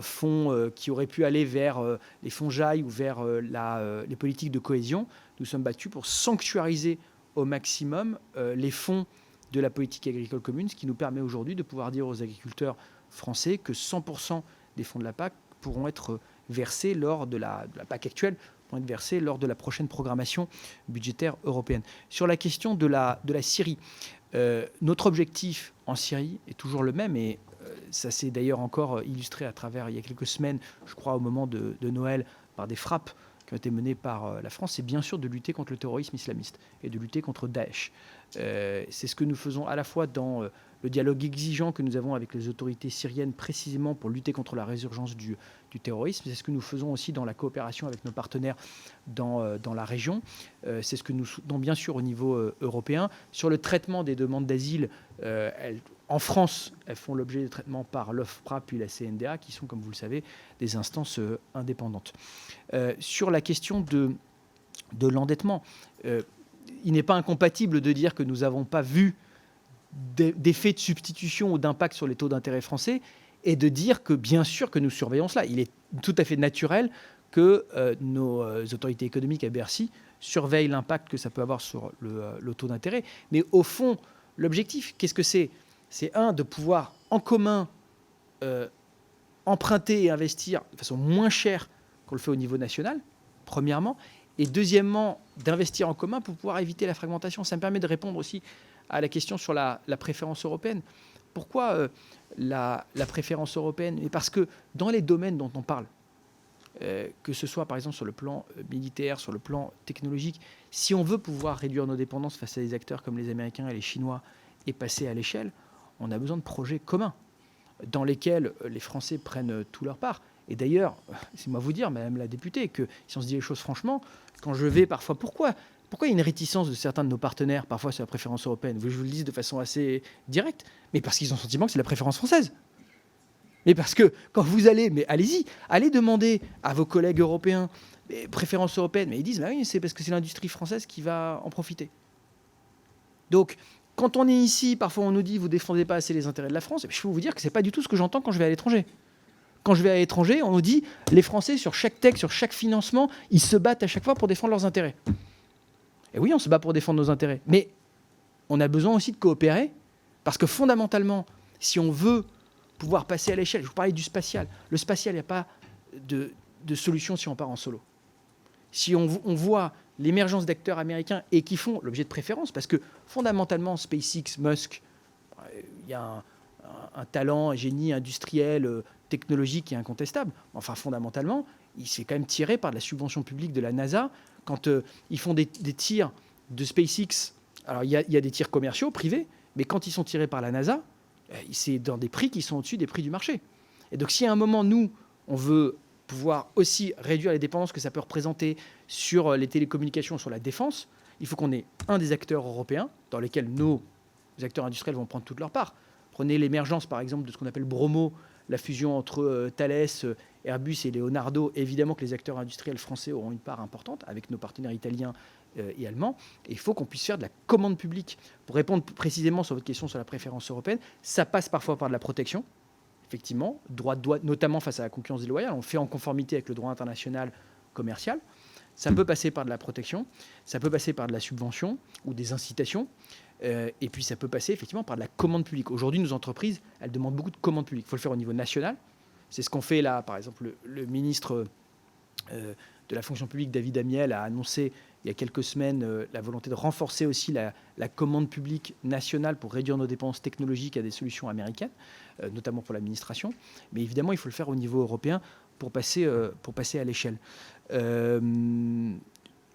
fonds qui auraient pu aller vers les fonds JAI ou vers les politiques de cohésion. Nous sommes battus pour sanctuariser au maximum les fonds de la politique agricole commune, ce qui nous permet aujourd'hui de pouvoir dire aux agriculteurs français que 100% des fonds de la PAC pourront être versés lors de la PAC actuelle, pourront être versés lors de la prochaine programmation budgétaire européenne. Sur la question de la Syrie, notre objectif en Syrie est toujours le même, et ça s'est d'ailleurs encore illustré à travers, il y a quelques semaines, je crois au moment de Noël, par des frappes qui ont été menées par la France, c'est bien sûr de lutter contre le terrorisme islamiste et de lutter contre Daesh. C'est ce que nous faisons à la fois dans le dialogue exigeant que nous avons avec les autorités syriennes précisément pour lutter contre la résurgence du terrorisme. C'est ce que nous faisons aussi dans la coopération avec nos partenaires dans la région. C'est ce que nous soutenons bien sûr au niveau européen. Sur le traitement des demandes d'asile, en France, elles font l'objet de traitement par l'OFPRA puis la CNDA, qui sont, comme vous le savez, des instances indépendantes. Sur la question de l'endettement, il n'est pas incompatible de dire que nous n'avons pas vu d'effet de substitution ou d'impact sur les taux d'intérêt français et de dire que, bien sûr, que nous surveillons cela. Il est tout à fait naturel que nos autorités économiques à Bercy surveillent l'impact que ça peut avoir sur le taux d'intérêt. Mais au fond, l'objectif, qu'est-ce que c'est ? C'est de pouvoir en commun emprunter et investir de façon moins chère qu'on le fait au niveau national, premièrement, et deuxièmement, d'investir en commun pour pouvoir éviter la fragmentation. Ça me permet de répondre aussi à la question sur la préférence européenne. Pourquoi la préférence européenne ? Et parce que dans les domaines dont on parle, que ce soit par exemple sur le plan militaire, sur le plan technologique, si on veut pouvoir réduire nos dépendances face à des acteurs comme les Américains et les Chinois et passer à l'échelle, on a besoin de projets communs dans lesquels les Français prennent tout leur part. Et d'ailleurs, c'est moi vous dire, Madame la députée, que si on se dit les choses franchement, quand je vais parfois, pourquoi il y a une réticence de certains de nos partenaires parfois sur la préférence européenne ? Je vous le dis de façon assez directe, mais parce qu'ils ont le sentiment que c'est la préférence française. Mais parce que quand vous allez, mais allez-y, allez demander à vos collègues européens préférence européenne, mais ils disent, bah oui, c'est parce que c'est l'industrie française qui va en profiter. Donc, quand on est ici, parfois on nous dit, vous ne défendez pas assez les intérêts de la France, et je peux vous dire que ce n'est pas du tout ce que j'entends quand je vais à l'étranger. Quand je vais à l'étranger, on nous dit, les Français, sur chaque texte, sur chaque financement, ils se battent à chaque fois pour défendre leurs intérêts. Et oui, on se bat pour défendre nos intérêts, mais on a besoin aussi de coopérer, parce que fondamentalement, si on veut pouvoir passer à l'échelle, je vous parlais du spatial, le spatial, il n'y a pas de solution si on part en solo. Si on voit l'émergence d'acteurs américains et qui font l'objet de préférence, parce que fondamentalement, SpaceX, Musk, il y a un talent, un génie industriel, technologique qui est incontestable. Enfin, fondamentalement, il s'est quand même tiré par de la subvention publique de la NASA. Quand ils font des tirs de SpaceX, alors il y a des tirs commerciaux, privés, mais quand ils sont tirés par la NASA, c'est dans des prix qui sont au-dessus des prix du marché. Et donc, si à un moment, nous, on veut pouvoir aussi réduire les dépendances que ça peut représenter sur les télécommunications, sur la défense, il faut qu'on ait un des acteurs européens dans lesquels nos acteurs industriels vont prendre toute leur part. Prenez l'émergence, par exemple, de ce qu'on appelle Bromo, la fusion entre Thales, Airbus et Leonardo. Évidemment que les acteurs industriels français auront une part importante avec nos partenaires italiens et allemands. Et il faut qu'on puisse faire de la commande publique. Pour répondre précisément sur votre question sur la préférence européenne, ça passe parfois par de la protection. Effectivement, droit de douane, notamment face à la concurrence déloyale, on le fait en conformité avec le droit international commercial. Ça peut passer par de la protection, ça peut passer par de la subvention ou des incitations, et puis ça peut passer effectivement par de la commande publique. Aujourd'hui, nos entreprises, elles demandent beaucoup de commandes publiques. Il faut le faire au niveau national. C'est ce qu'on fait là, par exemple, le ministre de la fonction publique, David Amiel, a annoncé il y a quelques semaines la volonté de renforcer aussi la commande publique nationale pour réduire nos dépenses technologiques à des solutions américaines, notamment pour l'administration. Mais évidemment, il faut le faire au niveau européen pour passer à l'échelle.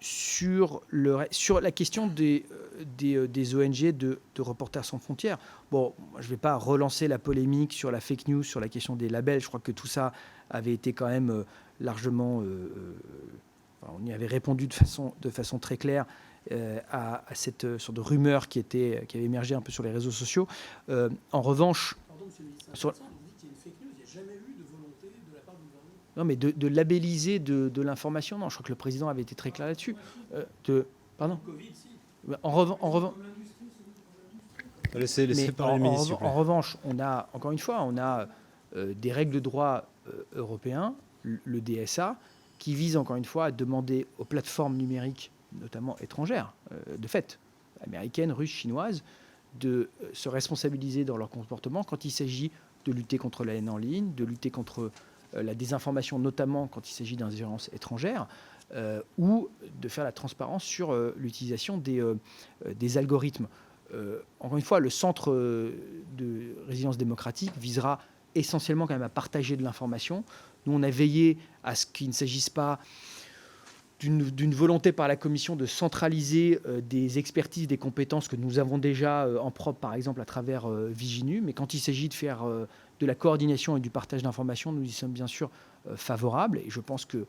Sur la question des ONG de Reporters sans frontières, bon, je ne vais pas relancer la polémique sur la fake news, sur la question des labels. Je crois que tout ça avait été quand même largement... on y avait répondu de façon très claire à cette sorte de rumeur qui avait émergé un peu sur les réseaux sociaux. En revanche... Pardon, monsieur le ministre, vous dites qu'il y a une fake news, il n'y a jamais eu de volonté de la part du gouvernement. Non, mais de labelliser de l'information, non. Je crois que le président avait été très clair là-dessus. Pardon. En revanche, laissez parler le ministre, s'il vous plaît. en revanche, on a des règles de droit européens, le DSA, qui vise encore une fois à demander aux plateformes numériques, notamment étrangères, de fait, américaines, russes, chinoises, de se responsabiliser dans leur comportement quand il s'agit de lutter contre la haine en ligne, de lutter contre la désinformation, notamment quand il s'agit d'ingérences étrangères, ou de faire la transparence sur l'utilisation des algorithmes. Encore une fois, le centre de résilience démocratique visera essentiellement quand même à partager de l'information. Nous, on a veillé à ce qu'il ne s'agisse pas d'une volonté par la Commission de centraliser des expertises, des compétences que nous avons déjà en propre, par exemple à travers Viginu. Mais quand il s'agit de faire de la coordination et du partage d'informations, nous y sommes bien sûr favorables. Et je pense que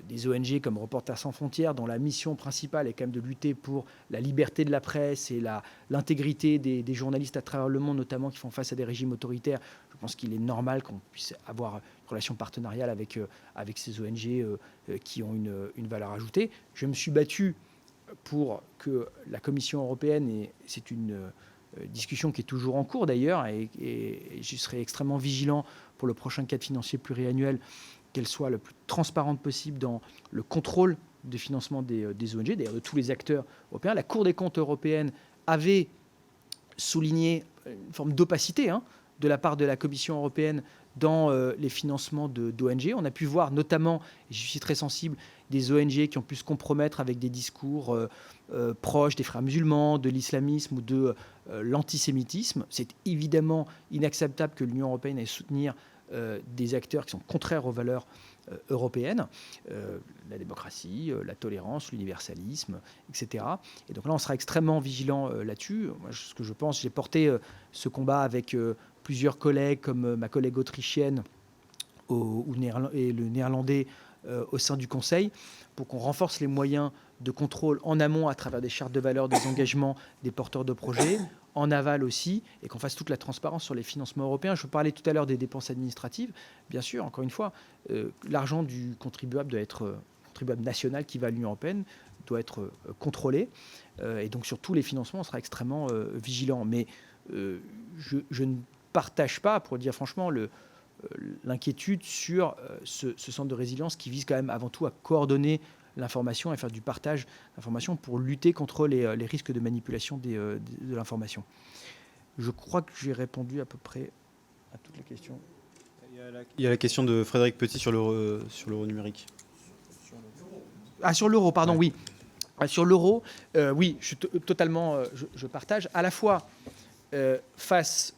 des ONG comme Reporters sans frontières, dont la mission principale est quand même de lutter pour la liberté de la presse et l'intégrité des journalistes à travers le monde, notamment qui font face à des régimes autoritaires, je pense qu'il est normal qu'on puisse avoir une relation partenariale avec ces ONG qui ont une valeur ajoutée. Je me suis battu pour que la Commission européenne, et c'est une discussion qui est toujours en cours d'ailleurs, et je serai extrêmement vigilant pour le prochain cadre financier pluriannuel, qu'elle soit le plus transparente possible dans le contrôle des financements des ONG, d'ailleurs de tous les acteurs européens. La Cour des comptes européenne avait souligné une forme d'opacité de la part de la Commission européenne dans les financements d'ONG. On a pu voir notamment, et je suis très sensible, des ONG qui ont pu se compromettre avec des discours proches des frères musulmans, de l'islamisme ou de l'antisémitisme. C'est évidemment inacceptable que l'Union européenne aille soutenir des acteurs qui sont contraires aux valeurs européennes, la démocratie, la tolérance, l'universalisme, etc. Et donc là, on sera extrêmement vigilant là-dessus. Moi, ce que je pense, j'ai porté ce combat avec plusieurs collègues, comme ma collègue autrichienne et le néerlandais au sein du Conseil, pour qu'on renforce les moyens de contrôle en amont à travers des chartes de valeurs, des engagements des porteurs de projets, en aval aussi, et qu'on fasse toute la transparence sur les financements européens. Je parlais tout à l'heure des dépenses administratives. Bien sûr, encore une fois, l'argent du contribuable doit être contribuable national qui va à l'Union européenne, doit être contrôlé. Et donc sur tous les financements, on sera extrêmement vigilant. Mais je ne partage pas, pour dire franchement, l'inquiétude sur ce centre de résilience qui vise quand même avant tout à coordonner l'information et faire du partage d'informations pour lutter contre les risques de manipulation de l'information. Je crois que j'ai répondu à peu près à toutes les questions. Il y a la question de Frédéric Petit sur l'euro numérique. Ah, sur l'euro, pardon, oui. Sur l'euro, oui, totalement, je partage. À la fois face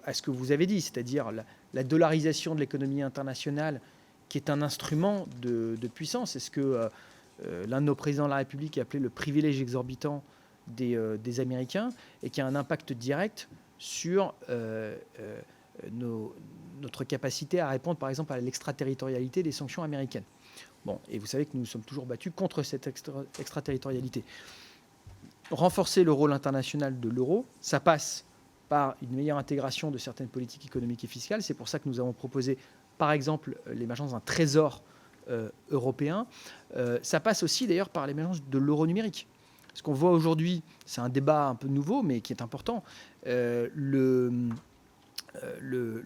à ce que vous avez dit, c'est-à-dire la dollarisation de l'économie internationale, qui est un instrument de puissance. C'est ce que l'un de nos présidents de la République a appelé le privilège exorbitant des Américains, et qui a un impact direct sur notre capacité à répondre, par exemple, à l'extraterritorialité des sanctions américaines. Bon, et vous savez que nous nous sommes toujours battus contre cette extraterritorialité. renforcer le rôle international de l'euro. Ça passe par une meilleure intégration de certaines politiques économiques et fiscales. C'est pour ça que nous avons proposé, par exemple, l'émergence d'un trésor européen. Ça passe aussi, d'ailleurs, par l'émergence de l'euro numérique. Ce qu'on voit aujourd'hui, c'est un débat un peu nouveau, mais qui est important. Le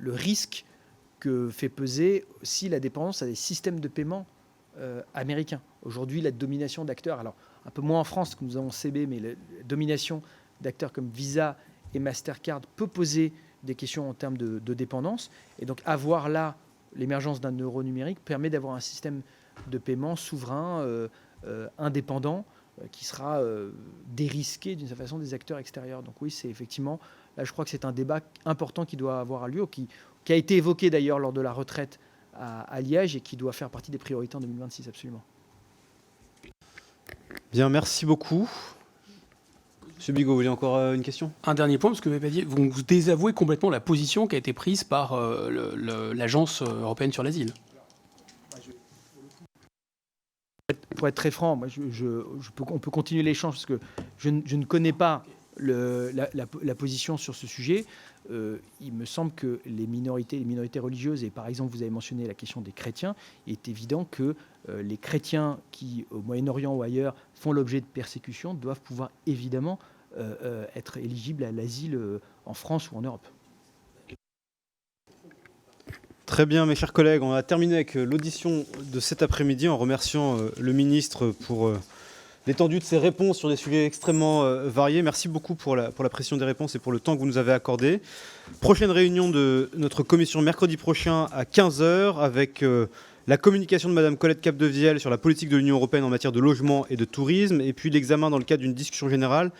risque que fait peser aussi la dépendance à des systèmes de paiement américains. Aujourd'hui, la domination d'acteurs, alors un peu moins en France que nous avons CB, mais la domination d'acteurs comme Visa et Mastercard peut poser des questions en termes de dépendance. Et donc avoir là l'émergence d'un euro numérique permet d'avoir un système de paiement souverain, indépendant, qui sera dérisqué d'une certaine façon des acteurs extérieurs. Donc oui, c'est effectivement, là je crois que c'est un débat important qui doit avoir lieu, qui a été évoqué d'ailleurs lors de la retraite à Liège et qui doit faire partie des priorités en 2026, absolument. Bien, merci beaucoup. Monsieur Bigot, vous voulez encore une question? Un dernier point, parce que vous désavouez complètement la position qui a été prise par l'Agence européenne sur l'asile. Pour être très franc, moi, on peut continuer l'échange parce que je ne connais pas la position sur ce sujet. Il me semble que les minorités religieuses, et par exemple vous avez mentionné la question des chrétiens, il est évident que les chrétiens qui, au Moyen-Orient ou ailleurs, font l'objet de persécutions, doivent pouvoir évidemment être éligibles à l'asile en France ou en Europe. Très bien, mes chers collègues, on a terminé avec l'audition de cet après-midi en remerciant le ministre pour l'étendue de ses réponses sur des sujets extrêmement variés. Merci beaucoup pour la précision des réponses et pour le temps que vous nous avez accordé. Prochaine réunion de notre commission mercredi prochain à 15h avec la communication de Mme Colette Capdevielle sur la politique de l'Union européenne en matière de logement et de tourisme, et puis l'examen dans le cadre d'une discussion générale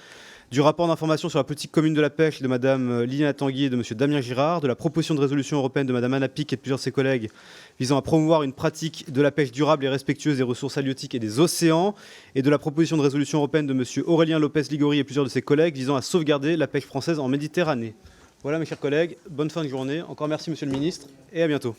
du rapport d'information sur la politique commune de la pêche de Mme Liliana Tanguy et de M. Damien Girard, de la proposition de résolution européenne de Mme Anna Pic et de plusieurs de ses collègues visant à promouvoir une pratique de la pêche durable et respectueuse des ressources halieutiques et des océans, et de la proposition de résolution européenne de M. Aurélien Lopez Ligori et plusieurs de ses collègues visant à sauvegarder la pêche française en Méditerranée. Voilà, mes chers collègues, bonne fin de journée. Encore merci, Monsieur le Ministre, et à bientôt.